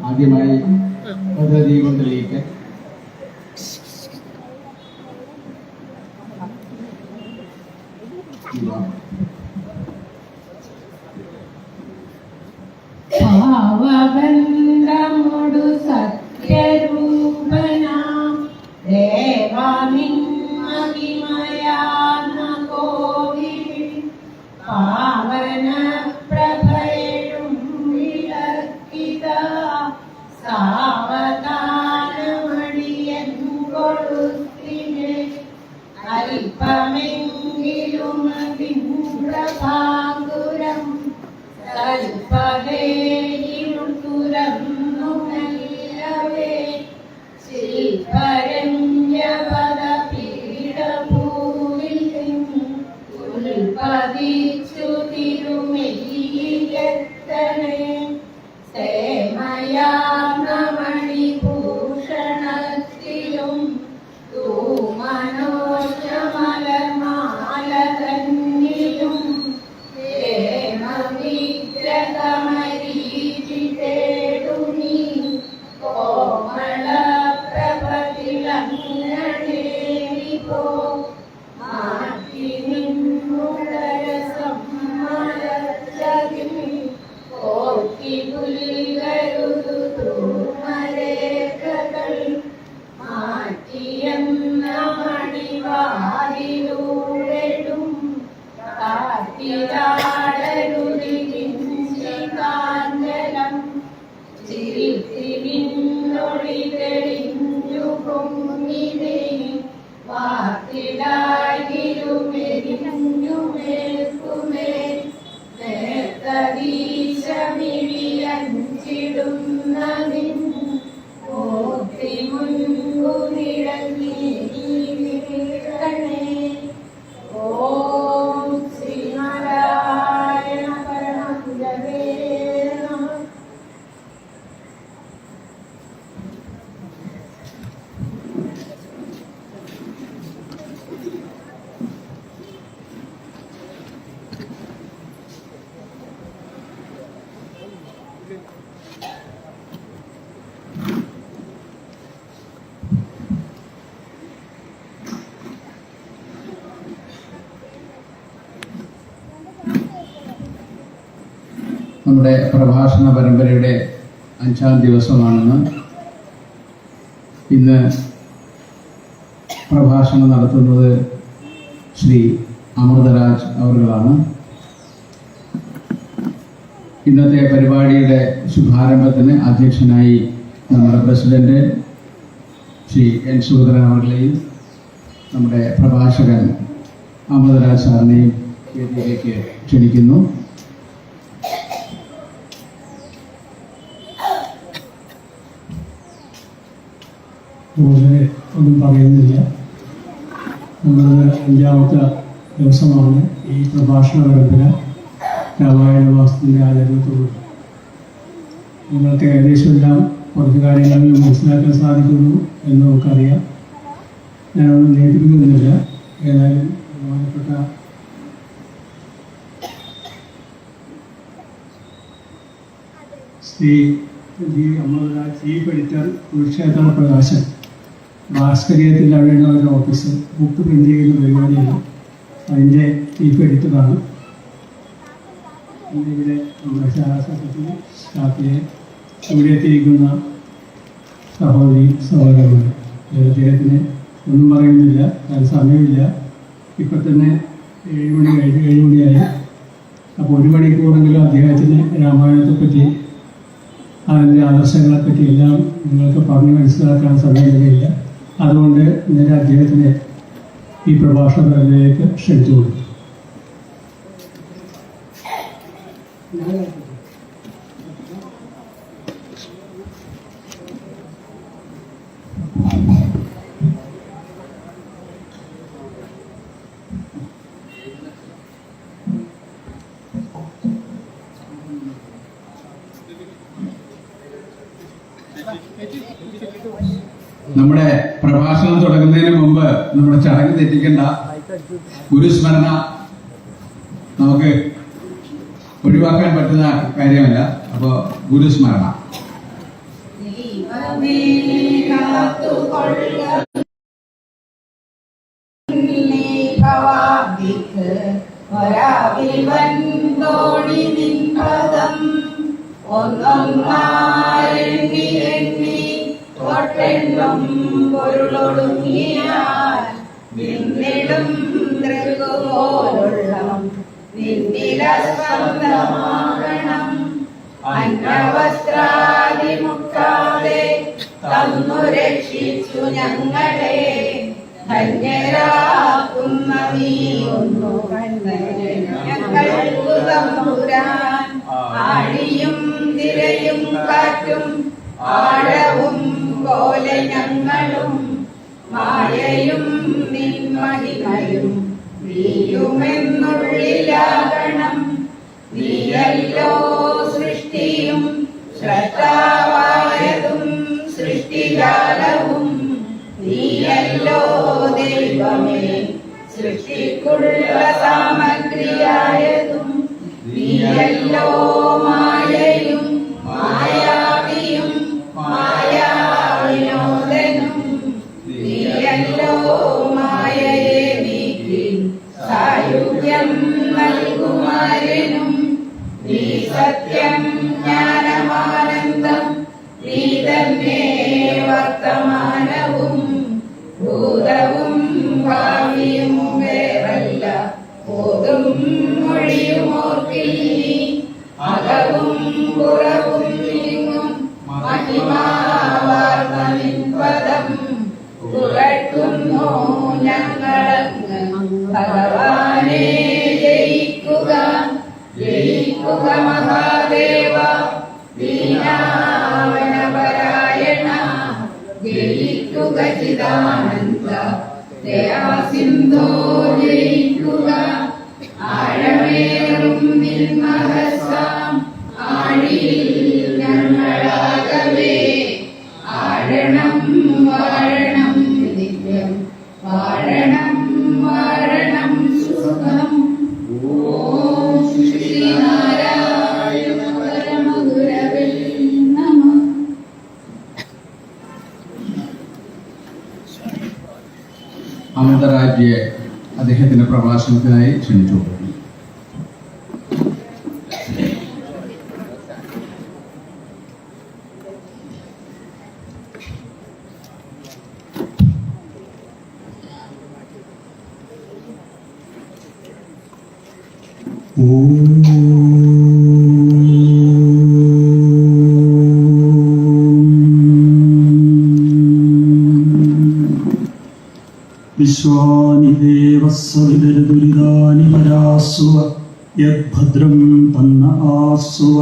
ആദ്യമായി ദീപം തെളിയിക്കാൻ ഭാവബന്ധമൊടു സത്യരൂപനാം ദേവാനിൻ മഹിമയാർന്ന കോവിലിൽ പാവന പ്രഭയും വിളക്കിത സാവധാനമടിയൻ കൊളുത്തിനെ അല്പമെങ്കിലും പ്രഭാകുരം തുറന്നു നല്ലവേ ശിൽപരഞ്ജപദ പീഠഭൂവിൽ ഉൽപ്പതിച്ചു തിരുമെയ്യിലെത്തണേ സേമയാർന്ന മണിഭൂഷണത്തിലും തൂമനോജമലമാല തന്നിലും തേടുനി കോമള പ്രഭതിലോ മാറ്റി നിന്നുടരസമ്മലത്തിൽ ഓർക്കി പുലികരുതു തൂമരേഖകൾ മാറ്റിയെന്ന മണിവാരിലൂടെടും കാറ്റിലാടരുതി കാന്തലം ചിരിത്തിരിന്നൊളി തെളിഞ്ഞു പൊങ്ങിനെ വാർത്തിലായിരുമെരിഞ്ഞു മേൽക്കുമേൽ നേർത്തദീശമിഴിയഞ്ചിടുന്നതിൻ മൂർത്തി മുൻപു നിഴലിക്കണേ. ഓം ശ്രീനാരായണ പരമഗുരവേ നമഃ. നമ്മുടെ പ്രഭാഷണ പരമ്പരയുടെ 5ാം ദിവസമാണെന്ന്. ഇന്ന് പ്രഭാഷണം നടത്തുന്നത് ശ്രീ അമൃതരാജ് അവர்களാണ്. ഇന്നത്തെ പരിപാടിയുടെ ശുഭാരംഭത്തിന് അധ്യക്ഷനായി നമ്മുടെ പ്രസിഡന്റ് ശ്രീ എൻ സുഭദ്രൻ അവர்களെയും നമ്മുടെ പ്രഭാഷകൻ അമൃതരാജ് സാറിനെയും വേദിയിലേക്ക് ക്ഷണിക്കുന്നു. കൂടുതൽ ഒന്നും പറയുന്നില്ല. നമ്മൾ 5ാമത്തെ ദിവസമാണ് ഈ പ്രഭാഷണ പരമ്പര രാമായണ മാസത്തിൻ്റെ ആചരണത്തോട്. നിങ്ങൾക്ക് ഏകദേശം എല്ലാം കുറച്ച് കാര്യങ്ങളിൽ മനസ്സിലാക്കാൻ സാധിക്കുന്നു എന്ന് നമുക്കറിയാം. ഞാനൊന്നും നേടിപ്പിക്കുന്നില്ല. ഏതായാലും ബഹുമാനപ്പെട്ട ശ്രീ അമൃതരാജ് ചീഫ് എഡിറ്റർ കുരുക്ഷേത്ര പ്രകാശൻ ഭാസ്കരീയത്തിൽ അവിടെയുള്ള ഒരു ഓഫീസ് ബുക്ക് പ്രിന്റ് ചെയ്യുന്ന പരിപാടിയാണ്. അതിൻ്റെ ചീഫ് എഡിറ്ററാണ്. ഇവിടെ നമ്മുടെ ശാഖാ സെക്രട്ടറി സ്റ്റാഫിനെ ഇവിടെ എത്തിയിരിക്കുന്ന സഹോദരി സഹോദരന്മാർ. അദ്ദേഹത്തിന് ഒന്നും പറയുന്നില്ല, കാരണം സമയമില്ല. ഇപ്പം തന്നെ 7 മണിയായി. അപ്പോൾ 1 മണിക്കൂറെങ്കിലും അദ്ദേഹത്തിന് രാമായണത്തെപ്പറ്റി അതിൻ്റെ ആദർശങ്ങളെപ്പറ്റി എല്ലാം നിങ്ങൾക്ക് പറഞ്ഞ് മനസ്സിലാക്കാൻ സമയമില്ല. അതുകൊണ്ട് നേരെ അദ്ദേഹത്തിനെ ഈ പ്രഭാഷണ പരമ്പരയിലേക്ക് ക്ഷണിച്ചു കൊടുത്തു. നമ്മുടെ പ്രഭാഷണം തുടങ്ങുന്നതിന് മുമ്പ് നമ്മുടെ ചടങ്ങ് തെറ്റിക്കേണ്ട. ഗുരുസ്മരണ നമുക്ക് ഒഴിവാക്കാൻ പറ്റുന്ന കാര്യമല്ല. അപ്പോൾ ഗുരുസ്മരണ ദൈവമേ കാത്തുകൊള്ളുക കവാദിക്ക് ഒരാവിവൻതോണി നിൻപദം ഒന്നൊന്നാരെണ്ണി എണ്ണി തൊട്ടെണ്ണും പൊരുളൊടുങ്ങിയാൽ നിന്നിടും ദൃഗുപോലുള്ള നിന്നിലസ്പന്ദമാകണം അന്യവസ്ത്രാദി മുക്കാതെ തന്നു രക്ഷിച്ചു ഞങ്ങളെ ധന്യരാക്കുന്ന നീ ഒന്നു ഞങ്ങൾക്കു തമ്പുരാൻ ആഴിയും തിരയും കാറ്റും ആഴവും പോലെ ഞങ്ങളും മായയും നിന്മഹിമയും നീയുമെന്നുള്ളിലാകണം നീയല്ലോ സൃഷ്ടിയും സ്രഷ്ടാവായതും സൃഷ്ടിജാലവും നീയല്ലോ ദൈവമേ സൃഷ്ടിക്കുള്ള സാമഗ്രിയായതും നീയല്ലോ മായയും മായാവിയും മായാവിനോദനും നീയല്ലോ മായയെ നീക്കി സായുജ്യം നൽകുമാരനും നീ സത്യം ജ്ഞാനമാനന്ദം നീ തന്നെ വർത്തമാനവും ഭൂതവും ഭാവിയും വേറല്ല ഓതും മൊഴിയും ഓർക്കിൽ നീ അകവും പുറവും നീങ്ങും മഹിമാവാർന്ന നിൻപദം പുകഴ്ത്തുന്നു ഞങ്ങളങ്ങ് ഭഗവാനെ ജയിക്കുക ജയിക്കുക മഹാദേവ ദീനാവനപരായണ ജയിക്കുക ചിദാനന്ദ ദയാസിന്ധോ ജയിക്കുക ആഴമേറും നിന്മഹസാം ആഴിയിൽ ഞങ്ങളാകവേ ആഴണം വാഴണം നിത്യം വാഴണം വാഴണം സുഖം ഓം ശ്രീനാരായണ പരമഗുരവേ നമഃ. അമൃതരാജ്യെ അദ്ദേഹത്തിന്റെ പ്രഭാഷണത്തിനായി ക്ഷണിച്ചു. വിശ്വാനി ദേവസ്വവിതരുദുരിതാനി പരാസുവ യദ്ഭദ്രം തന്ന ആസുവ.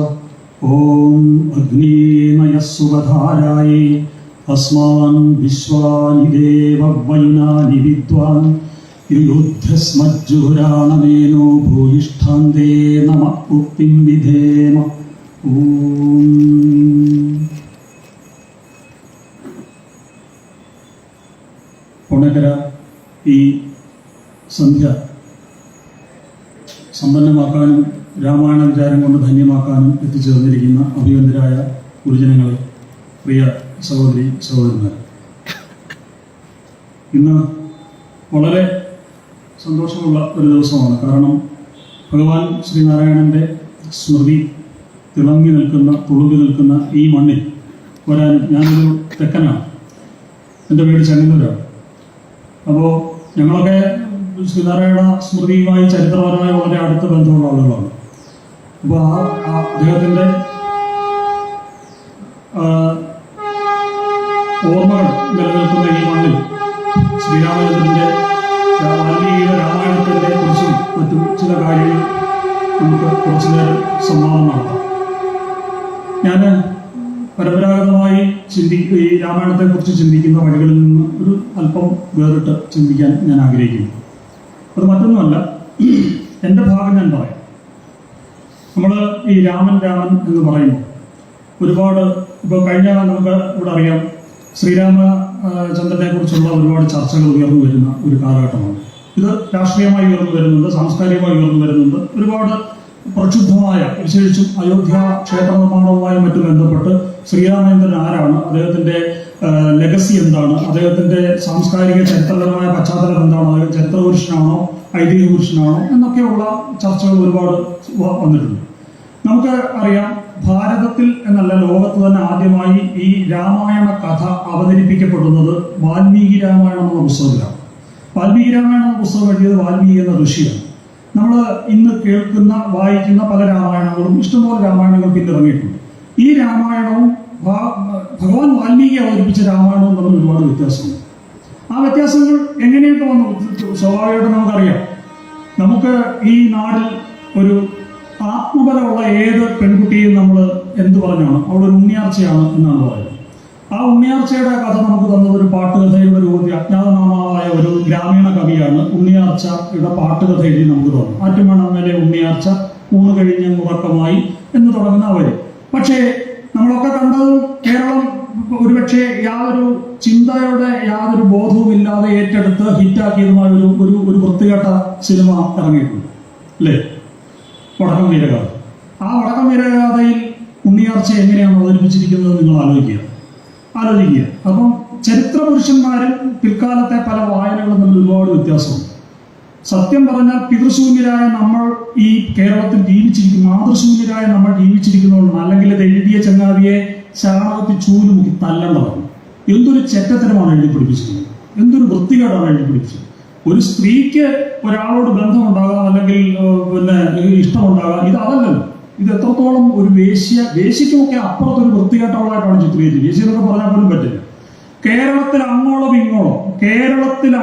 ഓം അഗ്നീമയസ്സുവധാരായേ അസ്മാൻ വിശ്വാനി ദേവ വൈനാനി വിദ്വാൻ യുദ്ധസ്മജ്ജുഹുരാണമേനോ ഭൂയിഷ്ഠാന്തേ നമ ഉക്തിം വിധേമ. ഓം പൊണക്കര ഈ സന്ധ്യ സമ്പന്നമാക്കാനും രാമായണ വിചാരം കൊണ്ട് ധന്യമാക്കാനും എത്തിച്ചേർന്നിരിക്കുന്ന അഭിവന്ദരായ ഗുരുജനങ്ങളെ, പ്രിയ സഹോദരി സഹോദരന്മാർ, ഇന്ന് വളരെ സന്തോഷമുള്ള ഒരു ദിവസമാണ്. കാരണം ഭഗവാൻ ശ്രീനാരായണൻ്റെ സ്മൃതി തിളങ്ങി നിൽക്കുന്ന, തുളുമ്പി നിൽക്കുന്ന ഈ മണ്ണിൽ വരാൻ ഞാനൊരു തെക്കനാണ്. എൻ്റെ വീട് ചെങ്ങന്നൂരാണ്. അപ്പോൾ ഞങ്ങളൊക്കെ ശ്രീനാരായണ സ്മൃതിയുമായി ചരിത്രപരമായി വളരെ അടുത്ത ബന്ധമുള്ള ആളുകളാണ്. അപ്പോൾ അദ്ദേഹത്തിൻ്റെ ഓർമ്മകൾ നിലനിൽക്കുന്ന ഈ മണ്ണിൽ ശ്രീരാമചന്ദ്രൻ്റെ വാൽമീകിയുടെ രാമായണത്തിൻ്റെ കുറിച്ചും മറ്റും ചില കാര്യങ്ങൾ നമുക്ക് കുറച്ചു നേരം സംവാദം നടത്താം. ഞാൻ പരമ്പരാഗതമായി ഈ രാമായണത്തെക്കുറിച്ച് ചിന്തിക്കുന്ന വഴികളിൽ നിന്ന് ഒരു അല്പം വേറിട്ട് ചിന്തിക്കാൻ ഞാൻ ആഗ്രഹിക്കുന്നു. അത് മറ്റൊന്നുമല്ല, എൻ്റെ ഭാഗം ഞാൻ പറയാം. നമ്മൾ ഈ രാമൻ എന്ന് പറയുമ്പോൾ ഒരുപാട്, ഇപ്പോൾ കഴിഞ്ഞ നമുക്ക് ഇവിടെ അറിയാം, ശ്രീരാമചന്ദ്രനെ കുറിച്ചുള്ള ഒരുപാട് ചർച്ചകൾ ഉയർന്നു വരുന്ന ഒരു കാലഘട്ടമാണ് ഇത്. രാഷ്ട്രീയമായി ഉയർന്നു വരുന്നുണ്ട്, സാംസ്കാരികമായി ഉയർന്നു വരുന്നുണ്ട്, ഒരുപാട് പ്രക്ഷുബ്ധമായ, വിശേഷിച്ചും അയോധ്യ ക്ഷേത്ര നിർമ്മാണവുമായി മറ്റും ബന്ധപ്പെട്ട് ശ്രീരാമചന്ദ്രൻ ആരാണ്, അദ്ദേഹത്തിന്റെ ലെഗസി എന്താണ്, അദ്ദേഹത്തിന്റെ സാംസ്കാരിക ചരിത്രപരമായ പശ്ചാത്തലം എന്താണ്, അദ്ദേഹം ചരിത്രപുരുഷനാണോ ഐതിഹ്യ പുരുഷനാണോ എന്നൊക്കെയുള്ള ചർച്ചകൾ ഒരുപാട് വന്നിട്ടുണ്ട്. നമുക്ക് അറിയാം, ഭാരതത്തിൽ എന്നല്ല ലോകത്ത് തന്നെ ആദ്യമായി ഈ രാമായണ കഥ അവതരിപ്പിക്കപ്പെടുന്നത് വാൽമീകി രാമായണം എന്ന പുസ്തകത്തിലാണ്. വാൽമീകി രാമായണം എന്ന പുസ്തകം എഴുതിയത് വാൽമീകി എന്ന ഋഷിയാണ്. നമ്മൾ ഇന്ന് കേൾക്കുന്ന വായിക്കുന്ന പല രാമായണങ്ങളും ഇഷ്ടംപോലെ രാമായണങ്ങൾ പിന്നിറങ്ങിയിട്ടുണ്ട്. ഈ രാമായണവും ഭഗവാൻ വാൽമീകി അവതരിപ്പിച്ച രാമായണവും തമ്മിൽ ഒരുപാട് വ്യത്യാസമുണ്ട്. ആ വ്യത്യാസങ്ങൾ എങ്ങനെയൊക്കെ വന്നു സ്വാഭാവികമായിട്ട് നമുക്കറിയാം. നമുക്ക് ഈ നാടിൽ ഒരു ആത്മബലമുള്ള ഏത് പെൺകുട്ടിയും നമ്മൾ എന്ത് പറഞ്ഞാണ് അവളൊരു ഉണ്ണിയാർച്ചയാണ് എന്നാണ് പറയുന്നത്. ആ ഉണ്ണിയാർച്ചയുടെ കഥ നമുക്ക് തന്നത് ഒരു പാട്ടുകഥയുടെ ഒരു അജ്ഞാതനാമായ ഒരു ഗ്രാമീണ കവിയാണ് ഉണ്ണിയാർച്ചയുടെ പാട്ടുകഥ എഴുതി നമുക്ക് തന്നു. ആറ്റുമണമേലെ ഉണ്ണിയാർച്ച ഊണ് കഴിഞ്ഞ് ഉറക്കമായി എന്ന് തുടങ്ങുന്ന അവര്. പക്ഷേ നമ്മളൊക്കെ കണ്ടത് കേരളം ഒരുപക്ഷെ യാതൊരു ചിന്തയുടെ യാതൊരു ബോധവും ഇല്ലാതെ ഏറ്റെടുത്ത് ഹിറ്റാക്കിയതുമായ ഒരു വൃത്തികെട്ട സിനിമ ഇറങ്ങിയിട്ടുണ്ട്, അല്ലേ? വടക്കം വീരഗാഥ. ആ വടക്കം വീരഗാഥയിൽ ഉണ്ണിയാർച്ച എങ്ങനെയാണ് അവതരിപ്പിച്ചിരിക്കുന്നത് നിങ്ങൾ ആലോചിക്കുക. അപ്പം ചരിത്ര പുരുഷന്മാരും പിൽക്കാലത്തെ പല വായനകളും തമ്മിൽ ഒരുപാട് വ്യത്യാസമുണ്ട്. സത്യം പറഞ്ഞാൽ പിതൃശൂന്യരായ നമ്മൾ ഈ കേരളത്തിൽ ജീവിച്ചിരിക്കുന്നു, മാതൃശൂന്യരായ നമ്മൾ ജീവിച്ചിരിക്കുന്നതുകൊണ്ട്, അല്ലെങ്കിൽ ഇത് എഴുതിയ ചങ്ങാതിയെ ശാണകത്തിൽ ചൂലുമുക്കി തല്ലേണ്ടതാണ്. എന്തൊരു ചെറ്റത്തരമാണ് എഴുതി പിടിപ്പിച്ചിരിക്കുന്നത്, എന്തൊരു വൃത്തികേടാണ് എഴുതി പിടിപ്പിച്ചത്. ഒരു സ്ത്രീക്ക് ഒരാളോട് ബന്ധമുണ്ടാകാം, അല്ലെങ്കിൽ ഇഷ്ടമുണ്ടാകാം. ഇത് അതല്ലല്ലോ. ഇത് എത്രത്തോളം ഒരു വേശ്യയ്ക്കുമൊക്കെ അപ്പുറത്തൊരു വൃത്തികെട്ടവളായിട്ടാണ് ചിത്രീകരിച്ചത്. വേശ്യ എന്നൊക്കെ പറഞ്ഞാൽ പോലും പറ്റില്ല. കേരളത്തിൽ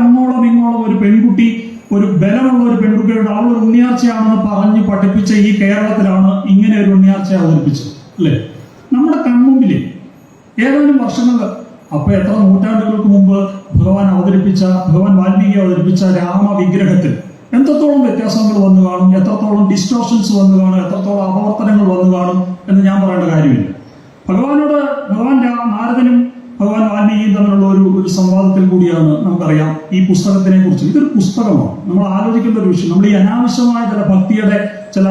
അങ്ങോളം ഇങ്ങോളം ഒരു പെൺകുട്ടി, ഒരു ബലമുള്ള ഒരു പെൺകുട്ടിയോട് അവൾ ഒരു ഉണ്ണിയാർച്ചയാണെന്ന് പറഞ്ഞ് പഠിപ്പിച്ച ഈ കേരളത്തിലാണ് ഇങ്ങനെ ഒരു ഉണ്ണിയാർച്ച അവതരിപ്പിച്ചത്, അല്ലേ? നമ്മുടെ കൺമുമ്പിൽ ഏതാനും വർഷങ്ങൾ, അപ്പൊ എത്ര നൂറ്റാണ്ടുകൾക്ക് മുമ്പ് ഭഗവാൻ വാൽമീകി അവതരിപ്പിച്ച രാമവിഗ്രഹത്തിൽ എത്രത്തോളം വ്യത്യാസങ്ങൾ വന്നു കാണും, എത്രത്തോളം ഡിസ്റ്റോർഷൻസ് വന്നു കാണും, എത്രത്തോളം അപവർത്തനങ്ങൾ വന്നു കാണും എന്ന് ഞാൻ പറയേണ്ട കാര്യമില്ല. ഭഗവാൻ നാരദനും ഭഗവാൻ വാൽമീകിയും തമ്മിലുള്ള ഒരു സംവാദത്തിൽ കൂടിയാണ് നമുക്കറിയാം ഈ പുസ്തകത്തിനെ കുറിച്ച്. ഇതൊരു പുസ്തകമാണ്. നമ്മൾ ആലോചിക്കേണ്ട ഒരു വിഷയം. നമ്മൾ ഈ അനാവശ്യമായ ചില ഭക്തിയുടെ ചില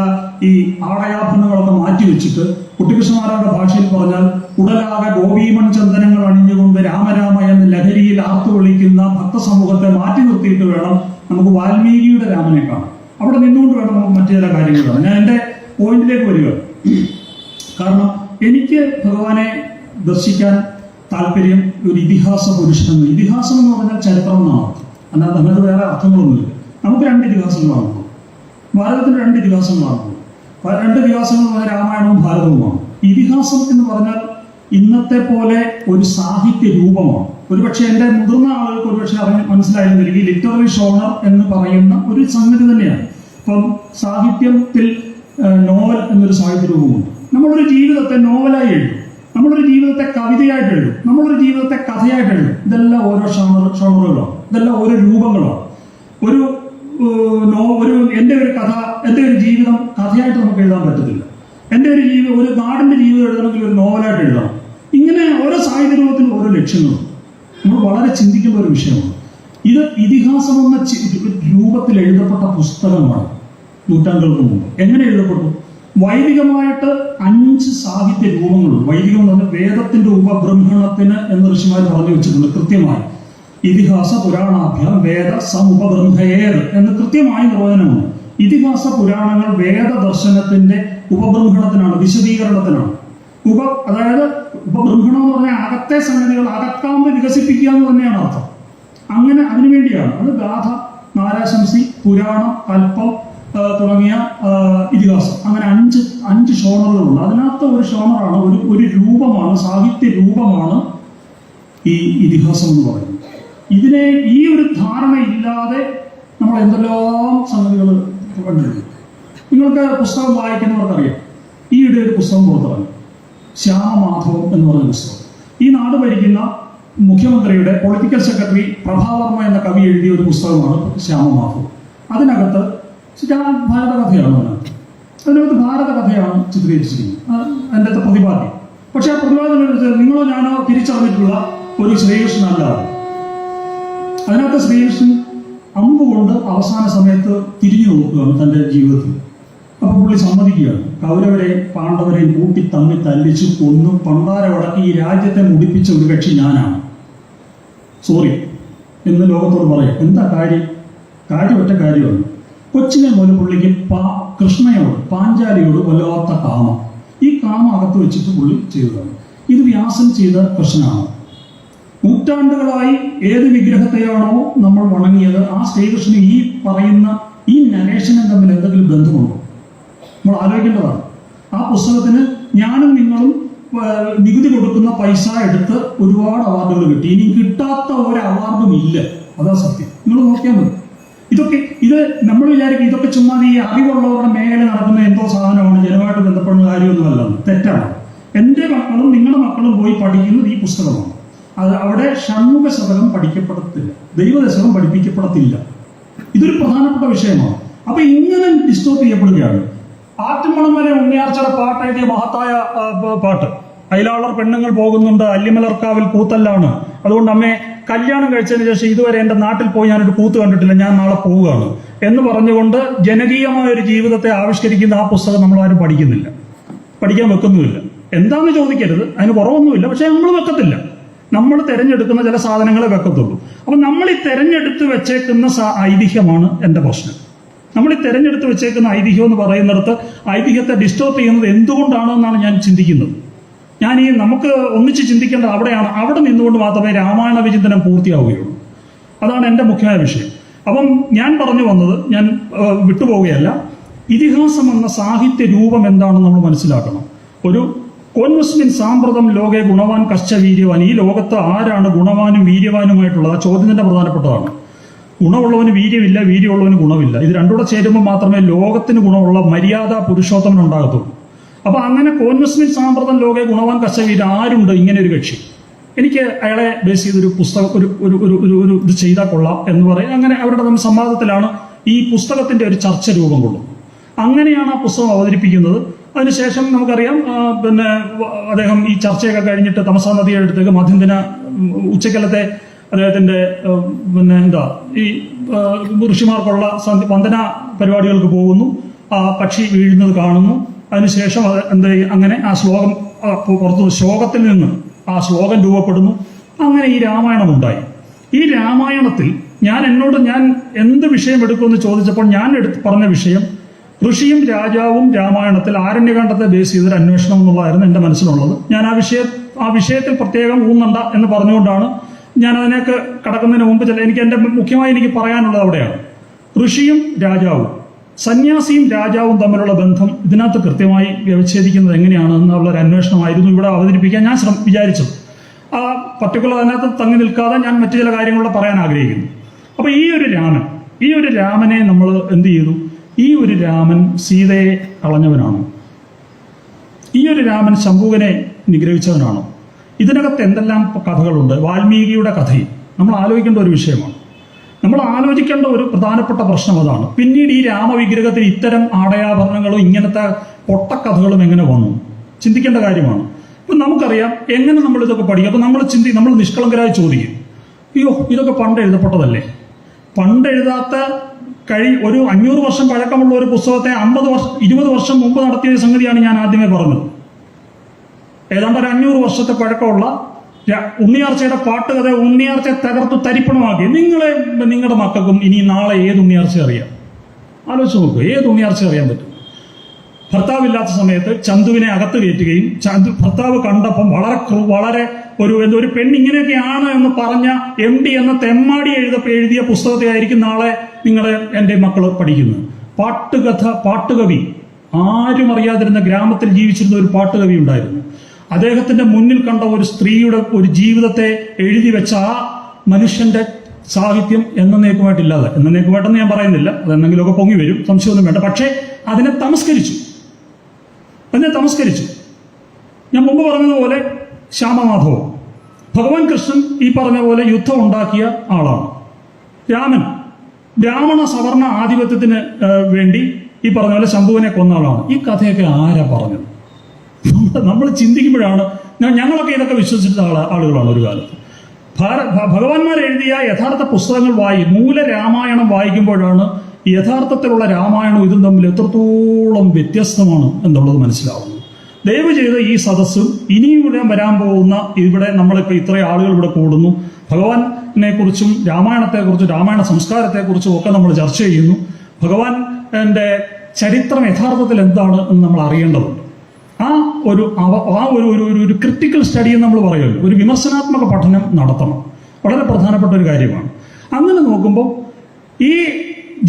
ഈ ആടയാഭരണങ്ങളൊക്കെ മാറ്റിവെച്ചിട്ട് കുട്ടികൃഷ്ണമാരാരുടെ ഭാഷയിൽ പറഞ്ഞാൽ ഉടലാകെ ഗോപീമൺ ചന്ദനങ്ങൾ അണിഞ്ഞുകൊണ്ട് രാമരാമ എന്ന ലഹരിയിൽ ആർത്തു വിളിക്കുന്ന ഭക്തസമൂഹത്തെ മാറ്റി നിർത്തിയിട്ട് വേണം നമുക്ക് വാൽമീകിയുടെ രാമനെ കാണാം. അവിടെ നിന്നുകൊണ്ട് വേണം നമുക്ക് മറ്റു ചില കാര്യങ്ങൾ കാണാം. ഞാൻ എൻ്റെ പോയിന്റിലേക്ക് വരിക. കാരണം എനിക്ക് ഭഗവാനെ ദർശിക്കാൻ താല്പര്യം ഒരു ഇതിഹാസ പുരുഷനെന്ന്. ഇതിഹാസം എന്ന് പറഞ്ഞാൽ ചരിത്രം എന്നാണ്, അല്ലാതെ അതിനകത്ത് വേറെ അർത്ഥങ്ങളൊന്നുമില്ല. നമുക്ക് രണ്ട് ഇതിഹാസങ്ങളാണ്, ഭാരതത്തിന് രണ്ട് ഇതിഹാസങ്ങളാണ്. രണ്ട് ഇതിഹാസങ്ങൾ രാമായണവും ഭാരതവുമാണ്. ഇതിഹാസം എന്ന് പറഞ്ഞാൽ ഇന്നത്തെ പോലെ ഒരു സാഹിത്യ രൂപമാണ്. ഒരുപക്ഷെ എൻ്റെ മുതിർന്ന ആളുകൾക്ക് ഒരുപക്ഷെ മനസ്സിലായിരുന്നില്ലെങ്കിൽ ലിറ്റററി ഷോണർ എന്ന് പറയുന്ന ഒരു സംഗതി തന്നെയാണ്. ഇപ്പം സാഹിത്യത്തിൽ നോവൽ എന്നൊരു സാഹിത്യ രൂപമുണ്ട്. നമ്മളൊരു ജീവിതത്തെ നോവലായി എഴുതും, നമ്മളൊരു ജീവിതത്തെ കവിതയായിട്ട് എഴുതും, നമ്മളൊരു ജീവിതത്തെ കഥയായിട്ട് എഴുതും. ഇതെല്ലാം ഓരോ ഷോണറുകളാണ്, ഇതെല്ലാം ഓരോ രൂപങ്ങളാണ്. എൻ്റെ ഒരു കഥ, എൻ്റെ ഒരു ജീവിതം കഥയായിട്ട് നമുക്ക് എഴുതാൻ പറ്റത്തില്ല. എൻ്റെ ഒരു നാടിൻ്റെ ജീവിതം എഴുതണമെങ്കിൽ ഒരു നോവലായിട്ട് എഴുതണം. ഇങ്ങനെ ഓരോ സാഹിത്യ രൂപത്തിനും ഓരോ ലക്ഷ്യങ്ങളും. നമ്മൾ വളരെ ചിന്തിക്കേണ്ട ഒരു വിഷയമാണ്. ഇത് ഇതിഹാസം എന്ന രൂപത്തിൽ എഴുതപ്പെട്ട പുസ്തകമാണ് നൂറ്റാണ്ടുകൾക്ക് മുമ്പ്. എങ്ങനെ എഴുതപ്പെട്ടു? വൈദികമായിട്ട് 5 സാഹിത്യ രൂപങ്ങളുണ്ട്. വൈദികം എന്ന് പറഞ്ഞാൽ വേദത്തിന്റെ ഉപബ്രഹ്മണത്തിന് എന്ന് ഋഷിമാർ പറഞ്ഞു വെച്ചിട്ടുണ്ട് കൃത്യമായി. ഇതിഹാസ പുരാണാഭ്യാം വേദ സമുപബ്രഹ്മയേത് എന്ന് കൃത്യമായ നിർവചനമാണ്. ഇതിഹാസ പുരാണങ്ങൾ വേദദർശനത്തിന്റെ ഉപബ്രഹ്മണത്തിനാണ്, വിശദീകരണത്തിനാണ്. അതായത് ഉപബ്രഹ്മണം എന്ന് പറഞ്ഞാൽ അകത്തെ സംഗതികൾ അകക്കാമ്പ് വികസിപ്പിക്കുക എന്ന് തന്നെയാണ് അർത്ഥം. അങ്ങനെ അതിനുവേണ്ടിയാണ് അത് ഗാഥ, നാരാശംസി, പുരാണം, കൽപ്പം തുടങ്ങിയ ഇതിഹാസം. അങ്ങനെ 5 ഷോണറുകളുണ്ട്. അതിനകത്ത് ഒരു ഷോണറാണ്, ഒരു രൂപമാണ്, സാഹിത്യ രൂപമാണ് ഈ ഇതിഹാസം എന്ന് പറയുന്നത്. ഇതിനെ ഈ ഒരു ധാരണ ഇല്ലാതെ നമ്മൾ എന്തെല്ലാം സംഗതികൾ കണ്ടിട്ടുണ്ട്. നിങ്ങൾക്ക് പുസ്തകം വായിക്കുന്നവർക്കറിയാം, ഈയിടെ ഒരു പുസ്തകം പുറത്തിറങ്ങി, ശ്യാമമാധവം എന്ന് പറഞ്ഞ പുസ്തകം. ഈ നാട് ഭരിക്കുന്ന മുഖ്യമന്ത്രിയുടെ പൊളിറ്റിക്കൽ സെക്രട്ടറി പ്രഭാവർമ്മ എന്ന കവി എഴുതിയ ഒരു പുസ്തകമാണ് ശ്യാമമാധവം. അതിനകത്ത് ഭാരതകഥയാണ്. അതിനകത്ത് ഭാരതകഥയാണ് ചിത്രീകരിച്ചിരിക്കുന്നത്, അതിൻ്റെ പ്രതിപാദ്യം. പക്ഷെ ആ പ്രതിപാദനം നിങ്ങളോ ഞാനോ തിരിച്ചറിഞ്ഞിട്ടുള്ള ഒരു ശ്രീകൃഷ്ണനല്ല. അതിനകത്ത് ശ്രീകൃഷ്ണൻ അമ്പ് കൊണ്ട് അവസാന സമയത്ത് തിരിഞ്ഞു നോക്കുകയാണ് തൻ്റെ ജീവിതത്തിൽ. അപ്പൊ പുള്ളി സമ്മതിക്കുകയാണ്. കൗരവരെയും പാണ്ഡവരെയും കൂട്ടി തമ്മിൽ തല്ലിച്ചു കൊന്നു പണ്ടാര വടക്കി ഈ രാജ്യത്തെ മുടിപ്പിച്ച ഒരു കക്ഷി ഞാനാണ്, സോറി എന്ന് ലോകത്തോട് പറയാം. എന്താ കാര്യം? ഒറ്റ കാര്യമാണ്. കൊച്ചിനെ പോലെ പുള്ളിക്ക് കൃഷ്ണയോട് പാഞ്ചാലിയോട് വല്ലാത്ത കാമം. ഈ കാമം അകത്ത് വെച്ചിട്ട് പുള്ളി ചെയ്തതാണ്. ഇത് വ്യാസൻ ചെയ്ത പ്രശ്നമാണ്. നൂറ്റാണ്ടുകളായി ഏത് വിഗ്രഹത്തെയാണോ നമ്മൾ വണങ്ങിയത്, ആ ശ്രീകൃഷ്ണൻ ഈ പറയുന്ന ഈ നരേഷനും തമ്മിൽ എന്തെങ്കിലും ബന്ധമുണ്ടോ? നമ്മൾ ആലോചിക്കേണ്ടതാണ്. ആ പുസ്തകത്തിന് ഞാനും നിങ്ങളും നികുതി കൊടുക്കുന്ന പൈസ എടുത്ത് ഒരുപാട് അവാർഡുകൾ കിട്ടി. ഇനി കിട്ടാത്ത ഒരു അവാർഡും ഇല്ല. അതാ സത്യം. നിങ്ങൾ നോക്കിയാൽ മതി. ഇത് നമ്മൾ വിചാരിക്കും ഇതൊക്കെ ചുമ്മാ ഈ അറിവുള്ളവരുടെ മേഖല നടക്കുന്ന എന്തോ സാധനമാണ്, ജനമായിട്ട് ബന്ധപ്പെടുന്ന കാര്യമൊന്നുമല്ല. തെറ്റാണ്. എൻ്റെ മക്കളും നിങ്ങളുടെ മക്കളും പോയി പഠിക്കുന്നത് ഈ പുസ്തകമാണ്. അത് അവിടെ ഷൺമുഖ ശതകം പഠിക്കപ്പെടത്തില്ല, ദൈവദശകം പഠിപ്പിക്കപ്പെടത്തില്ല. ഇതൊരു പ്രധാനപ്പെട്ട വിഷയമാണ്. അപ്പൊ ഇങ്ങനെ ഡിസ്റ്റോപ്പ് ചെയ്യപ്പെടുകയാണ്. ആറ്റുമണം വരെ ഉണ്ണിയാർച്ചയുടെ പാട്ട് എഴുതിയ മഹത്തായ പാട്ട്, അയലാളർ പെണ്ണുങ്ങൾ പോകുന്നുണ്ട് അല്ലിമലർക്കാവിൽ കൂത്തല്ലാണ്, അതുകൊണ്ട് അമ്മേ കല്യാണം കഴിച്ചതിന് ശേഷം ഇതുവരെ എൻ്റെ നാട്ടിൽ പോയി ഞാനൊരു കൂത്ത് കണ്ടിട്ടില്ല, ഞാൻ നാളെ പോവുകയാണ് എന്ന് പറഞ്ഞുകൊണ്ട് ജനകീയമായ ഒരു ജീവിതത്തെ ആവിഷ്കരിക്കുന്ന ആ പുസ്തകം നമ്മളാരും പഠിക്കുന്നില്ല, പഠിക്കാൻ വെക്കുന്നുമില്ല. എന്താണെന്ന് ചോദിക്കരുത്, അതിന് കുറവൊന്നുമില്ല. പക്ഷെ നമ്മൾ വെക്കത്തില്ല. നമ്മൾ തിരഞ്ഞെടുക്കുന്ന ചില സാധനങ്ങളെ വെക്കത്തുള്ളൂ. അപ്പൊ നമ്മൾ ഈ തിരഞ്ഞെടുത്ത് വെച്ചേക്കുന്ന ഐതിഹ്യമാണ് എൻ്റെ പ്രശ്നം. നമ്മൾ ഈ തിരഞ്ഞെടുത്ത് വെച്ചേക്കുന്ന ഐതിഹ്യം എന്ന് പറയുന്നിടത്ത് ഐതിഹ്യത്തെ ഡിസ്റ്റോപ്പ് ചെയ്യുന്നത് എന്തുകൊണ്ടാണെന്നാണ് ഞാൻ ചിന്തിക്കുന്നത്. നമുക്ക് ഒന്നിച്ച് ചിന്തിക്കേണ്ടത് അവിടെയാണ്. അവിടെ നിന്നുകൊണ്ട് മാത്രമേ രാമായണ വിചിന്തനം പൂർത്തിയാവുകയുള്ളൂ. അതാണ് എൻ്റെ മുഖ്യമായ വിഷയം. അപ്പം ഞാൻ പറഞ്ഞു വന്നത്, ഞാൻ വിട്ടുപോവുകയല്ല, ഇതിഹാസം എന്ന സാഹിത്യ രൂപം എന്താണെന്ന് നമ്മൾ മനസ്സിലാക്കണം. ഒരു കോൻവസ്മിൻ സാമ്പ്രതം ലോകെ ഗുണവാൻ കശ്ച വീര്യവാൻ. ഈ ലോകത്ത് ആരാണ് ഗുണവാനും വീര്യവാനുമായിട്ടുള്ളത്? ആ ചോദ്യം തന്നെ പ്രധാനപ്പെട്ടതാണ്. ഗുണമുള്ളവന് വീര്യമില്ല, വീര്യമുള്ളവന് ഗുണമില്ല. ഇത് രണ്ടുകൂടെ ചേരുമ്പോൾ മാത്രമേ ലോകത്തിന് ഗുണമുള്ള മര്യാദ പുരുഷോത്തമൻ ഉണ്ടാകത്തുള്ളൂ. അപ്പൊ അങ്ങനെ കോൻവസ്മിൻ സാമ്പ്രതം ലോകെ ഗുണവാൻ കശ്ച വീര്യ ആരുണ്ട് ഇങ്ങനെ ഒരു കക്ഷി? എനിക്ക് അയാളെ ബേസ് ചെയ്തൊരു പുസ്തകം ഒരു ഇത് ചെയ്താൽ കൊള്ളാം എന്ന് പറയും. അങ്ങനെ അവരുടെ തമ്മിൽ സംവാദത്തിലാണ് ഈ പുസ്തകത്തിന്റെ ഒരു ചർച്ച രൂപം കൊള്ളുന്നത്. അങ്ങനെയാണ് ആ പുസ്തകം അവതരിപ്പിക്കുന്നത്. അതിനുശേഷം നമുക്കറിയാം, അദ്ദേഹം ഈ ചർച്ചയൊക്കെ കഴിഞ്ഞിട്ട് തമസാ നദിയുടെ അടുത്തേക്ക് മധ്യദിന ഉച്ചക്കലത്തെ അദ്ദേഹത്തിന്റെ ഈ ഋഷിമാർക്കുള്ള വന്ദന പരിപാടികൾക്ക് പോകുന്നു. ആ പക്ഷി വീഴുന്നത് കാണുന്നു. അതിനുശേഷം അങ്ങനെ ആ ശ്ലോകം പുറത്തു, ശ്ലോകത്തിൽ നിന്ന് ആ ശ്ലോകം രൂപപ്പെടുന്നു. അങ്ങനെ ഈ രാമായണം ഉണ്ടായി. ഈ രാമായണത്തിൽ ഞാൻ എന്ത് വിഷയം എടുക്കുമെന്ന് ചോദിച്ചപ്പോൾ ഞാൻ പറഞ്ഞ വിഷയം ഋഷിയും രാജാവും രാമായണത്തിൽ ആരണ്യകാണ്ഡത്തെ ബേസ് ചെയ്തൊരു അന്വേഷണം എന്നുള്ളതായിരുന്നു എൻ്റെ മനസ്സിലുള്ളത്. ഞാൻ ആ വിഷയത്തിൽ പ്രത്യേകം ഊന്നണ്ട എന്ന് പറഞ്ഞുകൊണ്ടാണ് ഞാൻ അതിനൊക്കെ കടക്കുന്നതിന് മുമ്പ് മുഖ്യമായി എനിക്ക് പറയാനുള്ളത് അവിടെയാണ്. ഋഷിയും രാജാവും, സന്യാസിയും രാജാവും തമ്മിലുള്ള ബന്ധം ഇതിനകത്ത് കൃത്യമായി വ്യവച്ഛേദിക്കുന്നത് എങ്ങനെയാണ് എന്നുള്ള ഒരു അന്വേഷണമായിരുന്നു ഇവിടെ അവതരിപ്പിക്കാൻ ഞാൻ വിചാരിച്ചത്. ആ പർട്ടിക്കുലർ അതിനകത്ത് തങ്ങി നിൽക്കാതെ ഞാൻ മറ്റു ചില കാര്യങ്ങളൂടെ പറയാൻ ആഗ്രഹിക്കുന്നു. അപ്പൊ ഈ ഒരു രാമനെ നമ്മൾ എന്ത് ചെയ്തു? ഈ ഒരു രാമൻ സീതയെ കളഞ്ഞവനാണോ? ഈ ഒരു രാമൻ ശംഭുകനെ നിഗ്രഹിച്ചവനാണോ? ഇതിനകത്ത് എന്തെല്ലാം കഥകളുണ്ട്? വാൽമീകിയുടെ കഥയും നമ്മൾ ആലോചിക്കേണ്ട ഒരു വിഷയമാണ്. നമ്മൾ ആലോചിക്കേണ്ട ഒരു പ്രധാനപ്പെട്ട പ്രശ്നം അതാണ്. പിന്നീട് ഈ രാമവിഗ്രഹത്തിൽ ഇത്തരം ആടയാഭരണങ്ങളും ഇങ്ങനത്തെ പൊട്ടക്കഥകളും എങ്ങനെ വന്നു? ചിന്തിക്കേണ്ട കാര്യമാണ്. ഇപ്പം നമുക്കറിയാം എങ്ങനെ നമ്മൾ ഇതൊക്കെ പഠിക്കും. അപ്പം നമ്മൾ നിഷ്കളങ്കരായി ചോദിക്കും, അയ്യോ ഇതൊക്കെ പണ്ട് എഴുതപ്പെട്ടതല്ലേ? പണ്ട് എഴുതാത്ത ഒരു 500 വർഷം പഴക്കമുള്ള ഒരു പുസ്തകത്തെ 20 വർഷം മുമ്പ് നടത്തിയ സംഗതിയാണ് ഞാൻ ആദ്യമേ പറഞ്ഞത്. ഏതാണ്ട് ഒരു 500 വർഷത്തെ പഴക്കമുള്ള ഉണ്ണിയാർച്ചയുടെ പാട്ടുകഥ ഉണ്ണിയാർച്ചയെ തകർത്തു തരിപ്പണമാക്കി. നിങ്ങളുടെ മക്കൾക്കും ഇനി നാളെ ഏത് ഉണ്ണിയാർച്ച അറിയാം? ആലോചിച്ച് നോക്കുക, ഏത് ഉണ്ണിയാർച്ച അറിയാൻ പറ്റും? ഭർത്താവില്ലാത്ത സമയത്ത് ചന്തുവിനെ അകത്ത് കയറ്റുകയും ഭർത്താവ് കണ്ടപ്പം വളരെ ഒരു പെണ്ണിങ്ങനെയൊക്കെയാണ് എന്ന് പറഞ്ഞ MD എന്ന തെമ്മാടി എഴുതിയ പുസ്തകത്തെ ആയിരിക്കും നാളെ എൻ്റെ മക്കൾ പഠിക്കുന്നത്. പാട്ടുകവി, ആരും അറിയാതിരുന്ന ഗ്രാമത്തിൽ ജീവിച്ചിരുന്ന ഒരു പാട്ടുകവി ഉണ്ടായിരുന്നു. അദ്ദേഹത്തിന്റെ മുന്നിൽ കണ്ട ഒരു സ്ത്രീയുടെ ഒരു ജീവിതത്തെ എഴുതി വെച്ച ആ മനുഷ്യന്റെ സാഹിത്യം എന്നേക്കുമായിട്ടില്ലാതെ, എന്നേക്കുമായിട്ടെന്ന് ഞാൻ പറയുന്നില്ല, അതെന്തെങ്കിലുമൊക്കെ പൊങ്ങി വരും, സംശയമൊന്നും വേണ്ട. പക്ഷേ അതിനെ തമസ്കരിച്ചു. ഞാൻ മുമ്പ് പറഞ്ഞതുപോലെ ശ്യാമമാധവം, ഭഗവാൻ കൃഷ്ണൻ ഈ പറഞ്ഞ പോലെ യുദ്ധം ഉണ്ടാക്കിയ ആളാണ്. രാമൻ ബ്രാഹ്മണ സവർണ ആധിപത്യത്തിന് വേണ്ടി ഈ പറഞ്ഞ പോലെ ശംഭുവിനെ കൊന്ന ആളാണ്. ഈ കഥയൊക്കെ ആരാ പറഞ്ഞത്? നമ്മൾ ചിന്തിക്കുമ്പോഴാണ്, ഞങ്ങളൊക്കെ ഇതൊക്കെ വിശ്വസിച്ചിട്ട ആളുകളാണ് ഒരു കാലത്ത്. ഭഗവാന്മാർ എഴുതിയ യഥാർത്ഥ പുസ്തകങ്ങൾ മൂല രാമായണം വായിക്കുമ്പോഴാണ് യഥാർത്ഥത്തിലുള്ള രാമായണവും ഇതും തമ്മിൽ എത്രത്തോളം വ്യത്യസ്തമാണ് എന്നുള്ളത് മനസ്സിലാവുന്നു. ദയവ് ചെയ്ത് ഈ സദസ്സും ഇനിയും ഇവിടെ വരാൻ പോകുന്ന ഇവിടെ നമ്മളിപ്പോൾ ഇത്രയും ആളുകൾ ഇവിടെ കൂടുന്നു, ഭഗവാനെ കുറിച്ചും രാമായണത്തെക്കുറിച്ചും രാമായണ സംസ്കാരത്തെക്കുറിച്ചും ഒക്കെ നമ്മൾ ചർച്ച ചെയ്യുന്നു. ഭഗവാന്റെ ചരിത്രം യഥാർത്ഥത്തിൽ എന്താണ് എന്ന് നമ്മൾ അറിയേണ്ടതുണ്ട്. ഒരു ക്രിട്ടിക്കൽ സ്റ്റഡി എന്ന് നമ്മൾ പറയുമല്ലോ, ഒരു വിമർശനാത്മക പഠനം നടത്തണം. വളരെ പ്രധാനപ്പെട്ട ഒരു കാര്യമാണ്. അങ്ങനെ നോക്കുമ്പോൾ ഈ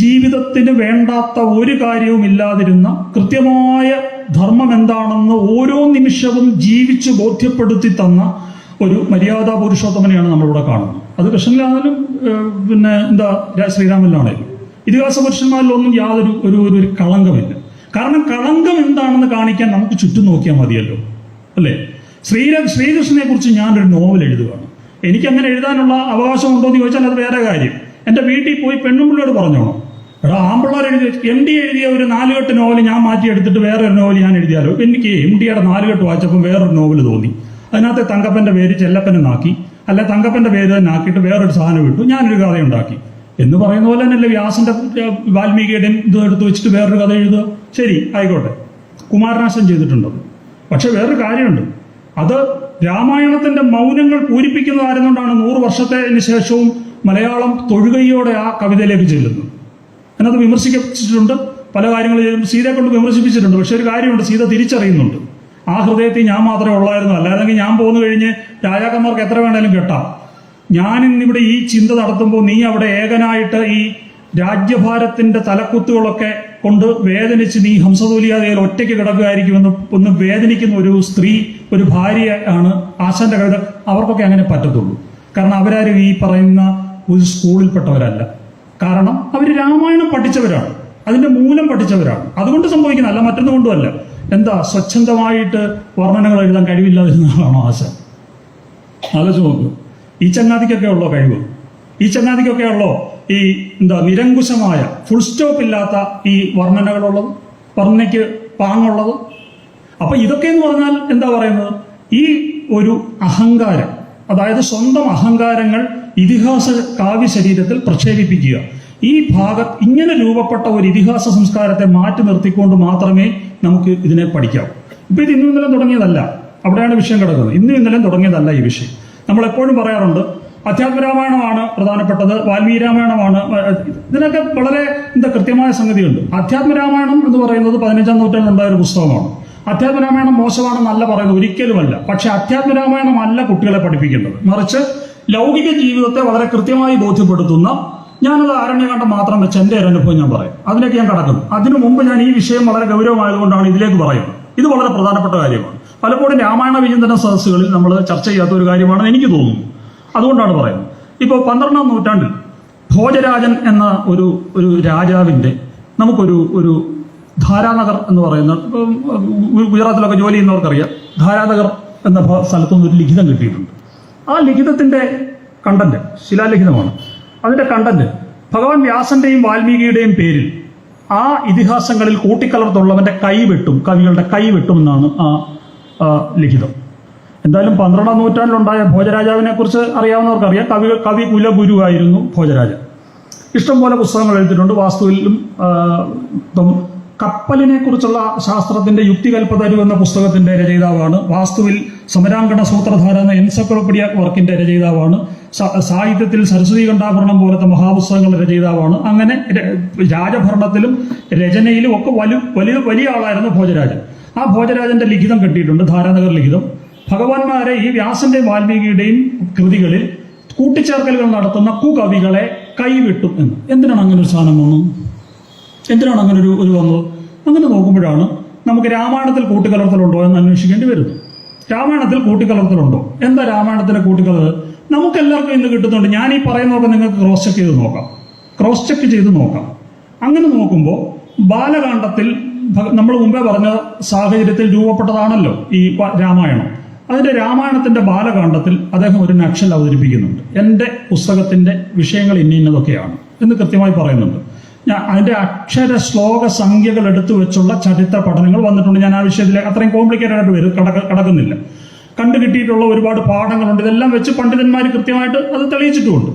ജീവിതത്തിന് വേണ്ടാത്ത ഒരു കാര്യവും ഇല്ലാതിരുന്ന കൃത്യമായ ധർമ്മം എന്താണെന്ന് ഓരോ നിമിഷവും ജീവിച്ച് ബോധ്യപ്പെടുത്തി തന്ന ഒരു മര്യാദാ പുരുഷോത്തമനെയാണ് നമ്മളിവിടെ കാണുന്നത്. അത് കൃഷ്ണനിലാണെങ്കിലും ശ്രീരാമനിലാണേലും ഇതിഹാസ പുരുഷന്മാരിലൊന്നും യാതൊരു ഒരു കളങ്കമില്ല. കാരണം കളങ്കം എന്താണെന്ന് കാണിക്കാൻ നമുക്ക് ചുറ്റും നോക്കിയാൽ മതിയല്ലോ, അല്ലേ? ശ്രീകൃഷ്ണനെ കുറിച്ച് ഞാനൊരു നോവൽ എഴുതുകയാണ്. എനിക്ക് അങ്ങനെ എഴുതാനുള്ള അവകാശം ഉണ്ടോ എന്ന് ചോദിച്ചാൽ അത് വേറെ കാര്യം. എൻ്റെ വീട്ടിൽ പോയി പെണ്ണുമ്പിള്ളയോട് പറഞ്ഞോണം, എടാ ആമ്പിള്ളേർ MD എഴുതിയ ഒരു 4 കെട്ട് നോവൽ ഞാൻ മാറ്റിയെടുത്തിട്ട് വേറൊരു നോവൽ ഞാൻ എഴുതിയാലോ? എനിക്ക് MDയുടെ 4 കെട്ട് വായിച്ചപ്പോൾ വേറൊരു നോവൽ തോന്നി. അതിനകത്ത് തങ്കപ്പൻ്റെ പേര് ചെല്ലപ്പനെന്നാക്കി, അല്ല തങ്കപ്പൻ്റെ പേര് തന്നെ ആക്കിയിട്ട് വേറൊരു സാധനം ഇട്ടു, ഞാനൊരു കഥ ഉണ്ടാക്കി എന്ന് പറയുന്ന പോലെ തന്നെയല്ലേ വ്യാസന്റെ വാൽമീകിയുടെയും ഇത് എടുത്ത് വെച്ചിട്ട് വേറൊരു കഥ എഴുതുക. ശരി, ആയിക്കോട്ടെ, കുമാരനാശൻ ചെയ്തിട്ടുണ്ടത്. പക്ഷെ വേറൊരു കാര്യമുണ്ട്, അത് രാമായണത്തിന്റെ മൗനങ്ങൾ പൂരിപ്പിക്കുന്നതായിരുന്നുകൊണ്ടാണ് 100 വർഷത്തിന് ശേഷവും മലയാളം തൊഴുകയോടെ ആ കവിതയിലേക്ക് ചെല്ലുന്നത്. എന്നത് വിമർശിച്ചിട്ടുണ്ട്, പല കാര്യങ്ങളും സീതയെ കൊണ്ട് വിമർശിപ്പിച്ചിട്ടുണ്ട്. പക്ഷെ ഒരു കാര്യമുണ്ട്, സീത തിരിച്ചറിയുന്നുണ്ട്, ആ ഹൃദയത്തിൽ ഞാൻ മാത്രമേ ഉള്ളായിരുന്നു, അല്ലാതെങ്കിൽ ഞാൻ പോന്നു കഴിഞ്ഞ് രാജാക്കന്മാർക്ക് എത്ര വേണേലും കെട്ടാം. ഞാനിന്നിവിടെ ഈ ചിന്ത നടത്തുമ്പോൾ നീ അവിടെ ഏകനായിട്ട് ഈ രാജ്യഭാരത്തിന്റെ തലക്കുത്തുകളൊക്കെ കൊണ്ട് വേദനിച്ച് നീ ഹംസതൂലിയാതയിൽ ഒറ്റയ്ക്ക് കിടക്കുകയായിരിക്കുമെന്ന് ഒന്ന് വേദനിക്കുന്ന ഒരു സ്ത്രീ, ഒരു ഭാര്യ ആണ് ആശാന്റെ കവിത. അവർക്കൊക്കെ അങ്ങനെ പറ്റത്തുള്ളൂ. കാരണം അവരാരും ഈ പറയുന്ന ഒരു സ്കൂളിൽപ്പെട്ടവരല്ല. കാരണം അവർ രാമായണം പഠിച്ചവരാണ്, അതിന്റെ മൂലം പഠിച്ചവരാണ്. അതുകൊണ്ട് സംഭവിക്കുന്ന അല്ല, മറ്റൊന്നുകൊണ്ടുമല്ല. എന്താ സ്വച്ഛന്തമായിട്ട് വർണ്ണനകൾ എഴുതാൻ കഴിവില്ലാതിരുന്ന ആളാണോ ആശാൻ? ആലോചിച്ച് നോക്കൂ. ഈ ചങ്ങാതിക്കൊക്കെ ഉള്ളോ കഴിവ്? ഈ ചങ്ങാതിക്കൊക്കെ ഉള്ളോ ഈ നിരങ്കുശമായ ഫുൾ സ്റ്റോപ്പ് ഇല്ലാത്ത ഈ വർണ്ണനകളുള്ളത്, വർണ്ണനയ്ക്ക് പാങ്ങുള്ളത്? അപ്പൊ ഇതൊക്കെ എന്ന് പറഞ്ഞാൽ എന്താ പറയുന്നത്, ഈ ഒരു അഹങ്കാരം, അതായത് സ്വന്തം അഹങ്കാരങ്ങൾ ഇതിഹാസ കാവ്യ ശരീരത്തിൽ പ്രക്ഷേപിപ്പിക്കുക. ഈ ഇങ്ങനെ രൂപപ്പെട്ട ഒരു ഇതിഹാസ സംസ്കാരത്തെ മാറ്റി നിർത്തിക്കൊണ്ട് മാത്രമേ നമുക്ക് ഇതിനെ പഠിക്കാവൂ. ഇപ്പൊ ഇത് ഇന്നും ഇന്നലെ തുടങ്ങിയതല്ല, അവിടെയാണ് വിഷയം കിടക്കുന്നത്. ഇന്നും ഇന്നലെ തുടങ്ങിയതല്ല ഈ വിഷയം. നമ്മൾ എപ്പോഴും പറയാറുണ്ട്, അധ്യാത്മരാമായണമാണ് പ്രധാനപ്പെട്ടത്, വാൽമീകി രാമായണമാണ്. ഇതിനൊക്കെ വളരെ കൃത്യമായ സംഗതിയുണ്ട്. അധ്യാത്മരാമായണം എന്ന് പറയുന്നത് 15-ാം നൂറ്റാണ്ടിലുണ്ടായ ഒരു പുസ്തകമാണ്. അധ്യാത്മരാമായണം മോശമാണെന്നല്ല പറയുന്നത്, ഒരിക്കലുമല്ല. പക്ഷെ അധ്യാത്മരാമായണം അല്ല കുട്ടികളെ പഠിപ്പിക്കേണ്ടത്, മറിച്ച് ലൗകിക ജീവിതത്തെ വളരെ കൃത്യമായി ബോധ്യപ്പെടുത്തുന്ന, ഞാനത് ആരണ്യകാണ്ഡം മാത്രം വെച്ച് എൻ്റെ ഒരു അനുഭവം ഞാൻ പറയും, അതിലേക്ക് ഞാൻ കടക്കുന്നു. അതിനു മുമ്പ് ഞാൻ ഈ വിഷയം വളരെ ഗൗരവമായതുകൊണ്ടാണ് ഇതിലേക്ക് പറയുന്നത്. ഇത് വളരെ പ്രധാനപ്പെട്ട കാര്യമാണ്. പലപ്പോഴും രാമായണ വിചിന്തന സദസ്സുകളിൽ നമ്മൾ ചർച്ച ചെയ്യാത്ത ഒരു കാര്യമാണെന്ന് എനിക്ക് തോന്നുന്നു. അതുകൊണ്ടാണ് പറയുന്നത്. ഇപ്പോൾ 12-ാം നൂറ്റാണ്ടിൽ ഭോജരാജൻ എന്ന ഒരു രാജാവിൻ്റെ നമുക്കൊരു ധാരാനഗർ എന്ന് പറയുന്ന, ഗുജറാത്തിലൊക്കെ ജോലി ചെയ്യുന്നവർക്കറിയാം, ധാരാനഗർ എന്ന സ്ഥലത്തുനിന്ന് ഒരു ലിഖിതം കിട്ടിയിട്ടുണ്ട്. ആ ലിഖിതത്തിന്റെ കണ്ടന്റ് ശിലാലിഖിതമാണ്. അതിന്റെ കണ്ടന്റ് ഭഗവാൻ വ്യാസന്റെയും വാൽമീകിയുടെയും പേരിൽ ആ ഇതിഹാസങ്ങളിൽ കൂട്ടിക്കലർത്തുള്ളവന്റെ കൈവെട്ടും, കവികളുടെ കൈവെട്ടുമെന്നാണ് ആ ലിഖിതം. എന്തായാലും 12-ാം നൂറ്റാണ്ടിലുണ്ടായ ഭോജരാജാവിനെ കുറിച്ച് അറിയാവുന്നവർക്കറിയാം. കവി കുലഗുരുവായിരുന്നു ഭോജരാജൻ. ഇഷ്ടംപോലെ പുസ്തകങ്ങൾ എഴുതിയിട്ടുണ്ട്. വാസ്തുവിലും കപ്പലിനെ കുറിച്ചുള്ള ശാസ്ത്രത്തിന്റെ യുക്തികൽപ്പതരു എന്ന പുസ്തകത്തിന്റെ രചയിതാവാണ്. വാസ്തുവിൽ സമരാങ്കണ സൂത്രധാര എന്ന എൻസൈക്ലോപീഡിയ വർക്കിന്റെ രചയിതാവാണ്. സാഹിത്യത്തിൽ സരസ്വതി കണ്ഠാഭരണം പോലത്തെ മഹാപുസ്തകങ്ങളുടെ രചയിതാവാണ്. അങ്ങനെ രാജഭരണത്തിലും രചനയിലും ഒക്കെ വലിയ ആളായിരുന്നു ഭോജരാജൻ. ആ ഭോജരാജന്റെ ലിഖിതം കിട്ടിയിട്ടുണ്ട്, ധാരാനഗർ ലിഖിതം. ഭഗവാന്മാരെ ഈ വ്യാസന്റെയും വാൽമീകിയുടെയും കൃതികളിൽ കൂട്ടിച്ചേർക്കലുകൾ നടത്തുന്ന കുകവികളെ കൈവിട്ടും എന്ന്. എന്തിനാണ് അങ്ങനെ ഒരു സാധനം വന്നത്? എന്തിനാണ് അങ്ങനെ ഒരു വന്നത്? അങ്ങനെ നോക്കുമ്പോഴാണ് നമുക്ക് രാമായണത്തിൽ കൂട്ടിക്കലർത്തലുണ്ടോ എന്ന് അന്വേഷിക്കേണ്ടി വരുന്നത്. രാമായണത്തിൽ കൂട്ടിക്കലർത്തലുണ്ടോ? എന്താ രാമായണത്തിലെ കൂട്ടിക്കലർത്തൽ? നമുക്കെല്ലാവർക്കും ഇന്ന് കിട്ടുന്നുണ്ട്. ഞാൻ ഈ പറയുന്നതൊക്കെ നിങ്ങൾക്ക് ക്രോസ് ചെക്ക് ചെയ്ത് നോക്കാം. അങ്ങനെ നോക്കുമ്പോൾ ബാലകാണ്ഡത്തിൽ നമ്മൾ മുമ്പേ പറഞ്ഞ സാഹചര്യത്തിൽ രൂപപ്പെട്ടതാണല്ലോ ഈ രാമായണം. അതിന്റെ രാമായണത്തിന്റെ ബാലകാണ്ഡത്തിൽ അദ്ദേഹം ഒരു നക്ഷൽ അവതരിപ്പിക്കുന്നുണ്ട്. എൻ്റെ പുസ്തകത്തിന്റെ വിഷയങ്ങൾ ഇന്നതൊക്കെയാണ് എന്ന് കൃത്യമായി പറയുന്നുണ്ട്. അതിന്റെ അക്ഷര ശ്ലോക സംഖ്യകൾ എടുത്തു വെച്ചുള്ള ചരിത്ര പഠനങ്ങൾ വന്നിട്ടുണ്ട്. ഞാൻ ആ വിഷയത്തിൽ അത്രയും കോംപ്ലിക്കേറ്റഡ് ആയിട്ട് കടക്കുന്നില്ല. കണ്ടുകിട്ടിയിട്ടുള്ള ഒരുപാട് പാഠങ്ങളുണ്ട്. ഇതെല്ലാം വെച്ച് പണ്ഡിതന്മാർ കൃത്യമായിട്ട് അത് തെളിയിച്ചിട്ടുമുണ്ട്.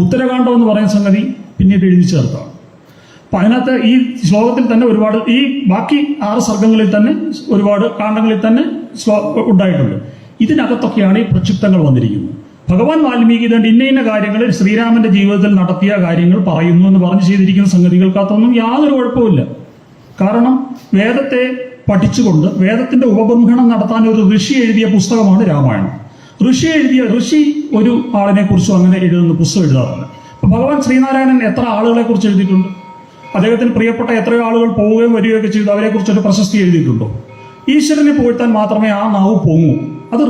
ഉത്തരകാണ്ഡം എന്ന് പറയുന്ന സംഗതി പിന്നീട് എഴുതി ചേർത്താണ്. അപ്പൊ അതിനകത്ത് ഈ ശ്ലോകത്തിൽ തന്നെ ഒരുപാട്, ഈ ബാക്കി 6 സർഗങ്ങളിൽ തന്നെ ഒരുപാട് കാണ്ഡങ്ങളിൽ തന്നെ ഉണ്ടായിട്ടുണ്ട്. ഇതിനകത്തൊക്കെയാണ് ഈ പ്രക്ഷിപ്തങ്ങൾ വന്നിരിക്കുന്നത്. ഭഗവാൻ വാൽമീകി ഇതുകൊണ്ട് ഇന്ന കാര്യങ്ങൾ ശ്രീരാമന്റെ ജീവിതത്തിൽ നടത്തിയ കാര്യങ്ങൾ പറയുന്നു എന്ന് പറഞ്ഞ് ചെയ്തിരിക്കുന്ന സംഗതികൾക്കകത്തൊന്നും യാതൊരു കുഴപ്പമില്ല. കാരണം വേദത്തെ പഠിച്ചുകൊണ്ട് വേദത്തിന്റെ ഉപബന്ധനം നടത്താൻ ഒരു ഋഷി എഴുതിയ പുസ്തകമാണ് രാമായണം. ഋഷി ഒരു ആളിനെ കുറിച്ചും അങ്ങനെ എഴുതുന്ന പുസ്തകം എഴുതാറില്ല. അപ്പൊ ഭഗവാൻ ശ്രീനാരായണൻ എത്ര ആളുകളെ കുറിച്ച് എഴുതിയിട്ടുണ്ട്? അദ്ദേഹത്തിന് പ്രിയപ്പെട്ട എത്രയോ ആളുകൾ പോവുകയും വരികയൊക്കെ ചെയ്തു, അവരെ കുറിച്ചൊരു പ്രശസ്തി എഴുതിയിട്ടുണ്ടോ? ഈശ്വരനെ പുകഴ്ത്താൻ മാത്രമേ ആ നാവ് പൊങ്ങൂ. അത്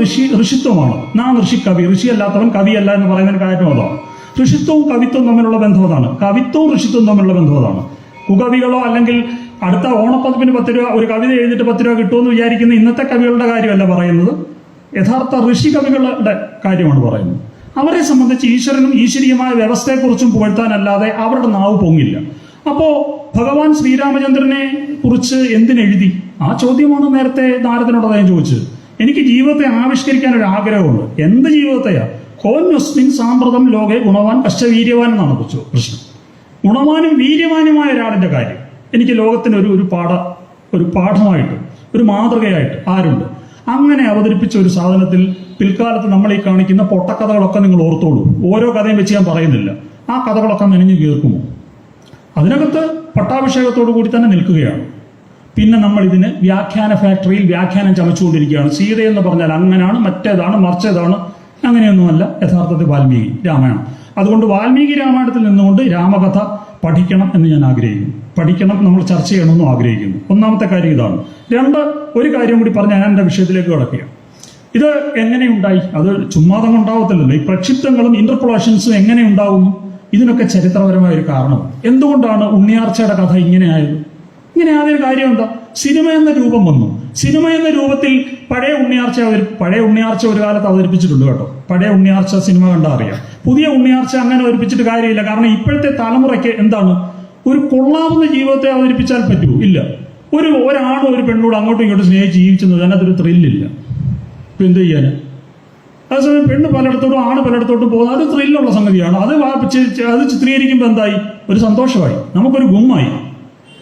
ഋഷിത്വമാണ്. നാം ഋഷിക്കവി, ഋഷിയല്ലാത്തവൻ കവിയല്ല എന്ന് പറയുന്നതിന് കാര്യം അതാണ്. ഋഷിത്വവും കവിത്വവും തമ്മിലുള്ള ബന്ധം അതാണ്. കവിത്വവും ഋഷിത്വവും തമ്മിലുള്ള ബന്ധം അതാണ്. കുകവികളോ അല്ലെങ്കിൽ അടുത്ത ഓണപ്പതിപ്പിന് 10 രൂപ ഒരു കവിത എഴുതിയിട്ട് 10 രൂപ കിട്ടുമെന്ന് വിചാരിക്കുന്ന ഇന്നത്തെ കവികളുടെ കാര്യമല്ല പറയുന്നത്. യഥാർത്ഥ ഋഷി കവികളുടെ കാര്യമാണ് പറയുന്നത്. അവരെ സംബന്ധിച്ച് ഈശ്വരനും ഈശ്വരീയമായ വ്യവസ്ഥയെക്കുറിച്ചും പുകഴ്ത്താനല്ലാതെ അവരുടെ നാവ് പൊങ്ങില്ല. അപ്പോ ഭഗവാൻ ശ്രീരാമചന്ദ്രനെ കുറിച്ച് എന്തിനെഴുതി? ആ ചോദ്യമാണ് നേരത്തെ നാരദനോട് അദ്ദേഹം ചോദിച്ചത്. എനിക്ക് ജീവിതത്തെ ആവിഷ്കരിക്കാൻ ഒരു ആഗ്രഹമുണ്ട്. എന്ത് ജീവിതത്തെയാ? കോന്വസ്മിൻ സാമ്പ്രതം ലോകെ ഗുണവാൻ കഷ്ടവീര്യവാൻ എന്നാണ് പ്രശ്നം. ഗുണവാനും വീര്യവാനുമായ ഒരാളിന്റെ കാര്യം എനിക്ക് ലോകത്തിന് ഒരു പാഠമായിട്ട്, ഒരു മാതൃകയായിട്ട് ആരുണ്ട്? അങ്ങനെ അവതരിപ്പിച്ച ഒരു സാധനത്തിൽ പിൽക്കാലത്ത് നമ്മൾ ഈ കാണിക്കുന്ന പൊട്ടക്കഥകളൊക്കെ നിങ്ങൾ ഓർത്തോളൂ. ഓരോ കഥയും വെച്ച് ഞാൻ പറയുന്നില്ല. ആ കഥകളൊക്കെ മെനഞ്ഞു കേൾക്കുമോ? അതിനകത്ത് പട്ടാഭിഷേകത്തോടു കൂടി തന്നെ നിൽക്കുകയാണ്. പിന്നെ നമ്മൾ ഇതിന് വ്യാഖ്യാന ഫാക്ടറിയിൽ വ്യാഖ്യാനം ചമച്ചുകൊണ്ടിരിക്കുകയാണ്. സീതയെന്ന് പറഞ്ഞാൽ അങ്ങനെയാണ്, മറ്റേതാണ്, മറിച്ചതാണ്. അങ്ങനെയൊന്നുമല്ല യഥാർത്ഥത്തിൽ വാൽമീകി രാമായണം. അതുകൊണ്ട് വാൽമീകി രാമായണത്തിൽ നിന്നുകൊണ്ട് രാമകഥ പഠിക്കണം എന്ന് ഞാൻ ആഗ്രഹിക്കുന്നു. പഠിക്കണം, നമ്മൾ ചർച്ച ചെയ്യണമെന്നും ആഗ്രഹിക്കുന്നു. ഒന്നാമത്തെ കാര്യം ഇതാണ്. ഒരു കാര്യം കൂടി പറഞ്ഞ് ഞാൻ എൻ്റെ വിഷയത്തിലേക്ക് കിടക്കുക. ഇത് എങ്ങനെയുണ്ടായി? അത് ചുമ്മാതം ഉണ്ടാവത്തില്ലല്ലോ. ഈ പ്രക്ഷിപ്തങ്ങളും ഇന്റർപൊളേഷൻസും എങ്ങനെ ഉണ്ടാവുന്നു? ഇതിനൊക്കെ ചരിത്രപരമായ ഒരു കാരണം. എന്തുകൊണ്ടാണ് ഉണ്ണിയാർച്ചയുടെ കഥ ഇങ്ങനെ ആയത്? ഇങ്ങനെ ആദ്യ കാര്യം എന്താ? സിനിമ എന്ന രൂപം വന്നു. സിനിമ എന്ന രൂപത്തിൽ പഴയ ഉണ്ണിയാർച്ച ഒരു കാലത്ത് അവതരിപ്പിച്ചിട്ടുണ്ട് കേട്ടോ. പഴയ ഉണ്ണിയാർച്ച സിനിമ കണ്ടാൽ അറിയാം. പുതിയ ഉണ്ണിയാർച്ച അങ്ങനെ അവതരിപ്പിച്ചിട്ട് കാര്യമില്ല. കാരണം ഇപ്പോഴത്തെ തലമുറയ്ക്ക് എന്താണ്, ഒരു കൊള്ളാവുന്ന ജീവിതത്തെ അവതരിപ്പിച്ചാൽ പറ്റൂ? ഇല്ല. ഒരാണും ഒരു പെണ്ണോട് അങ്ങോട്ടും ഇങ്ങോട്ടും സ്നേഹിച്ച് ജീവിച്ചത് അതിനകത്തൊരു ത്രില്ലില്ല. ഇപ്പൊ എന്ത് ചെയ്യാന്? അതേസമയം പെണ്ണ് പലയിടത്തോട്ടും ആണ് പലയിടത്തോട്ടും പോകുന്നത് അത് ത്രില്ലുള്ള സംഗതിയാണ്. അത് ചിത്രീകരിക്കുമ്പോൾ എന്തായി? ഒരു സന്തോഷമായി, നമുക്കൊരു ഗുമ്മായി.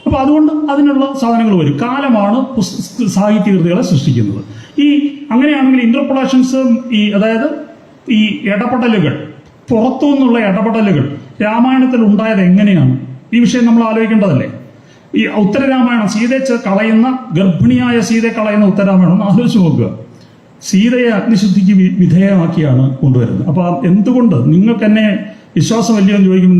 അപ്പൊ അതുകൊണ്ട് അതിനുള്ള സാധനങ്ങൾ വരും. കാലമാണ് സാഹിത്യകൃതികളെ സൃഷ്ടിക്കുന്നത്. അങ്ങനെയാണെങ്കിൽ ഇന്റർപൊളേഷൻസ്, അതായത് ഈ ഇടപെടലുകൾ, പുറത്തു നിന്നുള്ള ഇടപെടലുകൾ രാമായണത്തിൽ ഉണ്ടായത് എങ്ങനെയാണ്? ഈ വിഷയം നമ്മൾ ആലോചിക്കേണ്ടതല്ലേ? ഈ ഉത്തരരാമായണം, സീതയെ കളയുന്ന, ഗർഭിണിയായ സീതയെ കളയുന്ന ഉത്തരരാമായണം ആലോചിച്ച് നോക്കുക. സീതയെ അഗ്നിശുദ്ധിക്ക് വിധേയമാക്കിയാണ് കൊണ്ടുവരുന്നത്. അപ്പൊ എന്തുകൊണ്ട് നിങ്ങൾക്ക് എന്നെ വിശ്വാസമല്ലയോ എന്ന് ചോദിക്കും.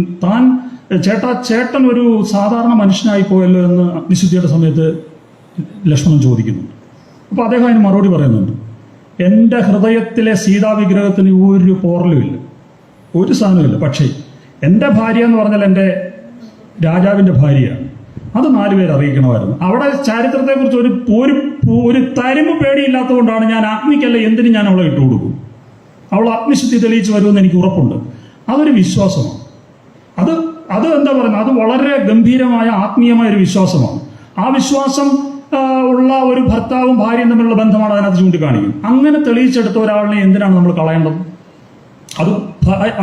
ചേട്ടൻ ഒരു സാധാരണ മനുഷ്യനായി പോയല്ലോ എന്ന് അഗ്നിശുദ്ധിയുടെ സമയത്ത് ലക്ഷ്മണൻ ചോദിക്കുന്നുണ്ട്. അപ്പൊ അദ്ദേഹം അതിന് മറുപടി പറയുന്നുണ്ട്. എൻ്റെ ഹൃദയത്തിലെ സീതാവിഗ്രഹത്തിന് ഒരു പോറലുമില്ല, ഒരു സാധനമില്ല. പക്ഷേ എൻ്റെ ഭാര്യ എന്ന് പറഞ്ഞാൽ എൻ്റെ രാജാവിൻ്റെ ഭാര്യയാണ്. അത് 4 പേര് അറിയിക്കണമായിരുന്നു. അവിടെ ചരിത്രത്തെക്കുറിച്ച് ഒരു തരിമ്പ് പേടിയില്ലാത്തതുകൊണ്ടാണ് ഞാൻ അഗ്നിക്കല്ല എന്തിനും ഞാൻ അവളെ ഇട്ടുകൊടുക്കും. അവൾ അഗ്നിശുദ്ധി തെളിയിച്ച് വരുമെന്ന് എനിക്ക് ഉറപ്പുണ്ട്. അതൊരു വിശ്വാസമാണ്. അത് എന്താ പറയുന്നത്, അത് വളരെ ഗംഭീരമായ ആത്മീയമായ ഒരു വിശ്വാസമാണ്. ആ വിശ്വാസം ഉള്ള ഒരു ഭർത്താവും ഭാര്യയും തമ്മിലുള്ള ബന്ധമാണ് അതിനകത്ത് ചൂണ്ടിക്കാണിക്കുന്നത്. അങ്ങനെ തെളിയിച്ചെടുത്ത ഒരാളിനെ എന്തിനാണ് നമ്മൾ കളയേണ്ടത്?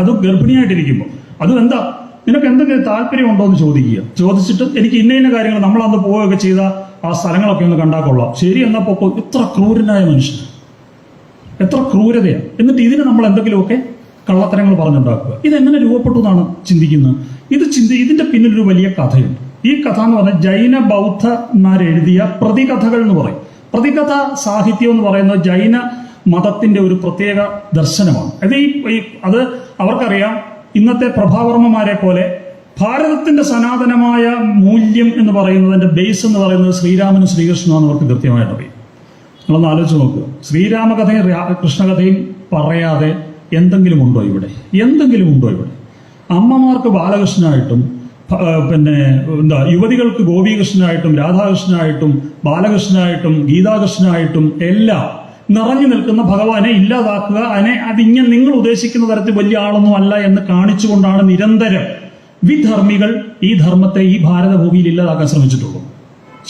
അത് ഗർഭിണിയായിട്ടിരിക്കുമ്പോൾ അതും എന്താ, നിനക്ക് എന്തെങ്കിലും താല്പര്യമുണ്ടോ എന്ന് ചോദിച്ചിട്ട് എനിക്ക് ഇന്ന കാര്യങ്ങൾ നമ്മൾ അന്ന് പോവുകയൊക്കെ ചെയ്ത ആ സ്ഥലങ്ങളൊക്കെ ഒന്ന് കണ്ടാൽ കൊള്ളാം. ശരി, എന്നാ പൊക്കോ. എത്ര ക്രൂരനായ മനുഷ്യൻ, എത്ര ക്രൂരതയാണ്. എന്നിട്ട് ഇതിന് നമ്മൾ എന്തെങ്കിലുമൊക്കെ കള്ളത്തരങ്ങൾ പറഞ്ഞുണ്ടാക്കുക. ഇതെങ്ങനെ രൂപപ്പെട്ടു എന്നാണ് ചിന്തിക്കുന്നത്. ഇതിന്റെ പിന്നിലൊരു വലിയ കഥയുണ്ട്. ഈ കഥ എന്ന് പറഞ്ഞാൽ ജൈന ബൗദ്ധന്മാരെഴുതിയ പ്രതികഥകൾ എന്ന് പറയും. പ്രതികഥ സാഹിത്യം എന്ന് പറയുന്നത് ജൈന മതത്തിന്റെ ഒരു പ്രത്യേക ദർശനമാണ്. അത് അവർക്കറിയാം. ഇന്നത്തെ പ്രഭാവർമ്മമാരെ പോലെ ഭാരതത്തിന്റെ സനാതനമായ മൂല്യം എന്ന് പറയുന്നതിന്റെ ബേസ് എന്ന് പറയുന്നത് ശ്രീരാമനും ശ്രീകൃഷ്ണനും അവർക്ക് കൃത്യമായിട്ട് അറിയാം. നിങ്ങളൊന്ന് ആലോചിച്ച് നോക്കുക. ശ്രീരാമകഥയും കൃഷ്ണകഥയും പറയാതെ എന്തെങ്കിലും ഉണ്ടോ ഇവിടെ? അമ്മമാർക്ക് ബാലകൃഷ്ണനായിട്ടും യുവതികൾക്ക് ഗോപികൃഷ്ണനായിട്ടും രാധാകൃഷ്ണനായിട്ടും ബാലകൃഷ്ണനായിട്ടും ഗീതാകൃഷ്ണനായിട്ടും എല്ലാം നിറഞ്ഞു നിൽക്കുന്ന ഭഗവാനെ ഇല്ലാതാക്കുക, അതിങ്ങനെ നിങ്ങൾ ഉദ്ദേശിക്കുന്ന തരത്തിൽ വലിയ ആളൊന്നും അല്ല എന്ന് കാണിച്ചുകൊണ്ടാണ് നിരന്തരം വിധർമ്മികൾ ഈ ധർമ്മത്തെ ഈ ഭാരതഭൂമിയിൽ ഇല്ലാതാക്കാൻ ശ്രമിച്ചിട്ടുള്ളൂ.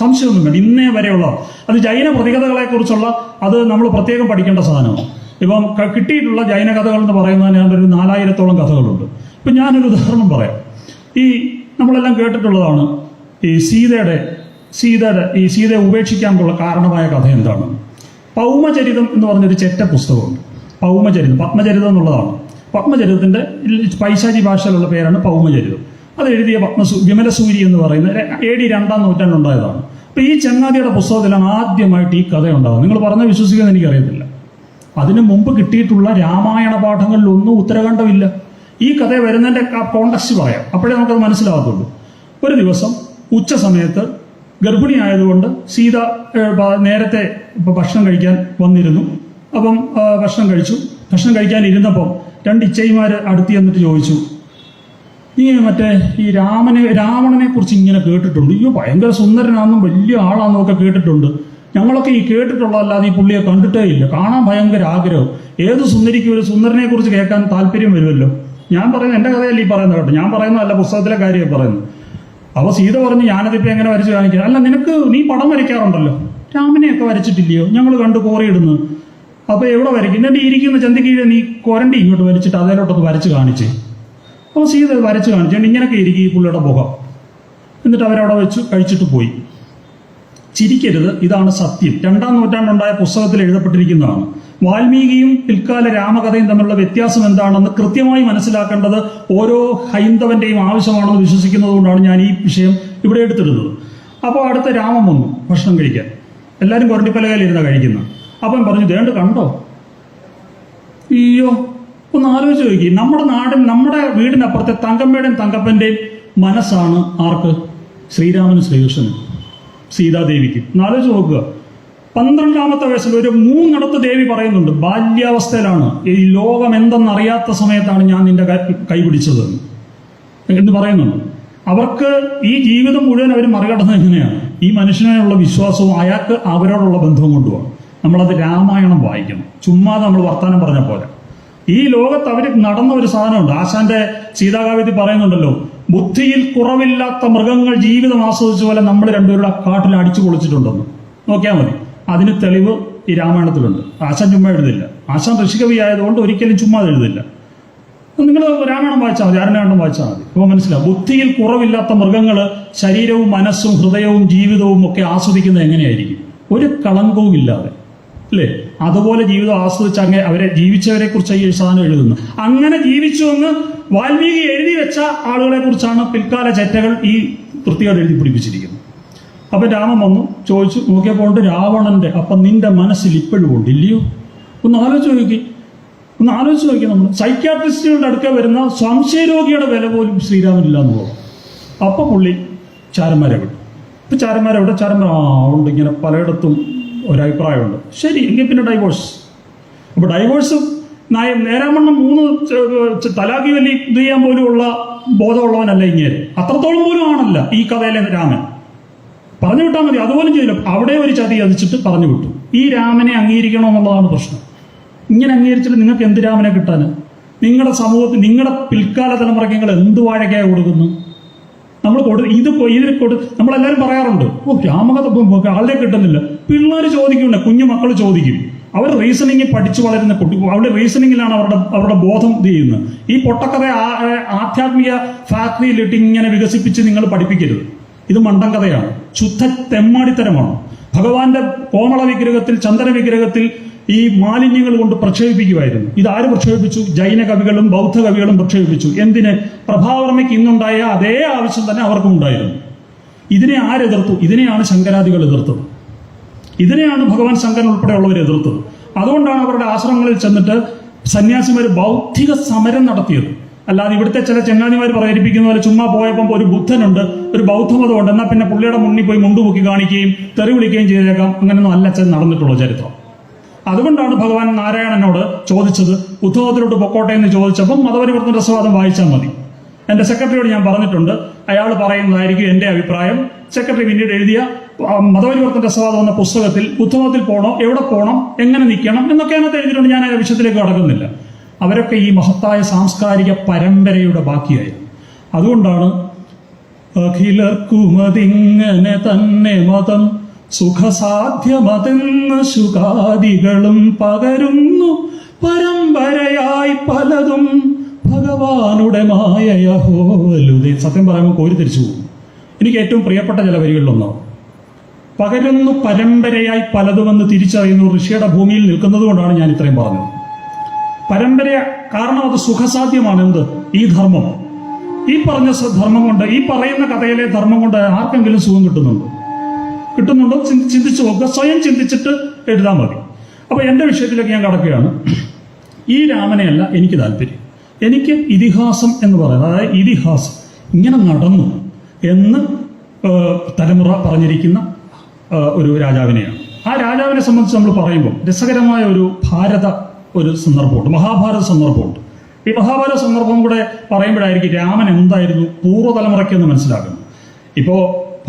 സംശയമൊന്നും വേണ്ട. ഇന്നേ വരെയുള്ള അത് ജൈന പ്രതികഥകളെ കുറിച്ചുള്ള അത് നമ്മൾ പ്രത്യേകം പഠിക്കേണ്ട സാധനമാണ്. ഇപ്പം കിട്ടിയിട്ടുള്ള ജൈന കഥകൾ എന്ന് പറയുന്നതിന് ഒരു 4000-ഓളം കഥകളുണ്ട്. ഇപ്പം ഞാനൊരു ഉദാഹരണം പറയാം. ഈ നമ്മളെല്ലാം കേട്ടിട്ടുള്ളതാണ് ഈ സീതയെ ഉപേക്ഷിക്കാനുള്ള കാരണമായ കഥ എന്താണ്. പൗമചരിതം എന്ന് പറഞ്ഞൊരു ചെറ്റ പുസ്തകമുണ്ട്. പൗമചരിതം, പത്മചരിതം എന്നുള്ളതാണ്. പത്മചരിതത്തിന്റെ പൈശാചി ഭാഷയിലുള്ള പേരാണ് പൗമചരിതം. അത് എഴുതിയ വിമലസൂരി എന്ന് പറയുന്നത് AD 2-ാം നൂറ്റാണ്ടുണ്ടായതാണ്. അപ്പൊ ഈ ചങ്ങാതിയുടെ പുസ്തകത്തിലാണ് ആദ്യമായിട്ട് ഈ കഥ ഉണ്ടാകുന്നത്. നിങ്ങൾ പറഞ്ഞാൽ വിശ്വസിക്കുമെന്ന് എനിക്കറിയത്തില്ല. അതിനു മുമ്പ് കിട്ടിയിട്ടുള്ള രാമായണ പാഠങ്ങളിലൊന്നും ഉത്തരഖണ്ഡമില്ല. ഈ കഥ വരുന്നതിന്റെ കോണ്ടക്സ്റ്റ് പറയാം, അപ്പോഴേ നമുക്കത് മനസ്സിലാകത്തുള്ളൂ. ഒരു ദിവസം ഉച്ച സമയത്ത് ഗർഭിണിയായതുകൊണ്ട് സീത നേരത്തെ ഭക്ഷണം കഴിക്കാൻ വന്നിരുന്നു. അപ്പം ഭക്ഷണം കഴിച്ചു. ഭക്ഷണം കഴിക്കാൻ ഇരുന്നപ്പം 2 ഇച്ചൈമാർ അടുത്ത് ചെന്നിട്ട് ചോദിച്ചു, നീ മറ്റേ ഈ രാവണനെ കുറിച്ച് ഇങ്ങനെ കേട്ടിട്ടുണ്ട്, അയ്യോ ഭയങ്കര സുന്ദരനാണെന്നും വലിയ ആളാണെന്നും ഒക്കെ കേട്ടിട്ടുണ്ട്. ഞങ്ങളൊക്കെ ഈ കേട്ടിട്ടുള്ളതല്ലാതെ ഈ പുള്ളിയെ കണ്ടിട്ടേ ഇല്ല, കാണാൻ ഭയങ്കര ആഗ്രഹം. ഏത് സുന്ദരിക്കും ഒരു സുന്ദരനെ കുറിച്ച് കേൾക്കാൻ താല്പര്യം വരുമല്ലോ. ഞാൻ പറയുന്നത് എൻ്റെ കഥയല്ല ഈ പറയുന്നത് കേട്ടോ, ഞാൻ പറയുന്നതല്ല, പുസ്തകത്തിലെ കാര്യമാണ് പറയുന്നത്. അപ്പോൾ സീത പറഞ്ഞു, ഞാനതിപ്പോൾ എങ്ങനെ വരച്ച് കാണിക്കാം. അല്ല, നീ പടം വരയ്ക്കാറുണ്ടല്ലോ, രാമനെയൊക്കെ വരച്ചിട്ടില്ലയോ, ഞങ്ങൾ കണ്ട് കോറിയിടുന്നു. അപ്പോൾ എവിടെ വരയ്ക്കും? എന്നിട്ട് ഇരിക്കുന്ന ചന്തിക്കീഴ് നീ കൊരണ്ടി ഇങ്ങോട്ട് വലിച്ചിട്ട് അതിലോട്ടൊന്ന് വരച്ച് കാണിച്ചേ. അപ്പോൾ സീത വരച്ച് കാണിച്ചുകൊണ്ട് ഇങ്ങനെയൊക്കെ ഇരിക്കും ഈ പുള്ളിയുടെ മുഖം. എന്നിട്ട് അവരവിടെ വെച്ച് കഴിച്ചിട്ട് പോയി. ചിരിക്കരുത്, ഇതാണ് സത്യം. 2-ാം നൂറ്റാണ്ടുണ്ടായ പുസ്തകത്തിൽ എഴുതപ്പെട്ടിരിക്കുന്നതാണ്. വാൽമീകിയും പിൽക്കാല രാമകഥയും തമ്മിലുള്ള വ്യത്യാസം എന്താണെന്ന് കൃത്യമായി മനസ്സിലാക്കേണ്ടത് ഓരോ ഹൈന്ദവന്റെയും ആവശ്യമാണെന്ന് വിശ്വസിക്കുന്നത് കൊണ്ടാണ് ഞാൻ ഈ വിഷയം ഇവിടെ എടുത്തിടുന്നത്. അപ്പോൾ അടുത്ത രാമൻ വന്നു ഭക്ഷണം കഴിക്കാൻ. എല്ലാവരും കൊരണ്ടിപ്പലകയിലിരുന്ന കഴിക്കുന്നത്. അപ്പം പറഞ്ഞു, ദേണ്ട് കണ്ടോ, അയ്യോ ഒന്ന് ആലോചിച്ച് നോക്കി, നമ്മുടെ വീടിനപ്പുറത്തെ തങ്കമ്മയുടെയും തങ്കപ്പന്റെയും മനസ്സാണ് ആർക്ക്? ശ്രീരാമനും ശ്രീകൃഷ്ണനും സീതാദേവിക്ക്. ആലോചിച്ച് നോക്കുക. 12-ാമത്തെ വയസ്സിൽ ഒരു 3 ദേവി പറയുന്നുണ്ട്, ബാല്യാവസ്ഥയിലാണ്, ഈ ലോകം എന്തെന്നറിയാത്ത സമയത്താണ് ഞാൻ നിന്റെ കൈ പിടിച്ചത് എന്ന് പറയുന്നുണ്ട്. അവർക്ക് ഈ ജീവിതം മുഴുവൻ അവർ മറികടന്നത് എങ്ങനെയാണ്? ഈ മനുഷ്യനുള്ള വിശ്വാസവും അയാൾക്ക് അവരോടുള്ള ബന്ധവും കൊണ്ടുപോകണം. നമ്മളത് രാമായണം വായിക്കണം, ചുമ്മാതെ നമ്മൾ വർത്താനം പറഞ്ഞ പോലെ. ഈ ലോകത്ത് അവർ നടന്ന ഒരു സാധനമുണ്ട്. ആശാന്റെ സീതാകാവ്യത്തിൽ പറയുന്നുണ്ടല്ലോ, ബുദ്ധിയിൽ കുറവില്ലാത്ത മൃഗങ്ങൾ ജീവിതം ആസ്വദിച്ച പോലെ നമ്മൾ രണ്ടുപേരുടെ കാട്ടിൽ അടിച്ചു പൊളിച്ചിട്ടുണ്ടെന്ന്. നോക്കിയാൽ മതി. അതിന് തെളിവ് ഈ രാമായണത്തിലുണ്ട്. ആശാൻ ചുമ്മാ എഴുതില്ല. ആശാൻ ഋഷികവി ആയതുകൊണ്ട് ഒരിക്കലും ചുമ്മാ എഴുതില്ല. നിങ്ങൾ രാമായണം വായിച്ചാൽ മതി, അരണ്യകാണ്ഡം വായിച്ചാൽ മതി. അപ്പോൾ മനസ്സിലാവും. ബുദ്ധിയിൽ കുറവില്ലാത്ത മൃഗങ്ങൾ ശരീരവും മനസ്സും ഹൃദയവും ജീവിതവും ഒക്കെ ആസ്വദിക്കുന്നത് എങ്ങനെയായിരിക്കും? ഒരു കളങ്കവും ഇല്ലാതെ, അല്ലേ? അതുപോലെ ജീവിതം ആസ്വദിച്ച് അങ്ങനെ അവരെ ജീവിച്ചവരെ കുറിച്ച് ഈ സാധനം എഴുതുന്നു. അങ്ങനെ ജീവിച്ചു എന്ന് വാൽമീകി എഴുതി വെച്ച ആളുകളെ കുറിച്ചാണ് പിൽക്കാല ചെറ്റകൾ ഈ വൃത്തിയോട് എഴുതി പിടിപ്പിച്ചിരിക്കുന്നത്. അപ്പൊ രാമൻ വന്നു ചോദിച്ചു, നോക്കിയപ്പോൾ രാവണന്റെ. അപ്പം നിന്റെ മനസ്സിൽ ഇപ്പോഴും ഉണ്ടില്ലയോ? ഒന്ന് ആലോചിച്ച് നോക്കി. നമ്മൾ സൈക്യാട്രിസ്റ്റുകളുടെ അടുക്ക വരുന്ന സംശയരോഗിയുടെ വില പോലും ശ്രീരാമനില്ല എന്ന് പോകും. അപ്പൊ പുള്ളി ചാരന്മാരെ വിട്ടു. ഇപ്പൊ ചാരന്മാരെ ഉണ്ട്, ഇങ്ങനെ പലയിടത്തും ഒരഭിപ്രായമുണ്ട്. ശരി, എങ്കിൽ പിന്നെ ഡൈവോഴ്സ്. അപ്പൊ ഡൈവോഴ്സ് നേരാമണ്ണം 3 തലാഖി വലി ഇത് ചെയ്യാൻ പോലും ഉള്ള ബോധമുള്ളവനല്ല ഇങ്ങനെ. അത്രത്തോളം പോലും ആണല്ല ഈ കഥയിലെ രാമൻ. പറഞ്ഞു വിട്ടാൽ മതി, അതുപോലും ചെയ്തില്ല. അവിടെ ഒരു ചതി ചതിച്ചിട്ട് പറഞ്ഞു വിട്ടു. ഈ രാമനെ അംഗീകരിക്കണമെന്നുള്ളതാണ് പ്രശ്നം. ഇങ്ങനെ അംഗീകരിച്ചിട്ട് നിങ്ങൾക്ക് എന്ത് രാമനെ കിട്ടാന്? നിങ്ങളുടെ സമൂഹത്തിൽ, നിങ്ങളുടെ പിൽക്കാല തലമുറയ്ക്ക് നിങ്ങൾ എന്ത് വാഴയ്ക്കായി കൊടുക്കുന്നു? നമ്മളെല്ലാവരും പറയാറുണ്ട്, രാമകഥ ആളെ കിട്ടുന്നില്ല. പിള്ളേർ ചോദിക്കുന്നുണ്ട്, കുഞ്ഞു മക്കൾ ചോദിക്കും. അവർ റീസണിങ് പഠിച്ചു വളരുന്ന കുട്ടി, അവരുടെ റീസണിങ്ങിലാണ് അവരുടെ ബോധം ഇത് ചെയ്യുന്നത്. ഈ പൊട്ടക്കഥ ആധ്യാത്മിക ഫാക്ടറിയിലിട്ട് ഇങ്ങനെ വികസിപ്പിച്ച് നിങ്ങൾ പഠിപ്പിക്കരുത്. ഇത് മണ്ടൻ കഥയാണ്, ശുദ്ധ തെമ്മാടിത്തരമാണ്. ഭഗവാന്റെ കോമള വിഗ്രഹത്തിൽ, ചന്ദന വിഗ്രഹത്തിൽ ഈ മാലിന്യങ്ങൾ കൊണ്ട് പ്രക്ഷേപിക്കുമായിരുന്നു. ഇതാര് പ്രക്ഷേപിച്ചു? ജൈന കവികളും ബൗദ്ധ കവികളും പ്രക്ഷേപിച്ചു. എന്തിന്? പ്രഭാവർമ്മയ്ക്ക് ഇന്നുണ്ടായ അതേ ആവശ്യം തന്നെ അവർക്കും ഉണ്ടായിരുന്നു. ഇതിനെ ആരെതിർത്തു? ഇതിനെയാണ് ശങ്കരാദികൾ എതിർത്തത്. ഇതിനെയാണ് ഭഗവാൻ ശങ്കരൻ ഉൾപ്പെടെയുള്ളവർ എതിർത്തത്. അതുകൊണ്ടാണ് അവരുടെ ആശ്രമങ്ങളിൽ ചെന്നിട്ട് സന്യാസിമാർ ബൗദ്ധിക സമരം നടത്തിയത്. അല്ലാതെ ഇവിടുത്തെ ചില ചങ്ങാതിമാർ പ്രേരിപ്പിക്കുന്ന പോലെ ചുമ്മാ പോയപ്പോൾ ഒരു ബുദ്ധനുണ്ട്, ഒരു ബൗദ്ധമതമുണ്ട്, എന്നാൽ പിന്നെ പുള്ളിയുടെ മുന്നിൽ പോയി മുണ്ടുപൊക്കി കാണിക്കുകയും തെറി വിളിക്കുകയും ചെയ്തേക്കാം, അങ്ങനെയൊന്നും അല്ല നടന്നിട്ടുള്ള ചരിത്രം. അതുകൊണ്ടാണ് ഭഗവാൻ നാരായണനോട് ചോദിച്ചത്, ബുദ്ധമതത്തിലോട്ട് പൊക്കോട്ടെ എന്ന് ചോദിച്ചപ്പം മതപരിവർത്തന രസവാദം വായിച്ചാൽ മതി. എൻ്റെ സെക്രട്ടറിയോട് ഞാൻ പറഞ്ഞിട്ടുണ്ട്, അയാൾ പറയുന്നതായിരിക്കും എൻ്റെ അഭിപ്രായം. സെക്രട്ടറി പിന്നീട് എഴുതിയ മതപരിവർത്തന രസവാദം എന്ന പുസ്തകത്തിൽ ബുദ്ധമതത്തിൽ പോകണം, എവിടെ പോകണം, എങ്ങനെ നിൽക്കണം എന്നൊക്കെ അതിനകത്ത് എഴുതിയിട്ടുണ്ട്. ഞാൻ ആ വിഷയത്തിലേക്ക് കടക്കുന്നില്ല. അവരൊക്കെ ഈ മഹത്തായ സാംസ്കാരിക പരമ്പരയുടെ ബാക്കിയായിരുന്നു. അതുകൊണ്ടാണ് അഖിലർക്കുമതിങ്ങനെ തന്നെ മതം സുഖസാധ്യമതെന്ന ശുകാദികളും പകരുന്നു പരമ്പരയായി പലതും ഭഗ ഭഗവാനുടെ മായയഹോ വലുതേ. സത്യം പറയുമ്പോൾ കോരി തിരിച്ചു പോകും. എനിക്ക് ഏറ്റവും പ്രിയപ്പെട്ട ചില വരികളിലൊന്നാണ്. പകരുന്നു പരമ്പരയായി പലതുമെന്ന് തിരിച്ചറിയുന്നു ഋഷിയുടെ ഭൂമിയിൽ നിൽക്കുന്നത് കൊണ്ടാണ് ഞാൻ ഇത്രയും പറഞ്ഞത്. പരമ്പര കാരണം അത് സുഖസാധ്യമാണ്. എന്ത് ഈ ധർമ്മം, ഈ പറഞ്ഞ ധർമ്മം കൊണ്ട്, ഈ പറയുന്ന കഥയിലെ ധർമ്മം കൊണ്ട് ആർക്കെങ്കിലും സുഖം കിട്ടുന്നുണ്ടോ ചിന്തിച്ചു നോക്കുക. സ്വയം ചിന്തിച്ചിട്ട് എഴുതാൻ മതി. അപ്പൊ എന്റെ വിഷയത്തിലേക്ക് ഞാൻ കടക്കുകയാണ്. ഈ രാമനെയല്ല എനിക്ക് താല്പര്യം. എനിക്ക് ഇതിഹാസം എന്ന് പറയുന്നത്, അതായത് ഇതിഹാസം ഇങ്ങനെ നടന്നു എന്ന് തലമുറ പറഞ്ഞിരിക്കുന്ന ഒരു രാജാവിനെയാണ്. ആ രാജാവിനെ സംബന്ധിച്ച് നമ്മൾ പറയുമ്പോൾ രസകരമായ ഒരു സന്ദർഭമുണ്ട്, മഹാഭാരത സന്ദർഭമുണ്ട്. ഈ മഹാഭാരത സന്ദർഭം കൂടെ പറയുമ്പോഴായിരിക്കും രാമൻ എന്തായിരുന്നു പൂർവ്വതലമുറയ്ക്കെന്ന് മനസ്സിലാക്കുന്നത്. ഇപ്പോ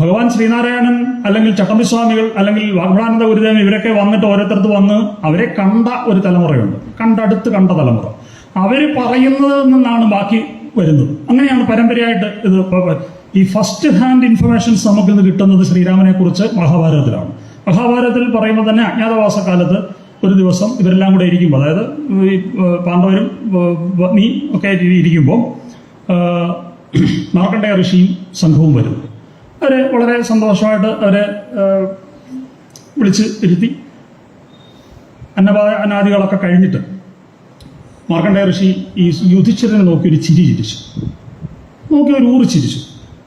ഭഗവാൻ ശ്രീനാരായണൻ അല്ലെങ്കിൽ ചട്ടമ്പിസ്വാമികൾ അല്ലെങ്കിൽ വാഗ്ഭടാനന്ദ ഗുരുദേവൻ ഇവരൊക്കെ വന്നിട്ട് ഓരോരുത്തർക്ക് വന്ന് അവരെ കണ്ട ഒരു തലമുറയുണ്ട്, അടുത്ത് കണ്ട തലമുറ. അവര് പറയുന്നതിൽ നിന്നാണ് ബാക്കി വരുന്നത്. അങ്ങനെയാണ് പരമ്പരയായിട്ട് ഇത്. ഈ ഫസ്റ്റ് ഹാൻഡ് ഇൻഫർമേഷൻസ് നമുക്കിന്ന് കിട്ടുന്നത് ശ്രീരാമനെ കുറിച്ച് മഹാഭാരതത്തിലാണ്. മഹാഭാരതത്തിൽ പറയുമ്പോൾ തന്നെ അജ്ഞാതവാസ കാലത്ത് ഒരു ദിവസം ഇവരെല്ലാം കൂടെ ഇരിക്കുമ്പോൾ, അതായത് ഈ പാണ്ഡവരും നീ ഒക്കെ ഇരിക്കുമ്പോൾ മാർക്കണ്ഡേയ ഋഷിയും സംഘവും വരുന്നു. അവരെ വളരെ സന്തോഷമായിട്ട് അവരെ വിളിച്ച് ഇരുത്തി അന്നാദികളൊക്കെ കഴിഞ്ഞിട്ട് മാർക്കണ്ഡേയ ഋഷി ഈ യുധിഷ്ഠിരനെ നോക്കി ഒരു ചിരി ചിരിച്ചു, നോക്കി ഒരു ഊറി ചിരിച്ചു.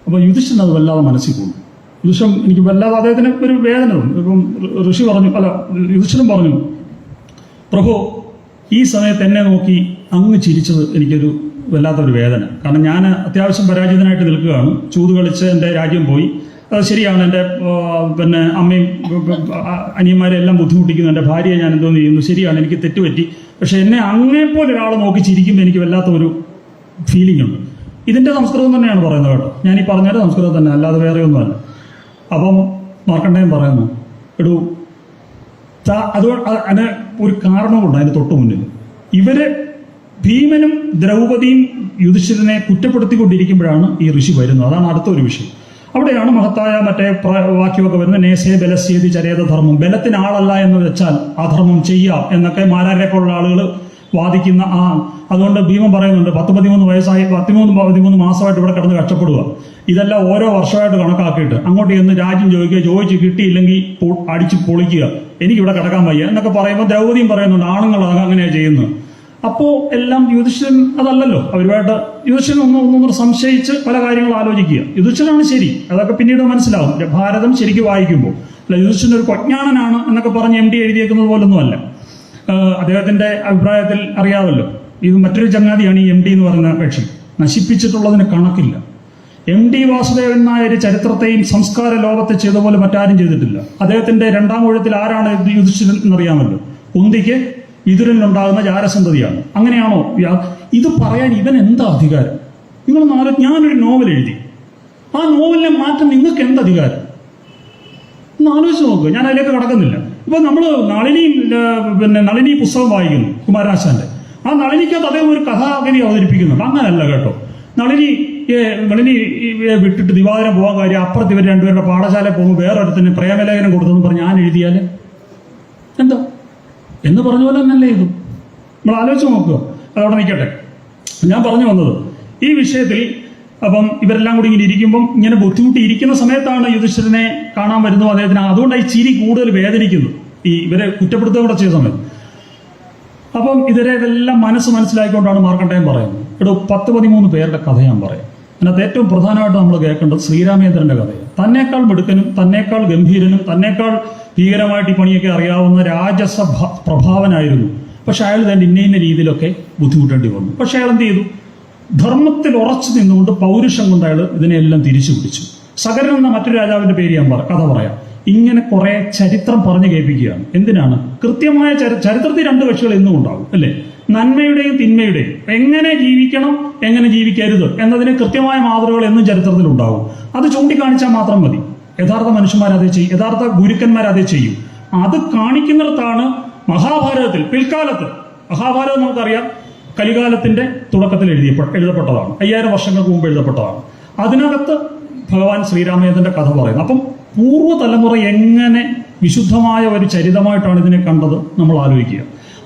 അപ്പോൾ യുധിഷ്ഠിരൻ അത് വല്ലാതെ മനസ്സിൽ കൊണ്ടു. യുധിഷ്ഠിരൻ എനിക്ക് വല്ലാതെ അദ്ദേഹത്തിന് ഒരു വേദന തോന്നി. ഇപ്പം ഋഷി പറഞ്ഞു, യുധിഷ്ഠിരൻ പറഞ്ഞു, പ്രഭു ഈ സമയത്ത് എന്നെ നോക്കി അങ്ങ് ചിരിച്ചത് എനിക്കൊരു വല്ലാത്തൊരു വേദന. കാരണം ഞാൻ അത്യാവശ്യം പരാജിതനായിട്ട് നിൽക്കുകയാണ്. ചൂത് കളിച്ച് എൻ്റെ രാജ്യം പോയി. അത് ശരിയാണ്. എൻ്റെ അമ്മയും അനിയന്മാരെ എല്ലാം ബുദ്ധിമുട്ടിക്കുന്നു. എൻ്റെ ഭാര്യയെ ഞാൻ എന്തോന്ന് ചെയ്യുന്നു. ശരിയാണ്, എനിക്ക് തെറ്റുപറ്റി. പക്ഷെ എന്നെ അങ്ങേപ്പോലെ ഒരാൾ നോക്കി ചിരിക്കുമ്പോൾ എനിക്ക് വല്ലാത്ത ഒരു ഫീലിംഗ് ഉണ്ട്. ഇതിൻ്റെ സംസ്കൃതം തന്നെയാണ് പറയുന്നത് കേട്ടോ. ഞാൻ ഈ പറഞ്ഞത് സംസ്കൃതം തന്നെ, അല്ലാതെ വേറെ ഒന്നുമല്ല. അപ്പം മാർക്കണ്ഡേയൻ പറയുന്നു, എടൂ അതിന് ഒരു കാരണമുണ്ട്. അതിന് തൊട്ടു മുന്നിൽ ഇവര് ഭീമനും ദ്രൗപദിയും യുധിഷ്ഠിരനെ കുറ്റപ്പെടുത്തിക്കൊണ്ടിരിക്കുമ്പോഴാണ് ഈ ഋഷി വരുന്നത്. അതാണ് അടുത്തൊരു വിഷയം. അവിടെയാണ് മഹത്തായ മറ്റേ വാക്യമൊക്കെ വരുന്നത്. നേസേ ബലസ്യേതി ചരേത ധർമ്മം. ബലത്തിന് ആളല്ല എന്ന് വെച്ചാൽ അധർമ്മം ചെയ്യാം എന്നൊക്കെ മാരാരെ പോലുള്ള ആളുകൾ വാദിക്കുന്ന അതുകൊണ്ട് ഭീമൻ പറയുന്നുണ്ട് 13 വയസ്സായി 13 മാസമായിട്ട് ഇവിടെ കിടന്ന് കഷ്ടപ്പെടുക. ഇതെല്ലാം ഓരോ വർഷമായിട്ട് കണക്കാക്കിയിട്ട് അങ്ങോട്ട് ചെന്ന് രാജ്യം ചോദിച്ച് കിട്ടിയില്ലെങ്കിൽ അടിച്ച് പൊളിക്കുക, എനിക്കിവിടെ കിടക്കാൻ വയ്യ എന്നൊക്കെ പറയുമ്പോൾ ദ്രൗപദിയും പറയുന്നുണ്ട് ആണുങ്ങളാണ് അങ്ങനെയാണ് ചെയ്യുന്നത്. അപ്പോൾ എല്ലാം യുധിഷ്ഠിരൻ അതല്ലല്ലോ. അവരുമായിട്ട് യുധിഷ്ഠിരൻ ഒന്നൊന്നും സംശയിച്ച് പല കാര്യങ്ങൾ ആലോചിക്കുക. യുധിഷ്ഠിരനാണ് ശരി, അതൊക്കെ പിന്നീട് മനസ്സിലാവും ഭാരതം ശരിക്കും വായിക്കുമ്പോൾ. അല്ല, യുധിഷ്ഠിരൻ ഒരു പ്രജ്ഞാനനാണ് എന്നൊക്കെ പറഞ്ഞ് MD എഴുതിയേക്കുന്നത് പോലൊന്നുമല്ല. അദ്ദേഹത്തിന്റെ അഭിപ്രായത്തിൽ അറിയാമല്ലോ, ഇത് മറ്റൊരു ചങ്ങാതിയാണ് ഈ MD എന്ന് പറയുന്ന കക്ഷി. നശിപ്പിച്ചിട്ടുള്ളതിന് കണക്കില്ല. MD വാസുദേവൻ നായർ ചരിത്രത്തെയും സംസ്കാര ലോകത്തെ ചെയ്ത പോലെ മറ്റാരും ചെയ്തിട്ടില്ല. അദ്ദേഹത്തിന്റെ 2ാം ഊഴത്തിൽ ആരാണ് യുധിഷ്ഠിരൻ എന്നറിയാമല്ലോ. കുന്തിക്ക് വിതുരനിലുണ്ടാകുന്ന ജാരസന്തതിയാണ്. അങ്ങനെയാണോ ഇത് പറയാൻ ഇവൻ എന്താ അധികാരം? നിങ്ങൾ ഞാനൊരു നോവൽ എഴുതി, ആ നോവലിനെ മാറ്റം നിങ്ങൾക്ക് എന്ത് അധികാരം എന്ന് ആലോചിച്ച് നോക്കുക. ഞാൻ അതിലേക്ക് കടക്കുന്നില്ല. ഇപ്പൊ നമ്മൾ നളിനി പുസ്തകം വായിക്കുന്നു, കുമാരനാശാന്റെ. ആ നളിനിക്കകത്ത് അദ്ദേഹം ഒരു കഥാഗതി അവതരിപ്പിക്കുന്നുണ്ട്. അങ്ങനല്ല കേട്ടോ. നളിനി വിട്ടിട്ട് ദിവാകരൻ പോകാൻ കാര്യം അപ്പുറത്ത് ഇവർ രണ്ടുപേരുടെ പാഠശാല പോകുമ്പോൾ വേറൊരുത്തന്നെ പ്രേമലേഖനം കൊടുത്തെന്ന് പറഞ്ഞ് ഞാൻ എഴുതിയാൽ എന്താ എന്ന് പറഞ്ഞ പോലെ തന്നെയല്ലേ ഇത്. നമ്മൾ ആലോചിച്ച് നോക്കുക. അതവിടെ നിൽക്കട്ടെ. ഞാൻ പറഞ്ഞു വന്നത് ഈ വിഷയത്തിൽ. അപ്പം ഇവരെല്ലാം കൂടി ഇങ്ങനെ ഇരിക്കുമ്പം ഇങ്ങനെ ബുദ്ധിമുട്ടി ഇരിക്കുന്ന സമയത്താണ് യുധിഷ്ഠിരനെ കാണാൻ വരുന്നത്. അദ്ദേഹത്തിന് അതുകൊണ്ടാണ് ഈ ചിരി കൂടുതൽ വേദനിക്കുന്നത്, ഈ ഇവരെ കുറ്റപ്പെടുത്തുക കൂടെ ചെയ്ത സമയത്ത്. അപ്പം ഇതെല്ലാം മനസ്സിലാക്കിക്കൊണ്ടാണ് മാർക്കണ്ഡേയൻ പറയുന്നത്. 10-13 പേരുടെ കഥ ഞാൻ പറയാം. അതിനകത്ത് ഏറ്റവും പ്രധാനമായിട്ട് നമ്മൾ കേൾക്കേണ്ടത് ശ്രീരാമചന്ദ്രന്റെ കഥയാണ്. തന്നേക്കാൾ മിടുക്കനും തന്നേക്കാൾ ഗംഭീരനും തന്നേക്കാൾ ഭീകരമായിട്ട് ഈ പണിയൊക്കെ അറിയാവുന്ന രാജസഭ പ്രഭാവനായിരുന്നു. പക്ഷെ അയാൾ തന്നെ ഇന്ന രീതിയിലൊക്കെ ബുദ്ധിമുട്ടേണ്ടി വന്നു. പക്ഷെ അയാൾ എന്ത് ചെയ്തു? ധർമ്മത്തിൽ ഉറച്ചു നിന്നുകൊണ്ട് പൗരുഷം കൊണ്ട് അയാൾ ഇതിനെല്ലാം തിരിച്ചു പിടിച്ചു. സകരൻ എന്ന മറ്റൊരു രാജാവിന്റെ പേര് ഞാൻ കഥ പറയാം. ഇങ്ങനെ കുറെ ചരിത്രം പറഞ്ഞു കേൾപ്പിക്കുകയാണ്. എന്തിനാണ്? കൃത്യമായ ചരിത്രത്തിൽ 2 കക്ഷികൾ എന്നും ഉണ്ടാവും, അല്ലേ? നന്മയുടെയും തിന്മയുടെയും, എങ്ങനെ ജീവിക്കണം എങ്ങനെ ജീവിക്കരുത് എന്നതിന് കൃത്യമായ മാതൃകകൾ എന്നും ചരിത്രത്തിൽ ഉണ്ടാവും. അത് ചൂണ്ടിക്കാണിച്ചാൽ മാത്രം മതി. യഥാർത്ഥ മനുഷ്യന്മാരതേ ചെയ്യും, യഥാർത്ഥ ഗുരുക്കന്മാരതേ ചെയ്യും. അത് കാണിക്കുന്നിടത്താണ് മഹാഭാരതത്തിൽ പിൽക്കാലത്ത്. മഹാഭാരതം നമുക്കറിയാം കലികാലത്തിന്റെ തുടക്കത്തിൽ എഴുതപ്പെട്ടതാണ്. 5000 വർഷങ്ങൾക്ക് മുമ്പ് എഴുതപ്പെട്ടതാണ്. അതിനകത്ത് ഭഗവാൻ ശ്രീരാമചന്ദ്രന്റെ കഥ പറയുന്നത്. അപ്പം പൂർവ്വതലമുറ എങ്ങനെ വിശുദ്ധമായ ഒരു ചരിതമായിട്ടാണ് ഇതിനെ കണ്ടത് നമ്മൾ ആലോചിക്കുക.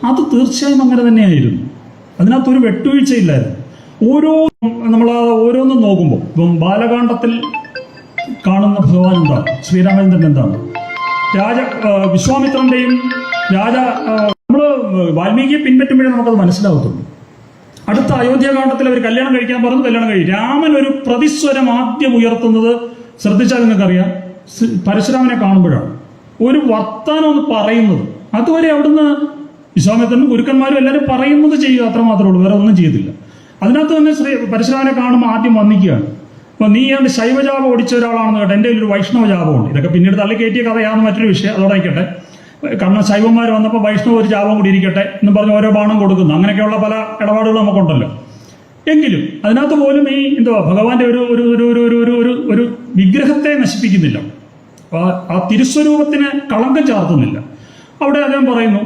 അത് തീർച്ചയായും അങ്ങനെ തന്നെയായിരുന്നു. അതിനകത്തൊരു വെട്ടുവീഴ്ചയില്ലായിരുന്നു. ഓരോന്നും നോക്കുമ്പോൾ ഇപ്പം ബാലകാണ്ഡത്തിൽ കാണുന്ന ഭഗവാൻ എന്താണ്, ശ്രീരാമചന്ദ്രൻ എന്താണ്, വിശ്വാമിത്രന്റെയും നമ്മൾ വാൽമീകിയെ പിൻപറ്റുമ്പോഴേ നമുക്കത് മനസ്സിലാവത്തുള്ളൂ. അടുത്ത അയോധ്യാകാണ്ഡത്തിൽ അവർ കല്യാണം കഴിക്കാൻ പറഞ്ഞു, കല്യാണം കഴിയും. രാമൻ ഒരു പ്രതിസ്വരം ആദ്യം ഉയർത്തുന്നത് ശ്രദ്ധിച്ചാൽ നിങ്ങൾക്കറിയാം, പരശുരാമനെ കാണുമ്പോഴാണ് ഒരു വർത്താനം ഒന്ന് പറയുന്നത്. അതുവരെ അവിടുന്ന് വിശ്വാമിത്രനും ഗുരുക്കന്മാരും എല്ലാവരും പറയുന്നത് ചെയ്യുക, അത്ര മാത്രമേ ഉള്ളൂ, വേറെ ഒന്നും ചെയ്തില്ല. അതിനകത്ത് തന്നെ പരശുരാമനെ കാണുമ്പോൾ ആദ്യം വന്നിക്കുകയാണ്. അപ്പൊ നീ ഏതാണ്ട് ശൈവജാപം ഓടിച്ച ഒരാളാണെന്ന് കേട്ടെ, എൻ്റെ ഒരു വൈഷ്ണവ ജാപമുണ്ട്. ഇതൊക്കെ പിന്നീട് തള്ളിക്കയറ്റിയ കഥയാണെന്ന് മറ്റൊരു വിഷയം, അതോടെ ആയിക്കട്ടെ. കാരണം ശൈവന്മാർ വന്നപ്പോൾ വൈഷ്ണവ ഒരു ജാപം കൂടി ഇരിക്കട്ടെ എന്ന് പറഞ്ഞ് ഓരോ ബാണം കൊടുക്കുന്നു. അങ്ങനെയൊക്കെയുള്ള പല ഇടപാടുകളും നമുക്കുണ്ടല്ലോ. എങ്കിലും അതിനകത്ത് പോലും ഈ ഭഗവാന്റെ ഒരു വിഗ്രഹത്തെ നശിപ്പിക്കുന്നില്ല, ആ തിരുസ്വരൂപത്തിന് കളങ്കം ചാർത്തുന്നില്ല. അവിടെ അദ്ദേഹം പറയുന്നു,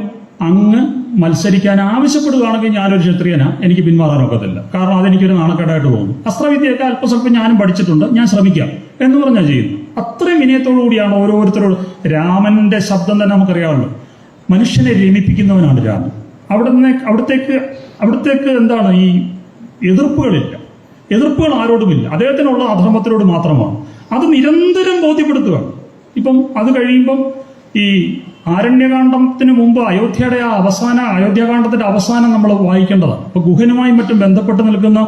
അങ്ങ് മത്സരിക്കാൻ ആവശ്യപ്പെടുകയാണെങ്കിൽ ഞാനൊരു ക്ഷത്രിയനാ, എനിക്ക് പിന്മാറാനൊക്കത്തില്ല. കാരണം അതെനിക്കൊരു നാണക്കേടായിട്ട് തോന്നുന്നു. അസ്ത്രവിദ്യയൊക്കെ അല്പസ്വല്പം ഞാനും പഠിച്ചിട്ടുണ്ട്, ഞാൻ ശ്രമിക്കാം എന്ന് പറഞ്ഞാൽ ചെയ്യുന്നു. അത്രയും വിനയത്തോടു കൂടിയാണ് ഓരോരുത്തരോട്. രാമന്റെ ശബ്ദം തന്നെ നമുക്കറിയാമല്ലോ, മനുഷ്യനെ രമിപ്പിക്കുന്നവനാണ് രാമൻ. അവിടത്തേക്ക് എന്താണ്, ഈ എതിർപ്പുകൾ ആരോടുമില്ല. അദ്ദേഹത്തിനുള്ള അധർമ്മത്തിനോട് മാത്രമാണ്. അത് നിരന്തരം ബോധ്യപ്പെടുത്തുകയാണ്. ഇപ്പം അത് കഴിയുമ്പം ഈ ആരണ്യകാണ്ഡത്തിന് മുമ്പ് അയോധ്യാകാണ്ഡത്തിന്റെ അവസാനം നമ്മൾ വായിക്കേണ്ടതാണ്. ഇപ്പൊ ഗുഹനുമായും മറ്റും ബന്ധപ്പെട്ട് നിൽക്കുന്ന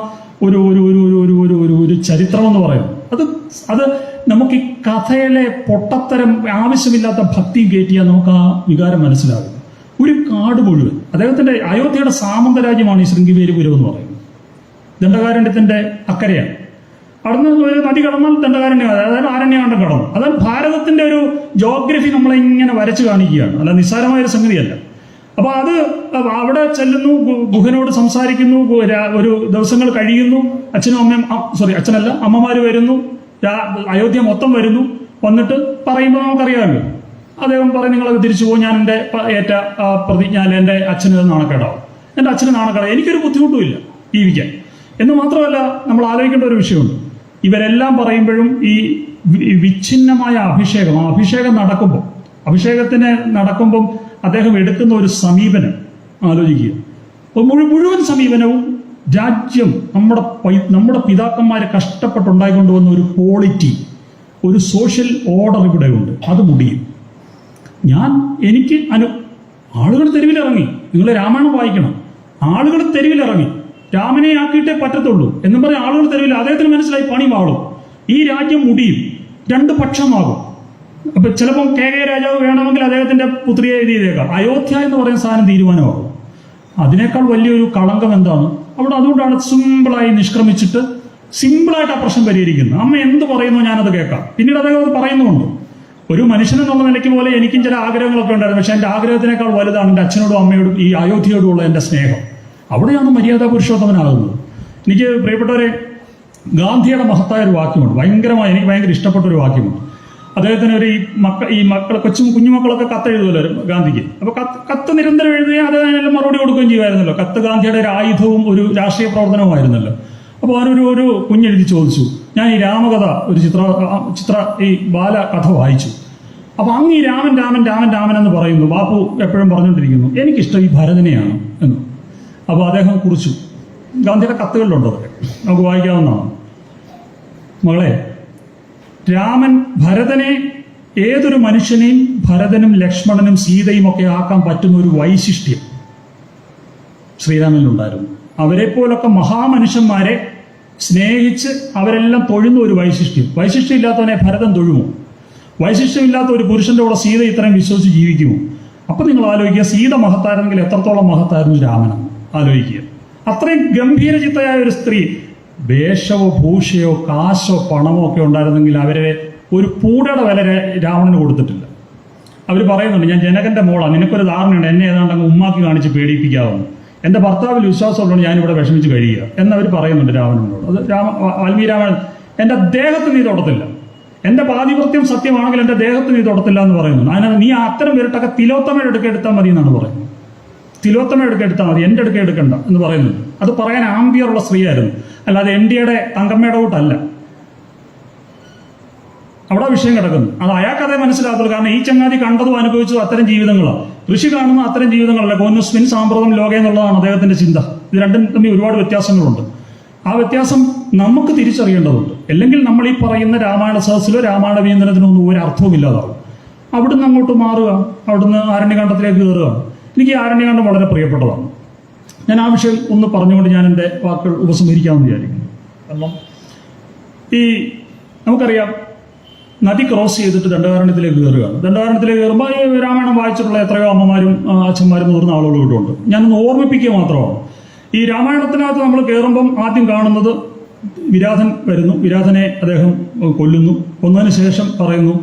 ഒരു ചരിത്രം എന്ന് പറയുന്നത് അത് നമുക്ക് ഈ കഥയിലെ പൊട്ടത്തരം ആവശ്യമില്ലാത്ത ഭക്തി കയറ്റിയാൽ നമുക്ക് ആ വികാരം മനസ്സിലാകും. ഒരു കാട് മുഴുവൻ അദ്ദേഹത്തിന്റെ അയോധ്യയുടെ സാമന്തരാജ്യമാണ് ഈ ശൃംഗിവേരിപുരം എന്ന് പറയുന്നത്. ദണ്ഡകാരണ്യത്തിന്റെ അക്കരയാണ്. അവിടുന്ന് ഒരു നദി കടന്നാൽ ദണ്ഡകാരണ്യം, അതായത് ആരണ്യകാണ്ഡം കടന്നു. അതായത് ഭാരതത്തിന്റെ ഒരു ജോഗ്രഫി നമ്മളെ ഇങ്ങനെ വരച്ചു കാണിക്കുകയാണ്, അല്ല നിസ്സാരമായൊരു സംഗതിയല്ല. അപ്പൊ അത് അവിടെ ചെല്ലുന്നു, ഗുഹനോട് സംസാരിക്കുന്നു, ഒരു ദിവസങ്ങൾ കഴിയുന്നു. അമ്മമാര് വരുന്നു, അയോധ്യ മൊത്തം വരുന്നു. വന്നിട്ട് പറയുമ്പോൾ നമുക്കറിയാമല്ലോ, അദ്ദേഹം പറയും നിങ്ങളത് തിരിച്ചു പോകും, ഞാൻ എൻ്റെ ഏറ്റ പ്രതിജ്ഞ, എൻ്റെ അച്ഛന് നാണക്കേടാവും, എൻ്റെ അച്ഛന് നാണക്കേടാവും, എനിക്കൊരു ബുദ്ധിമുട്ടുമില്ല ജീവിക്കാൻ എന്ന് മാത്രമല്ല. നമ്മൾ ആലോചിക്കേണ്ട ഒരു വിഷയമുണ്ട്. ഇവരെല്ലാം പറയുമ്പോഴും ഈ വിച്ഛിന്നമായ അഭിഷേകം നടക്കുമ്പം അദ്ദേഹം എടുക്കുന്ന ഒരു സമീപനം ആലോചിക്കുക. മുഴുവൻ സമീപനവും രാജ്യം, നമ്മുടെ പിതാക്കന്മാരെ കഷ്ടപ്പെട്ടുണ്ടായിക്കൊണ്ടുവന്ന ഒരു ക്വാളിറ്റി, ഒരു സോഷ്യൽ ഓർഡർ ഇവിടെ ഉണ്ട്. അത് മുടിയും. ആളുകൾ തെരുവിലിറങ്ങി. നിങ്ങൾ രാമായണം വായിക്കണം. ആളുകൾ തെരുവിലിറങ്ങി, രാമനെ ആക്കിയിട്ടേ പറ്റത്തുള്ളൂ എന്നും പറഞ്ഞ ആളുകൾ തെരുവില്ല. അദ്ദേഹത്തിന് മനസ്സിലായി പണി വാളും, ഈ രാജ്യം മുടിയും, രണ്ട് പക്ഷമാകും. അപ്പൊ ചിലപ്പം കെ രാജാവ് വേണമെങ്കിൽ അദ്ദേഹത്തിന്റെ പുത്രിയെ എഴുതി ചെയ്തേക്കാം. അയോധ്യ എന്ന് പറയുന്ന സാധനം തീരുമാനമാകും. അതിനേക്കാൾ വലിയൊരു കളങ്കം എന്താണ് അവിടെ? അതുകൊണ്ടാണ് സിമ്പിളായി നിഷ്ക്രമിച്ചിട്ട് സിമ്പിളായിട്ട് ആ പ്രശ്നം പരിഹരിക്കുന്നത്. അമ്മ എന്ത് പറയുന്നു ഞാനത് കേൾക്കാം. പിന്നീട് അദ്ദേഹം അത് പറയുന്നുണ്ട്. ഒരു മനുഷ്യനെന്നുള്ള നിലയ്ക്ക് പോലെ എനിക്കും ചില ആഗ്രഹങ്ങളൊക്കെ ഉണ്ടായിരുന്നു. പക്ഷെ എൻ്റെ ആഗ്രഹത്തിനേക്കാൾ വലുതാണ് എൻ്റെ അച്ഛനോടും അമ്മയോടും ഈ അയോധ്യയോടുമുള്ള എൻ്റെ സ്നേഹം. അവിടെയാണ് മര്യാദാ പുരുഷോത്തമനാകുന്നത്. എനിക്ക് പ്രിയപ്പെട്ടവരെ, ഗാന്ധിയുടെ മഹത്തായ ഒരു വാക്യമുണ്ട്, എനിക്ക് ഭയങ്കര ഇഷ്ടപ്പെട്ട ഒരു വാക്യമുണ്ട്. അദ്ദേഹത്തിന് ഈ കുഞ്ഞുമക്കളൊക്കെ കത്ത് എഴുതുമല്ലോ ഗാന്ധിക്ക്. അപ്പൊ കത്ത് നിരന്തരം എഴുതുകയും അതിനെല്ലാം മറുപടി കൊടുക്കുകയും ചെയ്യുമായിരുന്നല്ലോ. കത്ത് ഗാന്ധിയുടെ ഒരു ആയുധവും ഒരു രാഷ്ട്രീയ പ്രവർത്തനവുമായിരുന്നല്ലോ. അപ്പോൾ അവനൊരു കുഞ്ഞെഴുതി ചോദിച്ചു, ഞാൻ ഈ രാമകഥ ഒരു ഈ ബാലകഥ വായിച്ചു. അപ്പൊ അങ്ങ് ഈ രാമൻ എന്ന് പറയുന്നു. ബാപ്പു എപ്പോഴും പറഞ്ഞുകൊണ്ടിരിക്കുന്നു, എനിക്കിഷ്ടം ഈ ഭരതനെയാണ് എന്ന്. അപ്പോൾ അദ്ദേഹം കുറിച്ചു. ഗാന്ധിയുടെ കത്തുകളിലുണ്ട്, അതൊക്കെ നമുക്ക് വായിക്കാവുന്നതാണ്. മകളെ, ഭരതനെ ഏതൊരു മനുഷ്യനെയും ഭരതനും ലക്ഷ്മണനും സീതയും ഒക്കെ ആക്കാൻ പറ്റുന്ന ഒരു വൈശിഷ്ട്യം ശ്രീരാമനിലുണ്ടായിരുന്നു. അവരെ പോലൊക്കെ മഹാമനുഷ്യന്മാരെ സ്നേഹിച്ച് അവരെല്ലാം തൊഴുന്ന ഒരു വൈശിഷ്ട്യം ഇല്ലാത്തവനെ ഭരതൻ തൊഴുമോ? വൈശിഷ്ട്യമില്ലാത്ത ഒരു പുരുഷന്റെ കൂടെ സീത ഇത്രയും വിശ്വസിച്ച് ജീവിക്കുമോ? അപ്പൊ നിങ്ങൾ ആലോചിക്കുക, സീത മഹത്തായിരുന്നെങ്കിൽ എത്രത്തോളം മഹത്തായിരുന്നു രാമനെന്ന് ആലോചിക്കുക. അത്രയും ഗംഭീരചിത്തയായ ഒരു സ്ത്രീ, വേഷവോ ഭൂഷയോ കാശോ പണമോ ഒക്കെ ഉണ്ടായിരുന്നെങ്കിൽ അവരെ ഒരു പൂടയുടെ വില രാവണന് കൊടുത്തിട്ടില്ല. അവർ പറയുന്നുണ്ട്, ഞാൻ ജനകന്റെ മോളാണ്, നിനക്കൊരു ധാരണയുണ്ട്, എന്നെ ഏതാണ്ട് അങ്ങ് ഉമ്മാക്കി കാണിച്ച് പേടിപ്പിക്കാവുന്നു, എൻ്റെ ഭർത്താവിൽ വിശ്വാസമുള്ളതുകൊണ്ട് ഞാനിവിടെ വിഷമിച്ച് കഴിയുക എന്നവർ പറയുന്നുണ്ട് രാവണനോട്. അത് വാൽമീകി രാമായണം, എൻ്റെ ദേഹത്ത് നീ തൊടത്തില്ല, എൻ്റെ പാതിവൃത്യം സത്യമാണെങ്കിൽ എൻ്റെ ദേഹത്ത് നീ തൊടത്തില്ല എന്ന് പറയുന്നുണ്ട്. അതിനകത്ത് നീ അത്തരം പേരിട്ടൊക്കെ തിലോത്തമയുടെ അടുക്ക എടുത്താൽ മതി എന്നാണ് പറയുന്നത്. തിലോത്തമയുടെ അടുക്ക എടുത്താൽ മതി, എൻ്റെ അടുക്ക എടുക്കണ്ട എന്ന് പറയുന്നുണ്ട്. അത് പറയാൻ ആംബിയറുള്ള സ്ത്രീയായിരുന്നു, അല്ലാതെ എൻഡിയുടെ തങ്കമ്മയുടെ കൂട്ടല്ല. അവിടെ വിഷയം കിടക്കുന്നു. അത് അയാൾക്കതേ മനസ്സിലാകത്തുള്ളൂ. കാരണം ഈ ചങ്ങാതി കണ്ടതും അനുഭവിച്ചതും അത്തരം ജീവിതങ്ങളാണ്. ഋഷി കാണുന്ന അത്തരം ജീവിതങ്ങളല്ല. കോന്നുസ്മിൻ സാമ്പ്രതം ലോക എന്നുള്ളതാണ് അദ്ദേഹത്തിന്റെ ചിന്ത. ഇത് രണ്ടും തമ്മിൽ ഒരുപാട് വ്യത്യാസങ്ങളുണ്ട്. ആ വ്യത്യാസം നമുക്ക് തിരിച്ചറിയേണ്ടതുണ്ട്. അല്ലെങ്കിൽ നമ്മൾ ഈ പറയുന്ന രാമായണ സഹസിലോ രാമായണ വീന്തനത്തിനോ ഒന്നും ഒരു അർത്ഥവുമില്ലാതാവും. അവിടുന്ന് അങ്ങോട്ട് മാറുക, അവിടുന്ന് ആരണ്യകാണ്ഡത്തിലേക്ക് കയറുക. എനിക്ക് ഈ ആരണ്യകാണ്ഡം വളരെ പ്രിയപ്പെട്ടതാണ്. ഞാൻ ആ വിഷയം ഒന്ന് പറഞ്ഞുകൊണ്ട് ഞാൻ എൻ്റെ വാക്കുകൾ ഉപസംഹരിക്കാമെന്ന് വിചാരിക്കുന്നു. കാരണം ഈ നമുക്കറിയാം, നദി ക്രോസ് ചെയ്തിട്ട് ദണ്ഡകാരണ്യത്തിലേക്ക് കയറുകയാണ്. ദണ്ഡകാരണ്യത്തിലേക്ക് കയറുമ്പോൾ ഈ രാമായണം വായിച്ചിട്ടുള്ള എത്രയോ അമ്മമാരും അച്ഛന്മാരും മുതിർന്ന ആളുകളും ഇവിടെ ഉണ്ട്. ഞാനൊന്ന് ഓർമ്മിപ്പിക്കുക മാത്രമാണ്. ഈ രാമായണത്തിനകത്ത് നമ്മൾ കയറുമ്പം ആദ്യം കാണുന്നത് വിരാധൻ വരുന്നു. വിരാധനെ അദ്ദേഹം കൊല്ലുന്നു. കൊന്നതിന് ശേഷം പറയുന്നു,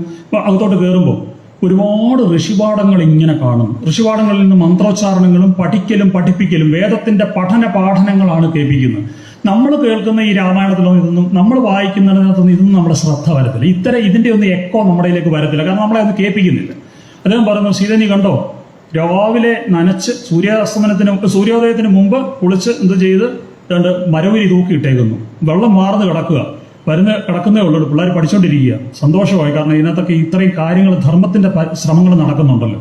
അകത്തോട്ട് കയറുമ്പോൾ ഒരുപാട് ഋഷിപാഠങ്ങൾ ഇങ്ങനെ കാണും. ഋഷിപാഠങ്ങളിൽ നിന്ന് മന്ത്രോച്ചാരണങ്ങളും പഠിക്കലും പഠിപ്പിക്കലും വേദത്തിന്റെ പാഠനങ്ങളാണ് കേൾപ്പിക്കുന്നത്. നമ്മൾ കേൾക്കുന്ന ഈ രാമായണത്തിലോ ഇതൊന്നും, നമ്മൾ വായിക്കുന്നതിനകത്തൊന്നും ഇതൊന്നും നമ്മുടെ ശ്രദ്ധ വരത്തില്ല. ഇതിന്റെ ഒന്നും എക്കോ നമ്മുടെ ഇതിലേക്ക് വരത്തില്ല. കാരണം നമ്മളെ അത് കേൾപ്പിക്കുന്നില്ല. അദ്ദേഹം പറയുന്നു, സീതനി കണ്ടോ, രാവിലെ നനച്ച് സൂര്യോദയത്തിന് മുമ്പ് കുളിച്ച് എന്ത് ചെയ്ത് മരവുരി തൂക്കിയിട്ടേക്കുന്നു. വെള്ളം മാർന്ന് കിടക്കുന്നേ ഉള്ളൂ. പിള്ളേർ പഠിച്ചുകൊണ്ടിരിക്കുക. സന്തോഷമായി. കാരണം ഇതിനകത്തൊക്കെ ഇത്രയും കാര്യങ്ങൾ, ധർമ്മത്തിന്റെ ശ്രമങ്ങൾ നടക്കുന്നുണ്ടല്ലോ.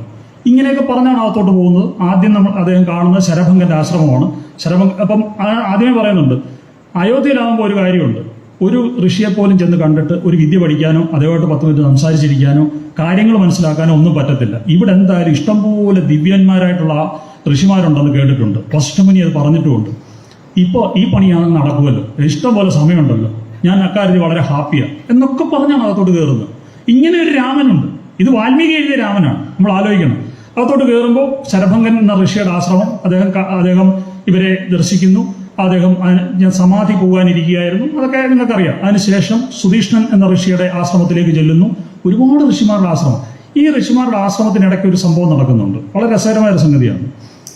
ഇങ്ങനെയൊക്കെ പറഞ്ഞാണ് അകത്തോട്ട് പോകുന്നത്. ആദ്യം അദ്ദേഹം കാണുന്നത് ശരഭംഗന്റെ ആശ്രമമാണ്. അപ്പം ആദ്യമേ പറയുന്നുണ്ട്, അയോധ്യയിലാകുമ്പോൾ ഒരു കാര്യമുണ്ട്. ഒരു ഋഷിയെ പോലും ചെന്ന് കണ്ടിട്ട് ഒരു വിദ്യ പഠിക്കാനോ അതേമായിട്ട് 10 മിനിറ്റ് സംസാരിച്ചിരിക്കാനോ കാര്യങ്ങൾ മനസ്സിലാക്കാനോ ഒന്നും പറ്റത്തില്ല. ഇവിടെ എന്തായാലും ഇഷ്ടംപോലെ ദിവ്യന്മാരായിട്ടുള്ള ഋഷിമാരുണ്ടെന്ന് കേട്ടിട്ടുണ്ട്. വസിഷ്ഠമുനി അത് പറഞ്ഞിട്ടുമുണ്ട്. ഇപ്പോൾ ഈ പണിയാണ് നടക്കുമല്ലോ, ഇഷ്ടംപോലെ സമയമുണ്ടല്ലോ, ഞാൻ അക്കാര്യത്തിൽ വളരെ ഹാപ്പിയാണ് എന്നൊക്കെ പറഞ്ഞാണ് അകത്തോട്ട് കയറുന്നത്. ഇങ്ങനെ ഒരു രാമനുണ്ട്. ഇത് വാൽമീകി എഴുതിയ രാമനാണ്. നമ്മൾ ആലോചിക്കണം. അകത്തോട്ട് കയറുമ്പോൾ ശരഭംഗൻ എന്ന ഋഷിയുടെ ആശ്രമം, അദ്ദേഹം ഇവരെ ദർശിക്കുന്നു. അദ്ദേഹം ഞാൻ സമാധി പോകാനിരിക്കുകയായിരുന്നു, അതൊക്കെ നിങ്ങൾക്കറിയാം. അതിനുശേഷം സുധീഷ്ണൻ എന്ന ഋഷിയുടെ ആശ്രമത്തിലേക്ക് ചെല്ലുന്നു. ഒരുപാട് ഋഷിമാരുടെ ആശ്രമം. ഈ ഋഷിമാരുടെ ആശ്രമത്തിനിടയ്ക്ക് ഒരു സംഭവം നടക്കുന്നുണ്ട്. വളരെ രസകരമായ ഒരു സംഗതിയാണ്.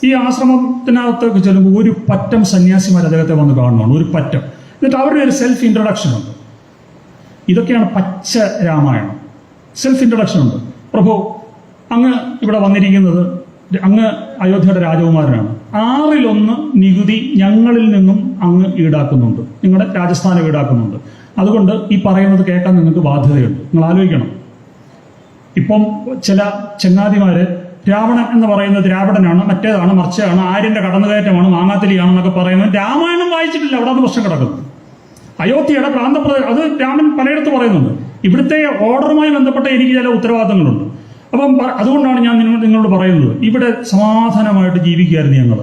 ഈ ആശ്രമത്തിനകത്തേക്ക് ചെല്ലുമ്പോൾ ഒരു പറ്റം സന്യാസിമാർ അദ്ദേഹത്തെ വന്ന് കാണുന്നതാണ്. ഒരു പറ്റം. എന്നിട്ട് അവരുടെ ഒരു സെൽഫ് ഇൻട്രൊഡക്ഷൻ ഉണ്ട്. ഇതൊക്കെയാണ് പച്ച രാമായണം. സെൽഫ് ഇൻട്രൊഡക്ഷൻ ഉണ്ട്. പ്രഭു, അങ്ങ് ഇവിടെ വന്നിരിക്കുന്നത്, അങ്ങ് അയോധ്യയുടെ രാജകുമാരനാണ്. 1/6 നികുതി ഞങ്ങളിൽ നിന്നും അങ്ങ് ഈടാക്കുന്നുണ്ട്. നിങ്ങളുടെ രാജസ്ഥാനം ഈടാക്കുന്നുണ്ട്. അതുകൊണ്ട് ഈ പറയുന്നത് കേൾക്കാൻ നിങ്ങൾക്ക് ബാധ്യതയുണ്ട്. നിങ്ങൾ ആലോചിക്കണം. ഇപ്പം ചില ചങ്ങാതിമാര് രാവണൻ എന്ന് പറയുന്നത് ദ്രാവിഡനാണ്, മറ്റേതാണ്, മറിച്ചാണ്, ആര്യന്റെ കടന്നുകയറ്റമാണ്, മാങ്ങാത്തിരിയാണെന്നൊക്കെ പറയുന്നത് രാമായണം വായിച്ചിട്ടില്ല. അവിടെ അത് പ്രശ്നം കിടക്കുന്നു. അയോധ്യയുടെ പ്രാന്തപ്രദേശം, അത് രാമൻ പലയിടത്ത് പറയുന്നുണ്ട്. ഇവിടുത്തെ ഓർഡറുമായി ബന്ധപ്പെട്ട എനിക്ക് ചില ഉത്തരവാദിത്തങ്ങളുണ്ട്. അപ്പം അതുകൊണ്ടാണ് ഞാൻ നിങ്ങളോട് പറയുന്നത്, ഇവിടെ സമാധാനമായിട്ട് ജീവിക്കുകയായിരുന്നു ഞങ്ങൾ.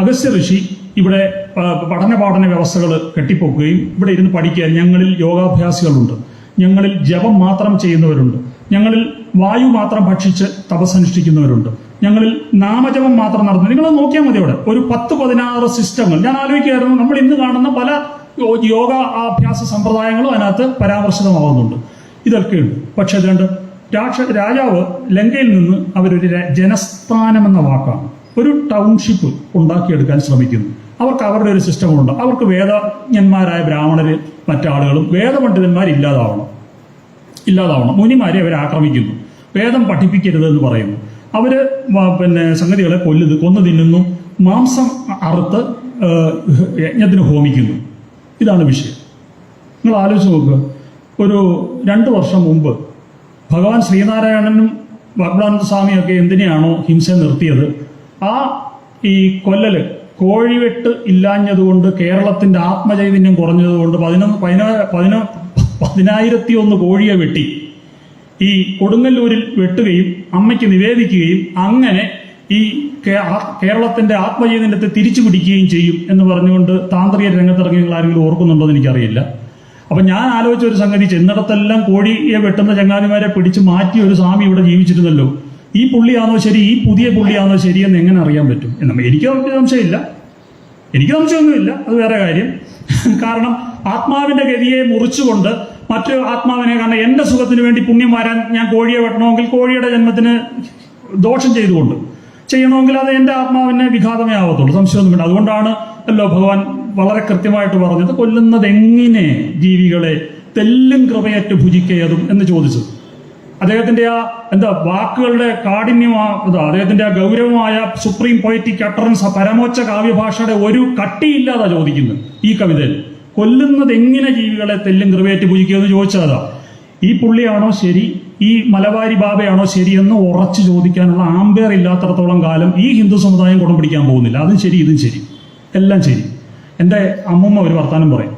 അഗസ്ത്യ ഋഷി ഇവിടെ പഠന വ്യവസ്ഥകൾ കെട്ടിപ്പൊക്കുകയും ഇവിടെ ഇരുന്ന് പഠിക്കാൻ, ഞങ്ങളിൽ യോഗാഭ്യാസികളുണ്ട്, ഞങ്ങളിൽ ജപം മാത്രം ചെയ്യുന്നവരുണ്ട്, ഞങ്ങളിൽ വായു മാത്രം ഭക്ഷിച്ച് തപസ്സനുഷ്ഠിക്കുന്നവരുണ്ട്, ഞങ്ങളിൽ നാമജപം മാത്രം നടത്തുന്നു. നിങ്ങളത് നോക്കിയാൽ മതി. അവിടെ ഒരു 10-16 സിസ്റ്റങ്ങൾ. ഞാൻ ആലോചിക്കുകയായിരുന്നു, നമ്മൾ ഇന്ന് കാണുന്ന പല യോഗ അഭ്യാസ സമ്പ്രദായങ്ങളും അതിനകത്ത് പരാമർശിതമാവുന്നുണ്ട്. ഇതൊക്കെയുണ്ട്. പക്ഷെ അതുകൊണ്ട് രാജാവ് ലങ്കയിൽ നിന്ന് അവരൊരു ജനസ്ഥാനം എന്ന വാക്കാണ്, ഒരു ടൗൺഷിപ്പ് ഉണ്ടാക്കിയെടുക്കാൻ ശ്രമിക്കുന്നു. അവർക്ക് അവരുടെ ഒരു സിസ്റ്റമുണ്ട്. അവർക്ക് വേദജ്ഞന്മാരായ ബ്രാഹ്മണര് മറ്റാളുകളും വേദപണ്ഡിതന്മാരില്ലാതാവണം. മുനിമാരെ അവർ ആക്രമിക്കുന്നു. വേദം പഠിപ്പിക്കരുത് എന്ന് പറയുന്നു. അവര് സംഗതികളെ കൊന്നു തിന്നുന്നു. മാംസം അറുത്ത് യജ്ഞത്തിന് ഹോമിക്കുന്നു. ഇതാണ് വിഷയം. നിങ്ങൾ ആലോചിച്ച് നോക്കുക. ഒരു 2 വർഷം മുമ്പ് ഭഗവാൻ ശ്രീനാരായണനും വാഗ്ദാനന്ദ സ്വാമിയൊക്കെ എന്തിനെയാണോ ഹിംസ നിർത്തിയത്, ഈ കൊല്ലല്, കോഴിവെട്ട് ഇല്ലാഞ്ഞതുകൊണ്ട് കേരളത്തിന്റെ ആത്മചൈതന്യം കുറഞ്ഞതുകൊണ്ട് 10,001 കോഴിയെ വെട്ടി ഈ കൊടുങ്ങല്ലൂരിൽ വെട്ടുകയും അമ്മയ്ക്ക് നിവേദിക്കുകയും അങ്ങനെ ഈ കേരളത്തിന്റെ ആത്മചൈതന്യത്തെ തിരിച്ചു പിടിക്കുകയും ചെയ്യും എന്ന് പറഞ്ഞുകൊണ്ട് താന്ത്രിക രംഗത്തിറങ്ങി നിങ്ങൾ ആരെങ്കിലും ഓർക്കുന്നുണ്ടോ എന്ന് എനിക്കറിയില്ല. അപ്പൊ ഞാൻ ആലോചിച്ച ഒരു സംഗതി, ചെന്നിടത്തെല്ലാം കോഴിയെ വെട്ടുന്ന ചങ്ങാതിമാരെ പിടിച്ച് മാറ്റി ഒരു സ്വാമി ഇവിടെ ജീവിച്ചിരുന്നല്ലോ. ഈ പുള്ളിയാണോ ശരി, ഈ പുതിയ പുള്ളിയാണോ ശരിയെന്ന് എങ്ങനെ അറിയാൻ പറ്റും? എനിക്ക് സംശയമില്ല. എനിക്ക് സംശയമൊന്നുമില്ല. അത് വേറെ കാര്യം. കാരണം ആത്മാവിന്റെ ഗതിയെ മുറിച്ചുകൊണ്ട് മറ്റൊരു ആത്മാവിനെ, കാരണം എന്റെ സുഖത്തിന് വേണ്ടി പുണ്യം വരാൻ ഞാൻ കോഴിയെ വെട്ടണമെങ്കിൽ കോഴിയുടെ ജന്മത്തിന് ദോഷം ചെയ്യണമെങ്കിൽ അത് എന്റെ ആത്മാവിനെ വിഘാതമേ ആവത്തുള്ളൂ. സംശയമൊന്നും വേണ്ട. അതുകൊണ്ടാണ് ഭഗവാൻ വളരെ കൃത്യമായിട്ട് പറഞ്ഞത്, കൊല്ലുന്നത് എങ്ങനെ ജീവികളെ തെല്ലും കൃപയറ്റ് ഭുജിക്കയതും എന്ന് ചോദിച്ചത്. അദ്ദേഹത്തിന്റെ വാക്കുകളുടെ കാഠിന്യം, അദ്ദേഹത്തിന്റെ ഗൗരവമായ സുപ്രീം പൊയറ്റിക് അട്ടറൻസ്, പരമോച്ച കാവ്യഭാഷയുടെ ഒരു കട്ടിയില്ലാതാ ചോദിക്കുന്നത് ഈ കവിതയിൽ. കൊല്ലുന്നത് എങ്ങനെ ജീവികളെ തെല്ലും കൃപയറ്റ് ഭുജിക്കുക എന്ന് ചോദിച്ചതാ. ഈ പുള്ളിയാണോ ശരി, ഈ മലബാരി ബാബയാണോ ശരിയെന്ന് ഉറച്ചു ചോദിക്കാനുള്ള ആമ്പയർ ഇല്ലാത്തടത്തോളം കാലം ഈ ഹിന്ദു സമുദായം കുടം പിടിക്കാൻ പോകുന്നില്ല. അതും ശരി, ഇതും ശരി, എല്ലാം ശരി. എൻ്റെ അമ്മൂമ്മ ഒരു വർത്താനം പറയും,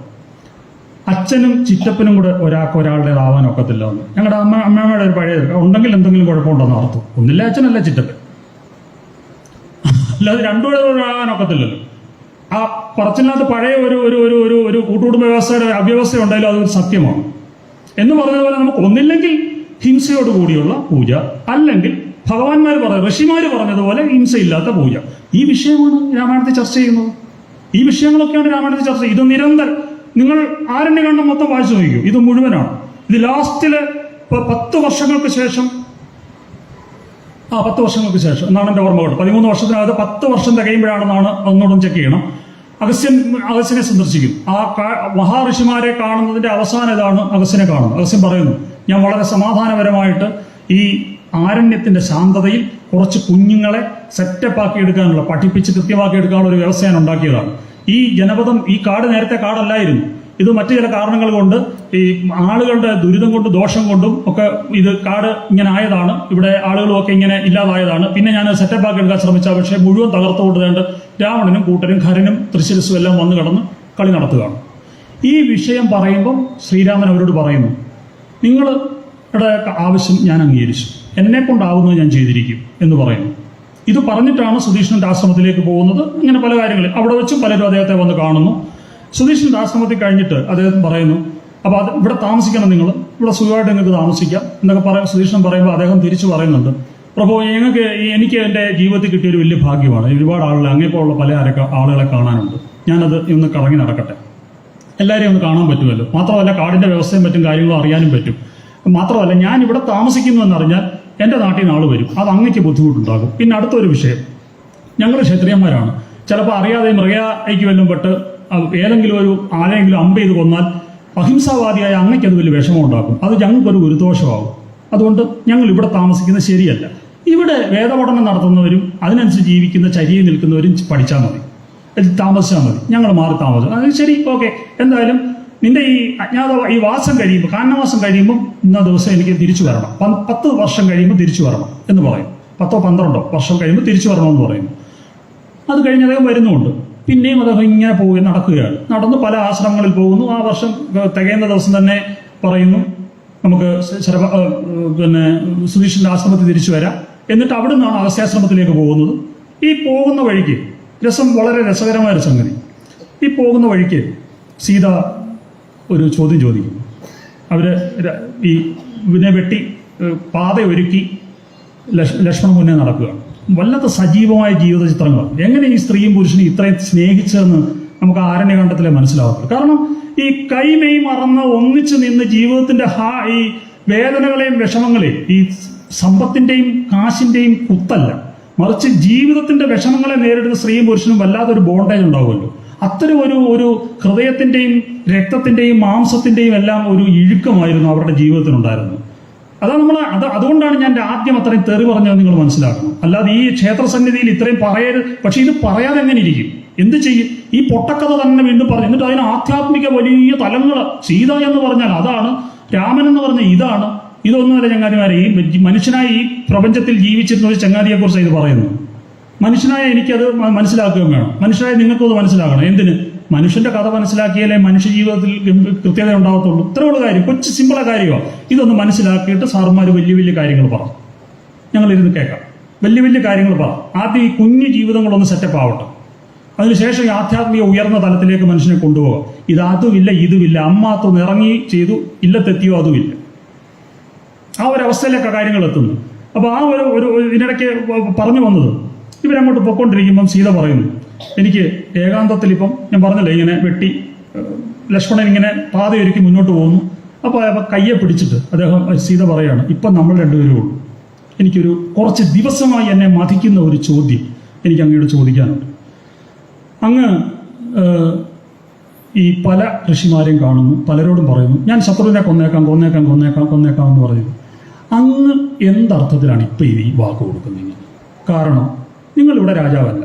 അച്ഛനും ചിറ്റപ്പനും കൂടെ ഒരാളുടേതാവാൻ ഒക്കത്തില്ല എന്ന്. ഞങ്ങളുടെ അമ്മയുടെ ഒരു പഴയ ഉണ്ടെങ്കിൽ എന്തെങ്കിലും കുഴപ്പമുണ്ടെന്ന് അർത്ഥം. ഒന്നില്ല അച്ഛനല്ല ചിറ്റപ്പൻ, അല്ലാതെ രണ്ടുകൂടെ ആകാൻ ഒക്കത്തില്ലല്ലോ. ആ പറച്ചിനകത്ത് പഴയ ഒരു ഒരു ഒരു ഒരു ഒരു കൂട്ടുകുടുംബ വ്യവസ്ഥയുടെ അവ്യവസ്ഥ ഉണ്ടായാലും അതൊരു സത്യമാണ്. എന്ന് പറഞ്ഞതുപോലെ നമുക്ക് ഒന്നില്ലെങ്കിൽ ഹിംസയോട് കൂടിയുള്ള പൂജ, അല്ലെങ്കിൽ ഭഗവാന്മാർ ഋഷിമാർ പറഞ്ഞതുപോലെ ഹിംസയില്ലാത്ത പൂജ. ഈ വിഷയമാണ് രാമായണത്തിൽ ചർച്ച ചെയ്യുന്നത്. ഈ വിഷയങ്ങളൊക്കെയാണ് രാമായണത്തിൽ ചർച്ച ചെയ്യുന്നത്. ഇത് നിരന്തരം നിങ്ങൾ ആരണ്യകാണ്ഡം മൊത്തം വായിച്ചു നോക്കൂ, ഇത് മുഴുവനാണ്. ഇത് ലാസ്റ്റില് 10 വർഷങ്ങൾക്ക് ശേഷം 10 വർഷങ്ങൾക്ക് ശേഷം എന്നാണ് എൻ്റെ ഓർമ്മ കേട്ടോ. 13 വർഷത്തിനകത്ത് 10 വർഷം തികയുമ്പോഴാണെന്നാണ് ഒന്നുകൂടെ ചെക്ക് ചെയ്യണം. അഗസ്ത്യനെ സന്ദർശിക്കും. ആ മഹാഋഷിമാരെ കാണുന്നതിന്റെ അവസാനം ഇതാണ് അഗസ്ത്യനെ കാണുന്നത്. അഗസ്ത്യൻ പറയുന്നു, ഞാൻ വളരെ സമാധാനപരമായിട്ട് ഈ ആരണ്യത്തിന്റെ ശാന്തതയിൽ കുറച്ച് കുഞ്ഞുങ്ങളെ സെറ്റപ്പാക്കി എടുക്കാനുള്ള, പഠിപ്പിച്ച് കൃത്യമാക്കി എടുക്കാനുള്ള ഒരു വ്യവസ്ഥ ഞാൻ ഉണ്ടാക്കിയതാണ്. ഈ ജനപദം, ഈ കാട് നേരത്തെ കാടല്ലായിരുന്നു. ഇത് മറ്റു ചില കാരണങ്ങൾ കൊണ്ട്, ഈ ആളുകളുടെ ദുരിതം കൊണ്ടും ദോഷം കൊണ്ടും ഒക്കെ ഇത് കാട് ഇങ്ങനെ ആയതാണ്. ഇവിടെ ആളുകളും ഒക്കെ ഇങ്ങനെ ഇല്ലാതായതാണ്. പിന്നെ ഞാൻ സെറ്റപ്പാക്കി എടുക്കാൻ ശ്രമിച്ച, പക്ഷേ മുഴുവൻ തകർത്തുകൊണ്ടുകൊണ്ട് രാവണനും കൂട്ടരും ഖരനും തൃശ്ശിരസും എല്ലാം വന്നു കിടന്ന് കളി നടത്തുകയാണ്. ഈ വിഷയം പറയുമ്പം ശ്രീരാമൻ അവരോട് പറയുന്നു, നിങ്ങളുടെ ആവശ്യം ഞാൻ അംഗീകരിച്ചു, എന്നെ കൊണ്ടാവുന്നത് ഞാൻ ചെയ്തിരിക്കും എന്ന് പറയുന്നു. ഇത് പറഞ്ഞിട്ടാണ് സുധീഷ്ണന്റെ ആശ്രമത്തിലേക്ക് പോകുന്നത്. ഇങ്ങനെ പല കാര്യങ്ങൾ അവിടെ വെച്ചും പലരും അദ്ദേഹത്തെ വന്ന് കാണുന്നു. സുധീഷ്ണന്റെ ആശ്രമത്തിൽ കഴിഞ്ഞിട്ട് അദ്ദേഹം പറയുന്നു, അപ്പോൾ അത് ഇവിടെ താമസിക്കണം, നിങ്ങൾ ഇവിടെ സുഖമായിട്ട് നിങ്ങൾക്ക് താമസിക്കാം എന്നൊക്കെ പറയാം. സുധീഷ്ണൻ പറയുമ്പോൾ അദ്ദേഹം തിരിച്ചു പറയുന്നുണ്ട്, പ്രഭു, എനിക്ക് എൻ്റെ ജീവിതത്തിൽ കിട്ടിയൊരു വലിയ ഭാഗ്യമാണ്. ഒരുപാട് ആളുകളെ, അങ്ങേപ്പോലുള്ള പല ആളുകളെ കാണാനുണ്ട്. ഞാനത് ഇന്ന് കറങ്ങി നടക്കട്ടെ, എല്ലാവരെയും ഒന്ന് കാണാൻ പറ്റുമല്ലോ. മാത്രമല്ല കാടിൻ്റെ വ്യവസ്ഥയും മറ്റും കാര്യങ്ങളും അറിയാനും പറ്റും. മാത്രമല്ല ഞാൻ ഇവിടെ താമസിക്കുന്നു എന്നറിഞ്ഞാൽ എൻ്റെ നാട്ടിൽ നിന്ന് ആൾ വരും, അത് അങ്ങേക്ക് ബുദ്ധിമുട്ടുണ്ടാകും. പിന്നെ അടുത്തൊരു വിഷയം, ഞങ്ങൾ ക്ഷത്രിയന്മാരാണ്. ചിലപ്പോൾ അറിയാതെ മൃഗയ്ക്ക് വല്ലതും പെട്ട് ഏതെങ്കിലും ഒരു ആരെങ്കിലും അമ്പ് ചെയ്ത് കൊന്നാൽ അഹിംസാവാദിയായ അങ്ങയ്ക്ക് അത് വലിയ വിഷമം ഉണ്ടാക്കും. അത് ഞങ്ങൾക്കൊരു ഗുരുദോഷമാകും. അതുകൊണ്ട് ഞങ്ങൾ ഇവിടെ താമസിക്കുന്നത് ശരിയല്ല. ഇവിടെ വേദപഠനം നടത്തുന്നവരും അതിനനുസരിച്ച് ജീവിക്കുന്ന ചര്യയിൽ നിൽക്കുന്നവരും പഠിച്ചാൽ മതി, താമസിച്ചാൽ മതി, ഞങ്ങൾ മാറി താമസിച്ചു. അത് ശരി, ഓക്കെ. എന്തായാലും നിന്റെ ഈ വാസം കഴിയുമ്പോൾ, കാനനവാസം കഴിയുമ്പോൾ ഇന്ന ദിവസം എനിക്ക് തിരിച്ചു വരണം, 10 വർഷം കഴിയുമ്പോൾ തിരിച്ചു വരണം എന്ന് പറയും. 10 12 വർഷം കഴിയുമ്പോൾ തിരിച്ചു വരണമെന്ന് പറയുന്നു. അത് കഴിഞ്ഞ് അദ്ദേഹം വരുന്നുമുണ്ട്. പിന്നെയും അദ്ദേഹം ഇങ്ങനെ പോയി നടക്കുകയാണ്. നടന്ന് പല ആശ്രമങ്ങളിൽ പോകുന്നു. ആ വർഷം തികയുന്ന ദിവസം തന്നെ പറയുന്നു, നമുക്ക് പിന്നെ സുധീഷ്ണന്റെ ആശ്രമത്തിൽ തിരിച്ചു വരാം. എന്നിട്ട് അവിടെ നിന്നാണ് അഗസ്ത്യാശ്രമത്തിലേക്ക് പോകുന്നത്. ഈ പോകുന്ന വഴിക്ക് വളരെ രസകരമായ ഒരു സംഗതി, ഈ പോകുന്ന വഴിക്ക് സീത ഒരു ചോദ്യം ചോദിക്കും. അവര് ഈ ഇതിനെ വെട്ടി പാത ഒരുക്കി ലക്ഷ്മണൻ മുന്നേ നടക്കുകയാണ്. വല്ലാത്ത സജീവമായ ജീവിത ചിത്രങ്ങൾ. എങ്ങനെ ഈ സ്ത്രീയും പുരുഷനും ഇത്രയും സ്നേഹിച്ചതെന്ന് നമുക്ക് ആരണ്യകാണ്ഡത്തിലെ മനസ്സിലാവത്തുള്ളൂ. കാരണം ഈ കൈമെയ് മറന്ന് ഒന്നിച്ചു നിന്ന് ജീവിതത്തിന്റെ ഈ വേദനകളെയും വിഷമങ്ങളെയും, ഈ സമ്പത്തിന്റെയും കാശിന്റെയും കുത്തല്ല, മറിച്ച് ജീവിതത്തിന്റെ വിഷമങ്ങളെ നേരിടുന്ന സ്ത്രീയും പുരുഷനും വല്ലാത്തൊരു ബോണ്ടേജ് ഉണ്ടാവുമല്ലോ. അത്തരം ഒരു ഹൃദയത്തിന്റെയും രക്തത്തിന്റെയും മാംസത്തിന്റെയും എല്ലാം ഒരു ഇഴുക്കമായിരുന്നു അവരുടെ ജീവിതത്തിനുണ്ടായിരുന്നത്. അതുകൊണ്ടാണ് ഞാൻ ആദ്യം അത്രയും തെറി പറഞ്ഞത് നിങ്ങൾ മനസ്സിലാക്കണം. അല്ലാതെ ഈ ക്ഷേത്രസന്നിധിയിൽ ഇത്രയും പറയരുത്. പക്ഷെ ഇത് പറയാതെ എങ്ങനെ ഇരിക്കും? എന്ത് ചെയ്യും? ഈ പൊട്ടക്കഥ തന്നെ വീണ്ടും പറഞ്ഞു. എന്നിട്ട് അതിന് ആധ്യാത്മിക വലിയ തലങ്ങൾ. സീത എന്ന് പറഞ്ഞാൽ അതാണ്, രാമൻ എന്ന് പറഞ്ഞാൽ ഇതാണ്. ഇതൊന്നുമല്ല ചങ്ങാതിമാരെ. ഈ മനുഷ്യനായി ഈ പ്രപഞ്ചത്തിൽ ജീവിച്ചിരുന്ന ഒരു ചങ്ങാതിയെ കുറിച്ച് ഇത് പറയുന്നു. മനുഷ്യനായ എനിക്കത് മനസ്സിലാക്കുകയും വേണം. മനുഷ്യനായ നിങ്ങൾക്കത് മനസ്സിലാക്കണം. എന്തിന്? മനുഷ്യന്റെ കഥ മനസ്സിലാക്കിയാലേ മനുഷ്യ ജീവിതത്തിൽ കൃത്യത ഉണ്ടാകത്തുള്ളൂ. ഇത്രയുള്ള കാര്യം, കൊച്ചു സിമ്പിള കാര്യമാണ്. ഇതൊന്ന് മനസ്സിലാക്കിയിട്ട് സാറുമാർ വലിയ വലിയ കാര്യങ്ങൾ പറ, ഞങ്ങളിരുന്ന് കേൾക്കാം. വലിയ വലിയ കാര്യങ്ങൾ പറ. ആദ്യം ഈ കുഞ്ഞു ജീവിതങ്ങളൊന്ന് സെറ്റപ്പ് ആവട്ടെ. അതിനുശേഷം ഈ ആധ്യാത്മിക ഉയർന്ന തലത്തിലേക്ക് മനുഷ്യനെ കൊണ്ടുപോകാം. ഇതുമില്ല ഇതുമില്ല, അമ്മാത്തൊന്ന് ഇറങ്ങി ചെയ്തു, ഇല്ലത്തെത്തിയോ അതുമില്ല. ആ ഒരവസ്ഥയിലൊക്കെ കാര്യങ്ങൾ എത്തുന്നു. അപ്പോൾ ആ ഒരു ഇതിനിടയ്ക്ക് പറഞ്ഞു വന്നത്, ഇവരങ്ങോട്ട് പൊയ്ക്കൊണ്ടിരിക്കുമ്പം സീത പറയുന്നു, എനിക്ക് ഏകാന്തത്തിൽ ഇപ്പം ഞാൻ പറഞ്ഞില്ലേ ഇങ്ങനെ വെട്ടി ലക്ഷ്മണൻ ഇങ്ങനെ പാതയൊരുക്കി മുന്നോട്ട് പോകുന്നു. അപ്പോൾ കയ്യെ പിടിച്ചിട്ട് അദ്ദേഹം സീത പറയാണ്, ഇപ്പം നമ്മൾ രണ്ടുപേരും ഉള്ളൂ. എനിക്കൊരു കുറച്ച് ദിവസമായി എന്നെ മതിക്കുന്ന ഒരു ചോദ്യം എനിക്ക് അങ്ങോട്ട് ചോദിക്കാനുണ്ട്. അങ്ങ് ഈ പല ഋഷിമാരെയും കാണുന്നു, പലരോടും പറയുന്നു, ഞാൻ ശത്രുവിനെ കൊന്നേക്കാം എന്ന് പറയുന്നു. അങ്ങ് എന്തർത്ഥത്തിലാണ് ഇപ്പം ഈ വാക്ക് കൊടുക്കുന്നത്? കാരണം നിങ്ങളിവിടെ രാജാവല്ല,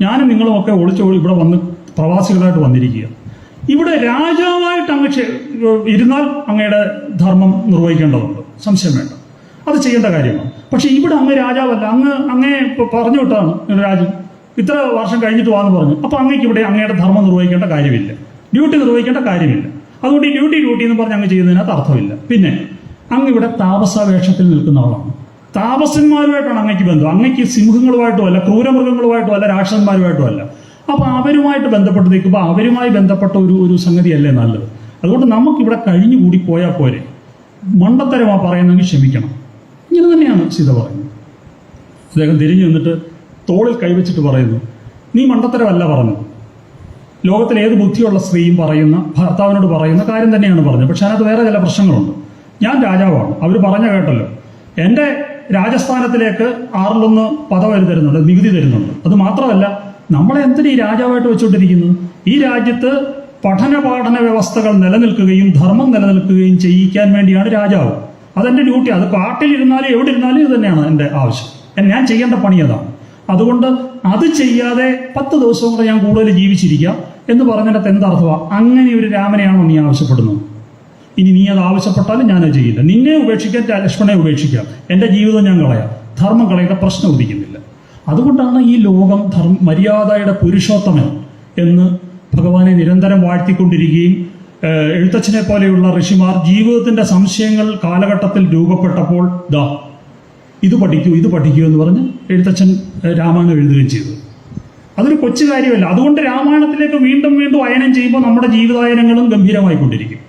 ഞാനും നിങ്ങളുമൊക്കെ ഒളിച്ച് ഇവിടെ വന്ന് പ്രവാസികളായിട്ട് വന്നിരിക്കുക. ഇവിടെ രാജാവായിട്ട് അങ്ങ് ഇരുന്നാൽ അങ്ങയുടെ ധർമ്മം നിർവഹിക്കേണ്ടതുണ്ട്, സംശയം വേണ്ട, അത് ചെയ്യേണ്ട കാര്യമാണ്. പക്ഷെ ഇവിടെ അങ്ങ് രാജാവല്ല, അങ്ങേ പറഞ്ഞു വിട്ടാണ് രാജ്യം. ഇത്ര വർഷം കഴിഞ്ഞിട്ട് വാന്ന് പറഞ്ഞു. അപ്പോൾ അങ്ങേക്ക് ഇവിടെ അങ്ങയുടെ ധർമ്മം നിർവഹിക്കേണ്ട കാര്യമില്ല, ഡ്യൂട്ടി നിർവഹിക്കേണ്ട കാര്യമില്ല. അതുകൊണ്ട് ഈ ഡ്യൂട്ടി എന്ന് പറഞ്ഞ് അങ്ങ് ചെയ്യുന്നതിനകത്ത് അർത്ഥമില്ല. പിന്നെ അങ്ങ് ഇവിടെ താപസവേഷത്തിൽ നിൽക്കുന്ന ആളാണ്. താപസന്മാരുമായിട്ടാണ് അങ്ങയ്ക്ക് ബന്ധം. അങ്ങയ്ക്ക് സിംഹങ്ങളുമായിട്ടും അല്ല, ക്രൂരമൃഗങ്ങളുമായിട്ടും അല്ല, രാക്ഷസന്മാരുമായിട്ടും അല്ല. അപ്പൊ അവരുമായിട്ട് ബന്ധപ്പെട്ട് നിൽക്കുമ്പോൾ അവരുമായി ബന്ധപ്പെട്ട ഒരു സംഗതിയല്ലേ നല്ലത്. അതുകൊണ്ട് നമുക്കിവിടെ കഴിഞ്ഞുകൂടി പോയാൽ പോരെ. മണ്ടത്തരമാ പറയുന്നെങ്കിൽ ക്ഷമിക്കണം. ഇങ്ങനെ തന്നെയാണ് സീത പറയുന്നത്. അദ്ദേഹം തിരിഞ്ഞു നിന്നിട്ട് തോളിൽ കൈവച്ചിട്ട് പറയുന്നു, നീ മണ്ടത്തരമല്ല പറഞ്ഞത്. ലോകത്തിലെ ഏത് ബുദ്ധിയുള്ള സ്ത്രീയും പറയുന്ന, ഭർത്താവിനോട് പറയുന്ന കാര്യം തന്നെയാണ് പറഞ്ഞത്. പക്ഷെ അതിനകത്ത് വേറെ ചില പ്രശ്നങ്ങളുണ്ട്. ഞാൻ രാജാവാണ്, അവർ പറഞ്ഞ കേട്ടല്ലോ. എൻ്റെ രാജസ്ഥാനത്തിലേക്ക് 6-1 പദവി തരുന്നുണ്ട്, നികുതി തരുന്നുണ്ട്. അത് മാത്രമല്ല, നമ്മളെ എന്തിനാ ഈ രാജാവായിട്ട് വെച്ചുകൊണ്ടിരിക്കുന്നത്? ഈ രാജ്യത്ത് പഠന വ്യവസ്ഥകൾ നിലനിൽക്കുകയും ധർമ്മം നിലനിൽക്കുകയും ചെയ്യിക്കാൻ വേണ്ടിയാണ് രാജാവ്. അതെൻ്റെ ഡ്യൂട്ടി. അത് കാട്ടിലിരുന്നാലും എവിടെ ഇരുന്നാലും ഇത് തന്നെയാണ് എൻ്റെ ആവശ്യം. ഞാൻ ചെയ്യേണ്ട പണി അതാണ്. അതുകൊണ്ട് അത് ചെയ്യാതെ 10 ദിവസവും കൂടെ ഞാൻ കൂടുതൽ ജീവിച്ചിരിക്കാം എന്ന് പറഞ്ഞിടത്ത് എന്താർത്ഥമാണ്? അങ്ങനെ ഒരു രാമനെയാണോ നീ ആവശ്യപ്പെടുന്നത്? ഇനി നീ അത് ആവശ്യപ്പെട്ടാലും ഞാനത് ചെയ്യില്ല. നിന്നെ ഉപേക്ഷിക്കാൻ ലക്ഷ്മണനെ ഉപേക്ഷിക്കാം, എൻ്റെ ജീവിതം ഞാൻ കളയാം, ധർമ്മം കളയേണ്ട പ്രശ്നം ഉദിക്കുന്നില്ല. അതുകൊണ്ടാണ് ഈ ലോകം മര്യാദയുടെ പുരുഷോത്തമൻ എന്ന് ഭഗവാനെ നിരന്തരം വാഴ്ത്തിക്കൊണ്ടിരിക്കുകയും എഴുത്തച്ഛനെ പോലെയുള്ള ഋഷിമാർ ജീവിതത്തിന്റെ സംശയങ്ങൾ കാലഘട്ടത്തിൽ രൂപപ്പെട്ടപ്പോൾ ഇത് പഠിക്കൂ എന്ന് പറഞ്ഞ് എഴുത്തച്ഛൻ രാമായണം എഴുതുകയും ചെയ്തു. അതൊരു കൊച്ചു കാര്യമല്ല. അതുകൊണ്ട് രാമായണത്തിലേക്ക് വീണ്ടും അയനം ചെയ്യുമ്പോൾ നമ്മുടെ ജീവിതായനങ്ങളും ഗംഭീരമായിക്കൊണ്ടിരിക്കും.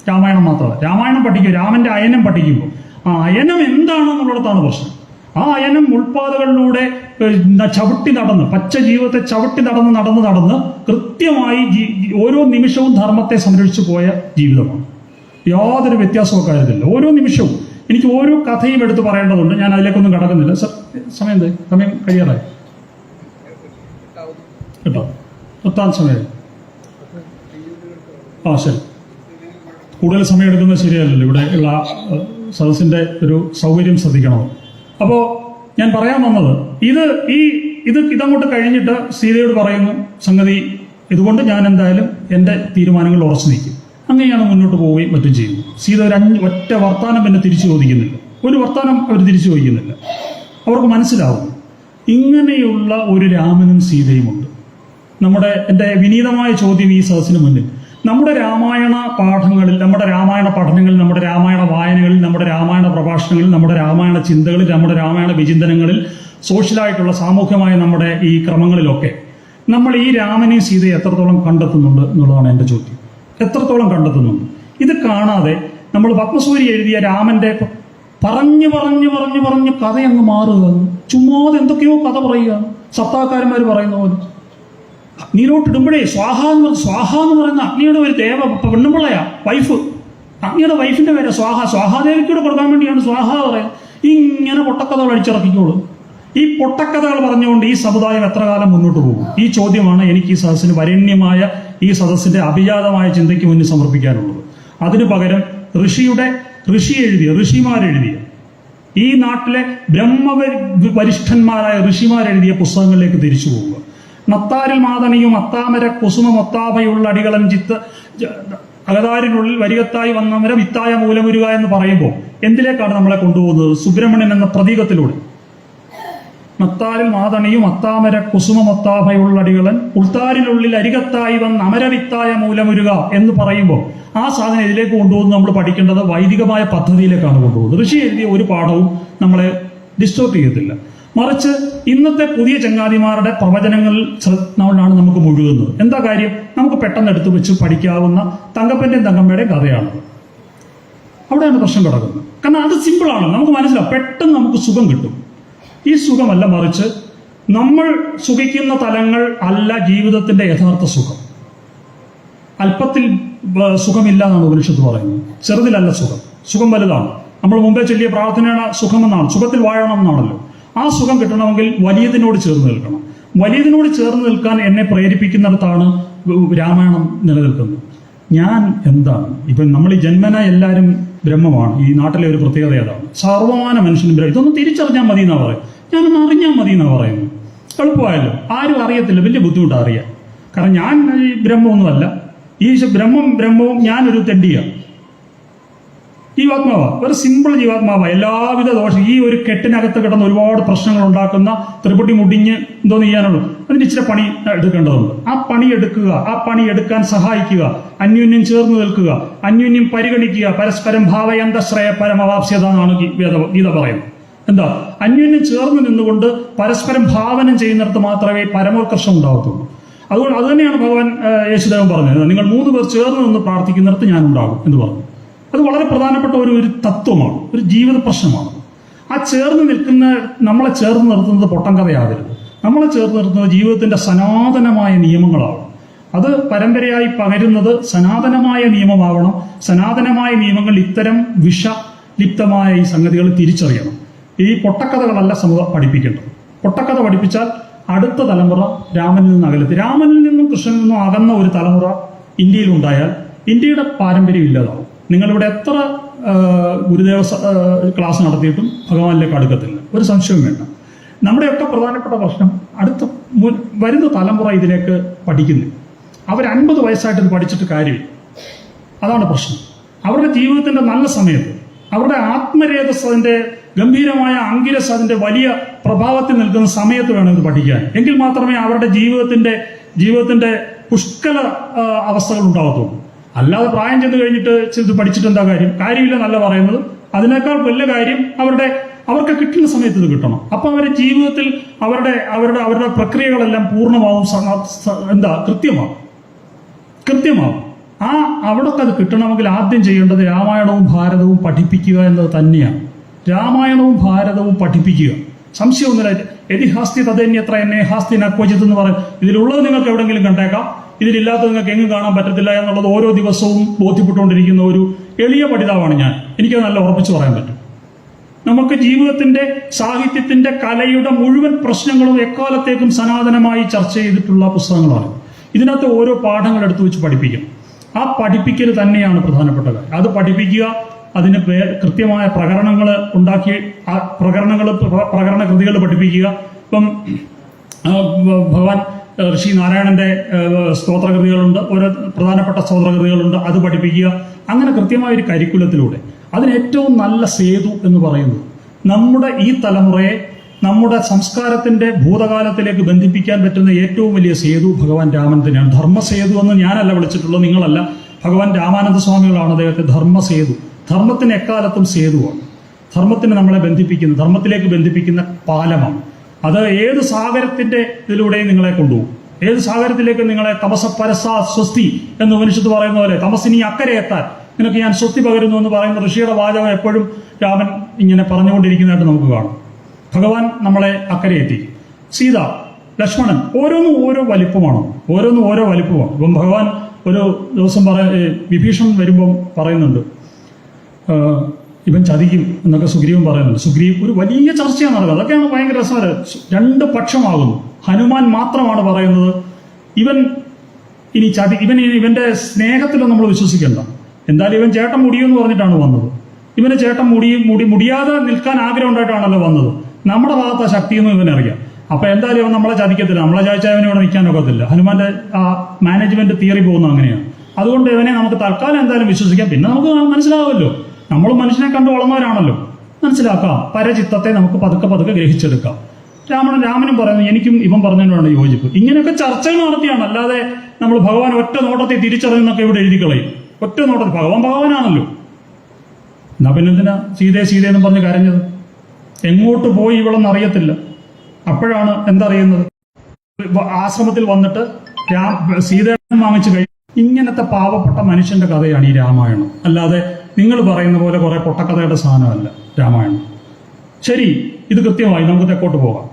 രാമായണം മാത്രമല്ല, രാമായണം പഠിക്കും, രാമന്റെ അയനം പഠിക്കുമ്പോൾ ആ അയനം എന്താണെന്നുള്ളിടത്താണ് പ്രശ്നം. ആ അയനം ഉൾപ്പാതകളിലൂടെ ചവിട്ടി നടന്ന്, പച്ച ജീവിതത്തെ ചവിട്ടി നടന്ന് കൃത്യമായി ഓരോ നിമിഷവും ധർമ്മത്തെ സംരക്ഷിച്ചു പോയ ജീവിതമാണ്. യാതൊരു വ്യത്യാസവും കാര്യത്തില്ല. ഓരോ നിമിഷവും എനിക്ക് ഓരോ കഥയും എടുത്ത് പറയേണ്ടതുണ്ട്. ഞാൻ അതിലേക്കൊന്നും കടക്കുന്നില്ല. സമയം കഴിയാറായി കേട്ടോ, 10 സമയം. ശരി. കൂടുതൽ സമയം എടുക്കുന്നത് ശരിയല്ലല്ലോ. ഇവിടെ ഉള്ള സദസ്സിന്റെ ഒരു സൗകര്യം ശ്രദ്ധിക്കണോ? അപ്പോൾ ഞാൻ പറയാൻ വന്നത് ഇതങ്ങോട്ട് കഴിഞ്ഞിട്ട് സീതയോട് പറയുന്നു, സംഗതി ഇതുകൊണ്ട് ഞാൻ എന്തായാലും എൻ്റെ തീരുമാനങ്ങൾ ഉറച്ചു നിൽക്കും. അങ്ങനെയാണ് മുന്നോട്ട് പോവുകയും മറ്റും ചെയ്യുന്നു. സീത ഒറ്റ വർത്താനം പിന്നെ തിരിച്ചു ചോദിക്കുന്നില്ല. ഒരു വർത്താനം അവർ തിരിച്ചു ചോദിക്കുന്നില്ല. അവർക്ക് മനസ്സിലാവും ഇങ്ങനെയുള്ള ഒരു രാമനും സീതയുമുണ്ട്. എൻ്റെ വിനീതമായ ചോദ്യം ഈ സദസ്സിന് മുന്നിൽ, നമ്മുടെ രാമായണ പാഠങ്ങളിൽ, നമ്മുടെ രാമായണ പഠനങ്ങളിൽ, നമ്മുടെ രാമായണ വായനകളിൽ, നമ്മുടെ രാമായണ പ്രഭാഷണങ്ങളിൽ, നമ്മുടെ രാമായണ ചിന്തകളിൽ, നമ്മുടെ രാമായണ വിചിന്തനങ്ങളിൽ, സോഷ്യലായിട്ടുള്ള സാമൂഹ്യമായ നമ്മുടെ ഈ ക്രമങ്ങളിലൊക്കെ നമ്മൾ ഈ രാമനെയും സീതയെ എത്രത്തോളം കണ്ടെത്തുന്നുണ്ട് എന്നുള്ളതാണ് എൻ്റെ ചോദ്യം. എത്രത്തോളം കണ്ടെത്തുന്നുണ്ട്? ഇത് കാണാതെ നമ്മൾ പത്മസൂരി എഴുതിയ രാമന്റെ പറഞ്ഞു കഥയങ്ങ് മാറുക, ചുമ്മാതെ എന്തൊക്കെയോ കഥ പറയുക, സത്താക്കാരന്മാർ പറയുന്ന പോലെ. നീരോട്ടിടുമ്പോഴേ സ്വാഹ എന്ന് പറയുന്ന അഗ്നിയുടെ ഒരു പെണ്ണുപിള്ളയാ, വൈഫ്. അഗ്നിയുടെ വൈഫിന്റെ പേര് സ്വാഹാദേവിക്കൂടെ കൊടുക്കാൻ വേണ്ടിയാണ് സ്വാഹ പറയാം. ഇങ്ങനെ പൊട്ടക്കഥകൾ അടിച്ചിറക്കിക്കോളൂ. ഈ പൊട്ടക്കഥകൾ പറഞ്ഞുകൊണ്ട് ഈ സമുദായം എത്ര കാലം മുന്നോട്ട് പോകും? ഈ ചോദ്യമാണ് എനിക്ക് ഈ സദസ്സിന് വരണ്യമായ ഈ സദസ്സിന്റെ അഭിജാതമായ ചിന്തയ്ക്ക് മുന്നിൽ സമർപ്പിക്കാനുള്ളത്. അതിനു പകരം ഋഷിമാരെഴുതിയ ഈ നാട്ടിലെ വരിഷ്ഠന്മാരായ ഋഷിമാരെഴുതിയ പുസ്തകങ്ങളിലേക്ക് തിരിച്ചു പോവുക. നത്താരിൽ മാതണിയും അത്താമര കുസുമൊത്താഭയുള്ള അടികളൻ അകതാരിനുള്ളിൽ വരികത്തായി വന്നമര വിത്തായ മൂലമുരുക എന്ന് പറയുമ്പോൾ എന്തിലേക്കാണ് നമ്മളെ കൊണ്ടുപോകുന്നത്? സുബ്രഹ്മണ്യൻ എന്ന പ്രതീകത്തിലൂടെ. നത്താരിൽ മാതണിയും അത്താമര കുസുമൊത്താഭയുള്ള അടികളൻ ഉൾത്താരിനുള്ളിൽ അരികത്തായി വന്ന അമരവിത്തായ മൂലമുരുക എന്ന് പറയുമ്പോൾ ആ സാധനം ഇതിലേക്ക് കൊണ്ടുപോകുന്നത് നമ്മൾ പഠിക്കേണ്ടത് വൈദികമായ പദ്ധതിയിലേക്കാണ് കൊണ്ടുപോകുന്നത്. ഋഷി എഴുതിയ ഒരു പാഠവും നമ്മളെ ഡിസ്റ്റോർട്ട് ചെയ്യത്തില്ല. മറിച്ച് ഇന്നത്തെ പുതിയ ചങ്ങാതിമാരുടെ പ്രവചനങ്ങളിൽ നാണ് നമുക്ക് മുഴുകുന്നത്. എന്താ കാര്യം? നമുക്ക് പെട്ടെന്ന് എടുത്തു വെച്ച് പഠിക്കാവുന്ന തങ്കപ്പന്റെയും തങ്കമ്മയുടെയും കഥയാണത്. അവിടെയാണ് പ്രശ്നം കിടക്കുന്നത്. കാരണം അത് സിമ്പിളാണ്, നമുക്ക് മനസ്സിലാവും, പെട്ടെന്ന് നമുക്ക് സുഖം കിട്ടും. ഈ സുഖമല്ല, മറിച്ച് നമ്മൾ സുഖിക്കുന്ന തലങ്ങൾ അല്ല ജീവിതത്തിന്റെ യഥാർത്ഥ സുഖം. അല്പത്തിൽ സുഖമില്ല എന്നാണ് ഉപനിഷത്ത് പറയുന്നത്. ചെറുതിലല്ല സുഖം വലുതാണ്. നമ്മൾ മുമ്പേ ചൊല്ലിയ പ്രാർത്ഥനയാണ് സുഖമെന്നാണ്, സുഖത്തിൽ വാഴണം എന്നാണല്ലോ. ആ സുഖം കിട്ടണമെങ്കിൽ വലിയതിനോട് ചേർന്ന് നിൽക്കണം. വലിയതിനോട് ചേർന്ന് നിൽക്കാൻ എന്നെ പ്രേരിപ്പിക്കുന്നിടത്താണ് രാമായണം നിലനിൽക്കുന്നത്. ഞാൻ എന്താണ്? ഇപ്പം നമ്മൾ ഈ ജന്മന എല്ലാവരും ബ്രഹ്മമാണ്. ഈ നാട്ടിലെ ഒരു പ്രത്യേകത ഏതാണ്? സർവമാന മനുഷ്യനും ബ്രഹ്മം. ഇതൊന്നും തിരിച്ചറിഞ്ഞാൽ മതി എന്നാ പറയും. ഞാനൊന്ന് അറിഞ്ഞാൽ മതി എന്നാ പറയുന്നത്. എളുപ്പമായല്ലോ, ആരും അറിയത്തില്ല, വലിയ ബുദ്ധിമുട്ടാണ് അറിയാൻ. കാരണം ഞാൻ ഈ ബ്രഹ്മമൊന്നുമല്ല. ഈ ബ്രഹ്മവും ഞാനൊരു തെണ്ടിയാണ്. ജീവാത്മാവ, ഒരു സിമ്പിൾ ജീവാത്മാവ. എല്ലാവിധ ദോഷം, ഈ ഒരു കെട്ടിനകത്ത് കിടന്ന് ഒരുപാട് പ്രശ്നങ്ങൾ ഉണ്ടാക്കുന്ന ത്രിപുടി മുടിഞ്ഞ് എന്തോന്ന് ചെയ്യാനുള്ളൂ, അതിന് ഇച്ചിരി പണി എടുക്കേണ്ടതുണ്ട്. ആ പണി എടുക്കുക, ആ പണി എടുക്കാൻ സഹായിക്കുക, അന്യോന്യം ചേർന്ന് നിൽക്കുക, അന്യോന്യം പരിഗണിക്കുക. പരസ്പരം ഭാവയന്തശ്രയ പരമവാപ്സ്യത എന്നാണ് ഗീത പറയുന്നത്. എന്താ? അന്യോന്യം ചേർന്ന് നിന്നുകൊണ്ട് പരസ്പരം ഭാവനം ചെയ്യുന്നിടത്ത് മാത്രമേ പരമോത്കർഷം ഉണ്ടാകത്തുള്ളൂ. അതുകൊണ്ട് അത് തന്നെയാണ് ഭഗവാൻ യേശുദേവൻ പറഞ്ഞത്, നിങ്ങൾ 3 പേർ ചേർന്ന് നിന്ന് പ്രാർത്ഥിക്കുന്നിടത്ത് ഞാൻ ഉണ്ടാകും എന്ന് പറഞ്ഞു. അത് വളരെ പ്രധാനപ്പെട്ട ഒരു തത്വമാണ്, ഒരു ജീവിത പ്രശ്നമാണ്. ആ ചേർന്ന് നിൽക്കുന്ന, നമ്മളെ ചേർന്ന് നിർത്തുന്നത് പൊട്ടം കഥയാകരുത്. നമ്മളെ ചേർന്ന് നിർത്തുന്നത് ജീവിതത്തിന്റെ സനാതനമായ നിയമങ്ങളാണ്. അത് പരമ്പരയായി പകരുന്നത് സനാതനമായ നിയമമാവണം. സനാതനമായ നിയമങ്ങൾ ഇത്തരം വിഷലിപ്തമായ ഈ സംഗതികൾ തിരിച്ചറിയണം. ഈ പൊട്ടക്കഥകളല്ല സമൂഹം പഠിപ്പിക്കേണ്ടത്. പൊട്ടക്കഥ പഠിപ്പിച്ചാൽ അടുത്ത തലമുറ രാമനിൽ നിന്ന് അകലത്ത്, രാമനിൽ നിന്നും കൃഷ്ണനിൽ നിന്നും അകന്ന ഒരു തലമുറ ഇന്ത്യയിൽ ഉണ്ടായാൽ ഇന്ത്യയുടെ പാരമ്പര്യം ഇല്ലാതാവും. നിങ്ങളിവിടെ എത്ര ഗുരുദേവ ക്ലാസ് നടത്തിയിട്ടും ഭഗവാനിലേക്ക് അടുക്കത്തില്ല, ഒരു സംശയവും വേണ്ട. നമ്മുടെയൊക്കെ പ്രധാനപ്പെട്ട പ്രശ്നം വരുന്ന തലമുറ ഇതിലേക്ക് പഠിക്കുന്നു. അവർ 50 വയസ്സായിട്ട് ഇത് പഠിച്ചിട്ട് കാര്യമില്ല. അതാണ് പ്രശ്നം. അവരുടെ ജീവിതത്തിന്റെ നല്ല സമയത്ത്, അവരുടെ ആത്മരേതസ്, അതിന്റെ ഗംഭീരമായ അങ്കിരസ്, അതിന്റെ വലിയ പ്രഭാവത്തിൽ നിൽക്കുന്ന സമയത്ത് വേണം ഇത് പഠിക്കാൻ. എങ്കിൽ മാത്രമേ അവരുടെ ജീവിതത്തിന്റെ പുഷ്കല അവസ്ഥകൾ ഉണ്ടാകത്തുള്ളൂ. അല്ലാതെ പ്രായം ചെന്ന് കഴിഞ്ഞിട്ട് ഇത് പഠിച്ചിട്ട് എന്താ കാര്യമില്ല എന്നല്ല പറയുന്നത്. അതിനേക്കാൾ വലിയ കാര്യം അവർക്ക് കിട്ടുന്ന സമയത്ത് ഇത് കിട്ടണം. അപ്പൊ അവരുടെ ജീവിതത്തിൽ അവരുടെ പ്രക്രിയകളെല്ലാം പൂർണ്ണമാവും, കൃത്യമാവും. അവിടൊക്കെ അത് കിട്ടണമെങ്കിൽ ആദ്യം ചെയ്യേണ്ടത് രാമായണവും ഭാരതവും പഠിപ്പിക്കുക എന്നത് തന്നെയാണ്. രാമായണവും ഭാരതവും പഠിപ്പിക്കുക, സംശയമൊന്നുമില്ല. യതിഹാസ്തി തദന്യത്ര എന്നെ ഹാസ്തി നക്വചിത് എന്ന് പറയും. ഇതിലുള്ളത് നിങ്ങൾക്ക് എവിടെയെങ്കിലും കണ്ടേക്കാം, ഇതിലില്ലാത്തത് നിങ്ങൾക്ക് എങ്ങും കാണാൻ പറ്റത്തില്ല എന്നുള്ളത് ഓരോ ദിവസവും ബോധ്യപ്പെട്ടുകൊണ്ടിരിക്കുന്ന ഒരു എളിയ പഠിതാവാണ് ഞാൻ. എനിക്കത് നല്ല ഉറപ്പിച്ചു പറയാൻ പറ്റും. നമുക്ക് ജീവിതത്തിന്റെ, സാഹിത്യത്തിന്റെ, കലയുടെ മുഴുവൻ പ്രശ്നങ്ങളും എക്കാലത്തേക്കും സനാതനമായി ചർച്ച ചെയ്തിട്ടുള്ള പുസ്തകങ്ങളാണ്. ഇതിനകത്ത് ഓരോ പാഠങ്ങൾ എടുത്തു വെച്ച് പഠിപ്പിക്കണം. ആ പഠിപ്പിക്കൽ തന്നെയാണ് പ്രധാനപ്പെട്ട കാര്യം. അത് പഠിപ്പിക്കുക, അതിന് കൃത്യമായ പ്രകരണങ്ങൾ ഉണ്ടാക്കി, ആ പ്രകരണ കൃതികൾ പഠിപ്പിക്കുക. ഇപ്പം ഭഗവാൻ ഋഷി നാരായണന്റെ സ്തോത്രകൃതികളുണ്ട്, ഓരോ പ്രധാനപ്പെട്ട സ്തോത്രകൃതികളുണ്ട്, അത് പഠിപ്പിക്കുക. അങ്ങനെ കൃത്യമായ ഒരു കരിക്കുലത്തിലൂടെ അതിന് ഏറ്റവും നല്ല സേതു എന്ന് പറയുന്നത് നമ്മുടെ ഈ തലമുറയെ നമ്മുടെ സംസ്കാരത്തിന്റെ ഭൂതകാലത്തിലേക്ക് ബന്ധിപ്പിക്കാൻ പറ്റുന്ന ഏറ്റവും വലിയ സേതു ഭഗവാൻ രാമൻ തന്നെയാണ്. ധർമ്മസേതു എന്ന് ഞാനല്ല വിളിച്ചിട്ടുള്ളത്, നിങ്ങളല്ല, ഭഗവാൻ രാമാനന്ദ സ്വാമികളാണ് അദ്ദേഹത്തെ ധർമ്മസേതു. ധർമ്മത്തിന് എക്കാലത്തും സേതുവാണ്. ധർമ്മത്തിന് നമ്മളെ ബന്ധിപ്പിക്കുന്ന, ധർമ്മത്തിലേക്ക് ബന്ധിപ്പിക്കുന്ന പാലമാണ്. അത് ഏത് സാഗരത്തിന്റെ ഇതിലൂടെയും നിങ്ങളെ കൊണ്ടുപോകും. ഏത് സാഗരത്തിലേക്ക് നിങ്ങളെ തമസ പരസാ സ്വസ്തി എന്ന് ഉപനിഷത്ത് പറയുന്ന പോലെ തമസിനി അക്കരെ എത്താൻ നിനക്ക് ഞാൻ സ്വസ്തി പകരുന്നു എന്ന് പറയുന്ന ഋഷിയുടെ വാചകം എപ്പോഴും രാമൻ ഇങ്ങനെ പറഞ്ഞുകൊണ്ടിരിക്കുന്നതായിട്ട് നമുക്ക് കാണാം. ഭഗവാൻ നമ്മളെ അക്കരെ എത്തിക്കും. സീത, ലക്ഷ്മണൻ, ഓരോന്നും ഓരോ വലിപ്പമാണ്. ഇപ്പം ഭഗവാൻ ഒരു ദിവസം വിഭീഷണൻ വരുമ്പം പറയുന്നുണ്ട്, ഇവൻ ചതിക്കും എന്നൊക്കെ സുഗ്രീവൻ പറയുന്നുണ്ട്. സുഗ്രീവ് ഒരു വലിയ ചർച്ചയാണ് നടക്കുന്നത്. അതൊക്കെയാണ് ഭയങ്കര രസകരം. 2 പക്ഷമാകുന്നു. ഹനുമാൻ മാത്രമാണ് പറയുന്നത് ഇവൻ ഇവന്റെ സ്നേഹത്തിലൊന്നും നമ്മൾ വിശ്വസിക്കണ്ട. എന്തായാലും ഇവൻ ചേട്ടൻ മുടിയെന്ന് പറഞ്ഞിട്ടാണ് വന്നത്. ഇവന് ചേട്ടൻ മുടിയാതെ നിൽക്കാൻ ആഗ്രഹം ഉണ്ടായിട്ടാണല്ലോ വന്നത്. നമ്മുടെ ഭാഗത്തെ ശക്തിയൊന്നും ഇവനറിയാം. അപ്പൊ എന്തായാലും ഇവൻ നമ്മളെ ചതിക്കത്തില്ല. നമ്മളെ ചതിച്ചാൽ ഇവന് ഇവിടെ നിൽക്കാനൊക്കത്തില്ല. ഹനുമാന്റെ ആ മാനേജ്മെന്റ് തിയറി പോകുന്നത് അങ്ങനെയാണ്. അതുകൊണ്ട് ഇവനെ നമുക്ക് തൽക്കാലം എന്തായാലും വിശ്വസിക്കാം. പിന്നെ നമുക്ക് മനസ്സിലാവുമല്ലോ, നമ്മൾ മനുഷ്യനെ കണ്ടു വളർന്നവരാണല്ലോ, മനസ്സിലാക്കാം. പരചിത്തത്തെ നമുക്ക് പതുക്കെ ഗ്രഹിച്ചെടുക്കാം. രാമനും പറയുന്നു, എനിക്കും ഇവൻ പറഞ്ഞതിനോടാണ് യോജിപ്പ്. ഇങ്ങനെയൊക്കെ ചർച്ചകൾ നടത്തിയാണ്. അല്ലാതെ നമ്മൾ ഭഗവാൻ ഒറ്റ നോട്ടത്തെ തിരിച്ചറിയുന്നൊക്കെ ഇവിടെ എഴുതി കളയും. ഒറ്റ നോട്ടത്തിൽ ഭഗവാനാണല്ലോ. എന്നാ പിന്നെന്തിനാ സീതയെന്നും പറഞ്ഞ് കരഞ്ഞത്? എങ്ങോട്ട് പോയി ഇവളൊന്നും അറിയത്തില്ല. അപ്പോഴാണ് എന്തറിയുന്നത്, ആശ്രമത്തിൽ വന്നിട്ട് സീതയെ വാങ്ങിച്ചു കഴിഞ്ഞു. ഇങ്ങനത്തെ പാവപ്പെട്ട മനുഷ്യന്റെ കഥയാണ് ഈ രാമായണം. അല്ലാതെ നിങ്ങൾ പറയുന്ന പോലെ കുറെ പൊട്ടക്കഥയുടെ സാധനമല്ല രാമായണം. ശരി, ഇത് കൃത്യമായി നമുക്ക് തെക്കോട്ട് പോകാം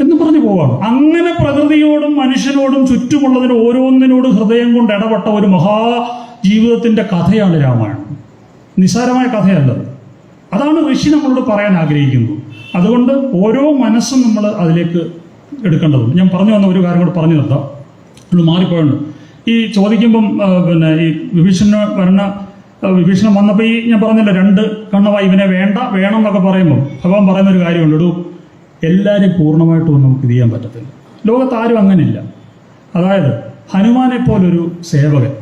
എന്ന് പറഞ്ഞു പോവാണ്. അങ്ങനെ പ്രകൃതിയോടും മനുഷ്യനോടും ചുറ്റുമുള്ളതിന് ഓരോന്നിനോടും ഹൃദയം കൊണ്ട് ഇടപെട്ട ഒരു മഹാജീവിതത്തിന്റെ കഥയാണ് രാമായണം. നിസ്സാരമായ കഥയല്ലത്. അതാണ് ഋഷി നമ്മളോട് പറയാൻ ആഗ്രഹിക്കുന്നത്. അതുകൊണ്ട് ഓരോ മനസ്സും നമ്മൾ അതിലേക്ക് എടുക്കേണ്ടതുണ്ട്. ഞാൻ പറഞ്ഞു വന്ന ഒരു കാര്യം കൂടെ പറഞ്ഞു നിർത്താം, നമ്മൾ മാറിപ്പോയുണ്ട്. ഈ ചോദിക്കുമ്പം ഈ വിഭീഷണൻ വന്നപ്പോൾ ഞാൻ പറഞ്ഞല്ലോ 2 കണ്ണവായി ഇവനെ വേണം എന്നൊക്കെ പറയുമ്പോൾ ഭഗവാൻ പറയുന്ന ഒരു കാര്യമുണ്ട്. എല്ലാവരെയും പൂർണ്ണമായിട്ടും ഒന്നും നമുക്ക് ഇത് ചെയ്യാൻ പറ്റത്തില്ല. ലോകത്ത് ആരും അങ്ങനെയില്ല. അതായത് ഹനുമാനെ പോലൊരു സേവകൻ,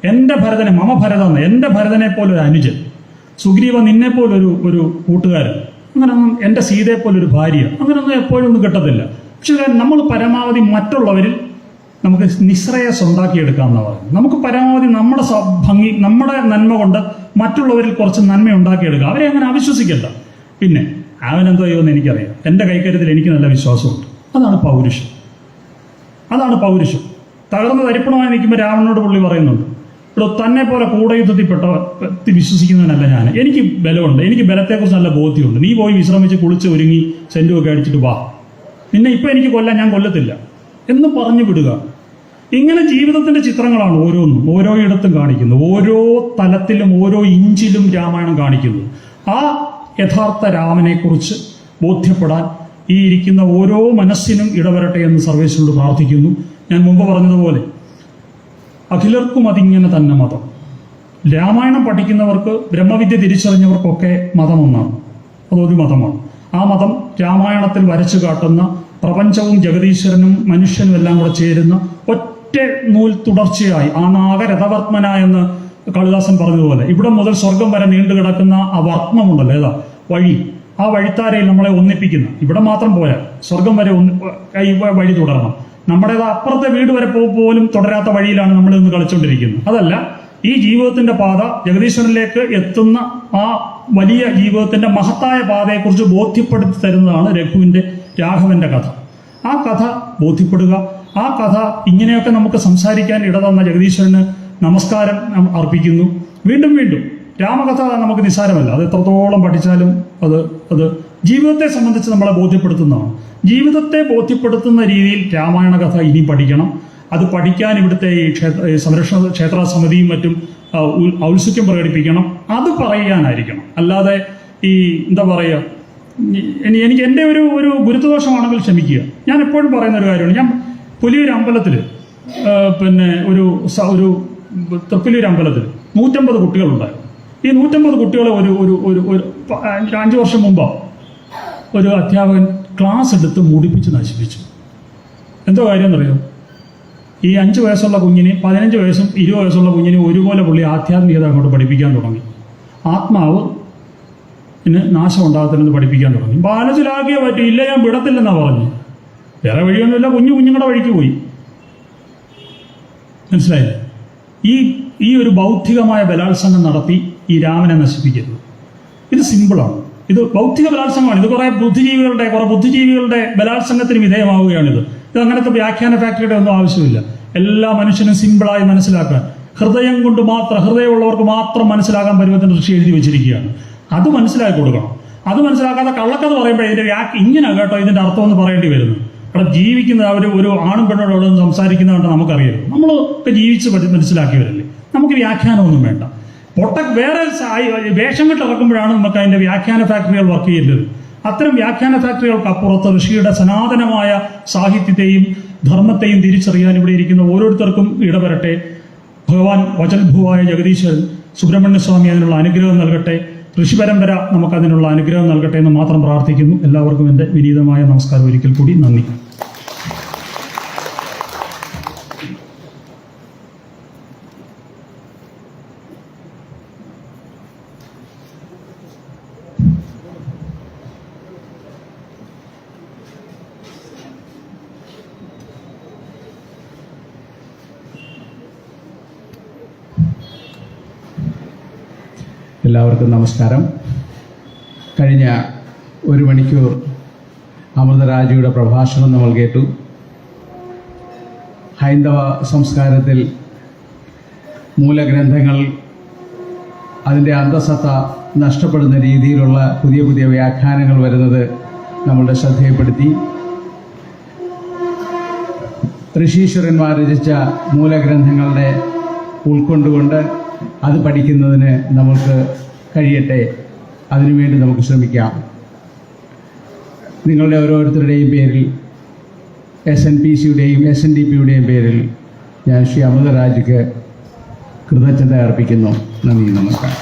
എൻ്റെ ഭരതനെ, മമ ഭരതൻ, എൻ്റെ ഭരതനെ പോലൊരു അനുജൻ, സുഗ്രീവ നിന്നെപ്പോലൊരു കൂട്ടുകാരൻ, അങ്ങനെയൊന്നും എൻ്റെ സീതയെപ്പോലൊരു ഭാര്യ, അങ്ങനെയൊന്നും എപ്പോഴും ഒന്നും കിട്ടത്തില്ല. പക്ഷെ നമ്മൾ പരമാവധി മറ്റുള്ളവരിൽ നമുക്ക് നിശ്രേയസ് ഉണ്ടാക്കിയെടുക്കാമെന്നാണ് പറയുന്നത്. നമുക്ക് പരമാവധി നമ്മുടെ ഭംഗി, നമ്മുടെ നന്മ കൊണ്ട് മറ്റുള്ളവരിൽ കുറച്ച് നന്മ ഉണ്ടാക്കിയെടുക്കുക. അവരെ അങ്ങനെ അവിശ്വസിക്കണ്ട. പിന്നെ അവനെന്തോ ചെയ്യുമെന്ന് എനിക്കറിയാം, എൻ്റെ കൈക്കരുത്തിൽ എനിക്ക് നല്ല വിശ്വാസമുണ്ട്. അതാണ് പൗരുഷം. അതാണ് പൗരുഷം. തകർന്ന് തരിപ്പണമായി നിൽക്കുമ്പോൾ രാവണനോട് പുള്ളി പറയുന്നുണ്ട്, ഇവിടെ തന്നെ പോലെ കൂടെ യുദ്ധത്തിൽപ്പെട്ട വിശ്വസിക്കുന്നവനല്ല ഞാൻ, എനിക്ക് ബലമുണ്ട്, എനിക്ക് ബലത്തെക്കുറിച്ച് നല്ല ബോധ്യമുണ്ട്. നീ പോയി വിശ്രമിച്ച് കുളിച്ച് ഒരുങ്ങി സെൻറ്റുമൊക്കെ അടിച്ചിട്ട് വാ, നിന്നെ ഇപ്പം എനിക്ക് കൊല്ലാൻ ഞാൻ കൊല്ലത്തില്ല എന്ന് പറഞ്ഞു വിടുക. ഇങ്ങനെ ജീവിതത്തിന്റെ ചിത്രങ്ങളാണ് ഓരോന്നും ഓരോ ഇടത്തും കാണിക്കുന്നത്. ഓരോ തലത്തിലും ഓരോ ഇഞ്ചിലും രാമായണം കാണിക്കുന്നു. ആ യഥാർത്ഥ രാമനെക്കുറിച്ച് ബോധ്യപ്പെടാൻ ഈ ഇരിക്കുന്ന ഓരോ മനസ്സിനും ഇടവരട്ടെ എന്ന് സർവേശ്വരനോട് പ്രാർത്ഥിക്കുന്നു. ഞാൻ മുമ്പ് പറഞ്ഞതുപോലെ അഖിലർക്കും അതിങ്ങനെ തന്നെ മതം. രാമായണം പഠിക്കുന്നവർക്ക്, ബ്രഹ്മവിദ്യ തിരിച്ചറിഞ്ഞവർക്കൊക്കെ മതം ഒന്നാണ്, അതൊരു മതമാണ്. ആ മതം രാമായണത്തിൽ വരച്ചു കാട്ടുന്ന പ്രപഞ്ചവും ജഗദീശ്വരനും മനുഷ്യനും എല്ലാം കൂടെ ചേരുന്ന ഒറ്റ നൂൽ തുടർച്ചയായി ആ നാഗരഥവർത്മന എന്ന് കാളിദാസൻ പറഞ്ഞതുപോലെ ഇവിടെ മുതൽ സ്വർഗം വരെ നീണ്ടു കിടക്കുന്ന ആ വർണ്മമുണ്ടല്ലോ, ഏതാ വഴി, ആ വഴിത്താരയിൽ നമ്മളെ ഒന്നിപ്പിക്കുന്ന, ഇവിടെ മാത്രം പോരാ, സ്വർഗം വരെ വഴി തുടരണം. നമ്മുടേത് അപ്പുറത്തെ വീട് വരെ പോലും തുടരാത്ത വഴിയിലാണ് നമ്മൾ ഇന്ന് കളിച്ചുകൊണ്ടിരിക്കുന്നത്. അതല്ല, ഈ ജീവിതത്തിന്റെ പാത ജഗദീശ്വരനിലേക്ക് എത്തുന്ന ആ വലിയ ജീവിതത്തിന്റെ മഹത്തായ പാതയെക്കുറിച്ച് ബോധ്യപ്പെടുത്തി തരുന്നതാണ് രാഘവന്റെ കഥ. ആ കഥ ബോധ്യപ്പെടുക. ആ കഥ ഇങ്ങനെയൊക്കെ നമുക്ക് സംസാരിക്കാൻ ഇടതന്ന ജഗദീശ്വരന് നമസ്കാരം അർപ്പിക്കുന്നു. വീണ്ടും വീണ്ടും രാമകഥ നമുക്ക് നിസ്സാരമല്ല. അത് എത്രത്തോളം പഠിച്ചാലും അത് ജീവിതത്തെ സംബന്ധിച്ച് നമ്മളെ ബോധ്യപ്പെടുത്തുന്നതാണ്. ജീവിതത്തെ ബോധ്യപ്പെടുത്തുന്ന രീതിയിൽ രാമായണ കഥ ഇനി പഠിക്കണം. അത് പഠിക്കാൻ ഇവിടുത്തെ ഈ സംരക്ഷണ ക്ഷേത്ര സമിതിയും മറ്റും ഔത്സുക്യം പ്രകടിപ്പിക്കണം. അത് പറയാനായിരിക്കണം. അല്ലാതെ ഈ എന്താ പറയുക, എനിക്ക് എൻ്റെ ഒരു ഗുരുത്വദോഷമാണെങ്കിൽ ക്ഷമിക്കുക. ഞാൻ എപ്പോഴും പറയുന്ന ഒരു കാര്യമാണ്, ഞാൻ പുലിയൂർ അമ്പലത്തിൽ ഒരു തൃപ്പുലിയൂർ അമ്പലത്തിൽ 150 കുട്ടികളുണ്ടായിരുന്നു. ഈ 150 കുട്ടികളെ ഒരു 5 വർഷം മുമ്പ് ഒരു അധ്യാപകൻ ക്ലാസ് എടുത്ത് മുടിപ്പിച്ച് നശിപ്പിച്ചു. എന്തോ കാര്യം എന്നറിയോ? ഈ 5 വയസ്സുള്ള കുഞ്ഞിനെ 15 വയസ്സും 20 വയസ്സുള്ള കുഞ്ഞിനെ ഒരുപോലെ പുള്ളി ആധ്യാത്മികത അങ്ങോട്ട് പഠിപ്പിക്കാൻ തുടങ്ങി. ആത്മാവ് നാശം ഉണ്ടാകത്തില്ലെന്ന് പഠിപ്പിക്കാൻ തുടങ്ങി. ബാലസിലാക്കിയേ പറ്റും, ഇല്ല ഞാൻ വിടത്തില്ലെന്നാ പറഞ്ഞു. വേറെ വഴിയൊന്നുമില്ല, കുഞ്ഞുങ്ങളുടെ വഴിക്ക് പോയി. മനസ്സിലായില്ലേ? ഈ ഒരു ബൗദ്ധികമായ ബലാത്സംഗം നടത്തി ഈ രാമനെ നശിപ്പിക്കരുത്. ഇത് സിമ്പിളാണ്. ഇത് ബൗദ്ധിക ബലാത്സംഗമാണ്. ഇത് കുറെ ബുദ്ധിജീവികളുടെ ബലാത്സംഗത്തിന് വിധേയമാവുകയാണിത്. ഇത് അങ്ങനത്തെ വ്യാഖ്യാന ഫാക്ടറിയുടെ ഒന്നും ആവശ്യമില്ല. എല്ലാ മനുഷ്യനും സിമ്പിളായി മനസ്സിലാക്കാൻ, ഹൃദയമുള്ളവർക്ക് മാത്രം മനസ്സിലാക്കാൻ പരുവത്തിന് ഋഷി എഴുതി വെച്ചിരിക്കുകയാണ്. അത് മനസ്സിലാക്കി കൊടുക്കണം. അത് മനസ്സിലാക്കാതെ കള്ളക്കഥ പറയുമ്പോൾ ഇതിന്റെ ഇങ്ങനെ കേട്ടോ ഇതിന്റെ അർത്ഥം എന്ന് പറയേണ്ടി വരുന്നു. അവിടെ ജീവിക്കുന്ന ഒരു ആണും പെണ്ണോട് സംസാരിക്കുന്ന കണ്ട് നമുക്കറിയരുത്. നമ്മളൊക്കെ ജീവിച്ച് മനസ്സിലാക്കിയവരല്ലേ, നമുക്ക് വ്യാഖ്യാനമൊന്നും വേണ്ട. വേറെ വേഷം കെട്ട് ഇറക്കുമ്പോഴാണ് നമുക്ക് അതിന്റെ വ്യാഖ്യാന ഫാക്ടറികൾ വർക്ക് ചെയ്യേണ്ടത്. അത്തരം വ്യാഖ്യാന ഫാക്ടറികൾക്ക് അപ്പുറത്ത് ഋഷിയുടെ സനാതനമായ സാഹിത്യത്തെയും ധർമ്മത്തെയും തിരിച്ചറിയാൻ ഇവിടെ ഇരിക്കുന്ന ഓരോരുത്തർക്കും ഇടവരട്ടെ. ഭഗവാൻ വചൽഭുവായ ജഗദീശ്വരൻ സുബ്രഹ്മണ്യസ്വാമി അതിനുള്ള അനുഗ്രഹം നൽകട്ടെ. ഋഷി പരമ്പര നമുക്ക് അതിനുള്ള അനുഗ്രഹം നൽകട്ടെ എന്ന് മാത്രം പ്രാർത്ഥിക്കുന്നു. എല്ലാവർക്കും എൻ്റെ വിനീതമായ നമസ്കാരം. ഒരിക്കൽ കൂടി നന്ദി. എല്ലാവർക്കും നമസ്കാരം. കഴിഞ്ഞ 1 മണിക്കൂർ അമൃതരാജിയുടെ പ്രഭാഷണം നമ്മൾ കേട്ടു. ഹൈന്ദവ സംസ്കാരത്തിൽ മൂലഗ്രന്ഥങ്ങൾ അതിൻ്റെ അന്തസത്ത നഷ്ടപ്പെടുന്ന രീതിയിലുള്ള പുതിയ പുതിയ വ്യാഖ്യാനങ്ങൾ വരുന്നത് നമ്മളുടെ ശ്രദ്ധയിൽപ്പെടുത്തി. ഋഷീശ്വരന്മാർ രചിച്ച മൂലഗ്രന്ഥങ്ങളുടെ ഉൾക്കൊണ്ടുകൊണ്ട് അത് പഠിക്കുന്നതിന് നമുക്ക് കഴിയട്ടെ. അതിനുവേണ്ടി നമുക്ക് ശ്രമിക്കാം. നിങ്ങളുടെ ഓരോരുത്തരുടെയും പേരിൽ, SNPCയുടെയും SNDPയുടെയും പേരിൽ ഞാൻ ശ്രീ അമൃതരാജിക്ക് കൃതജ്ഞത അർപ്പിക്കുന്നു. നന്ദി, നമസ്കാരം.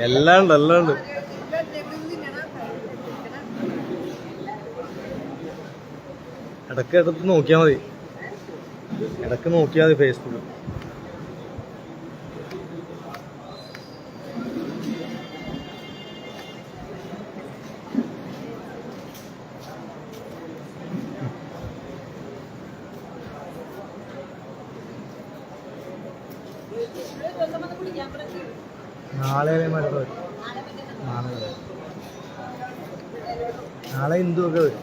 എല്ലാം ഉണ്ട് ഇടയ്ക്ക് എടുത്ത് നോക്കിയാൽ മതി, ഇടയ്ക്ക് നോക്കിയാൽ മതി ഫേസ്ബുക്ക്. നാളെ നാളെ ഹിന്ദു ഒക്കെ വരും.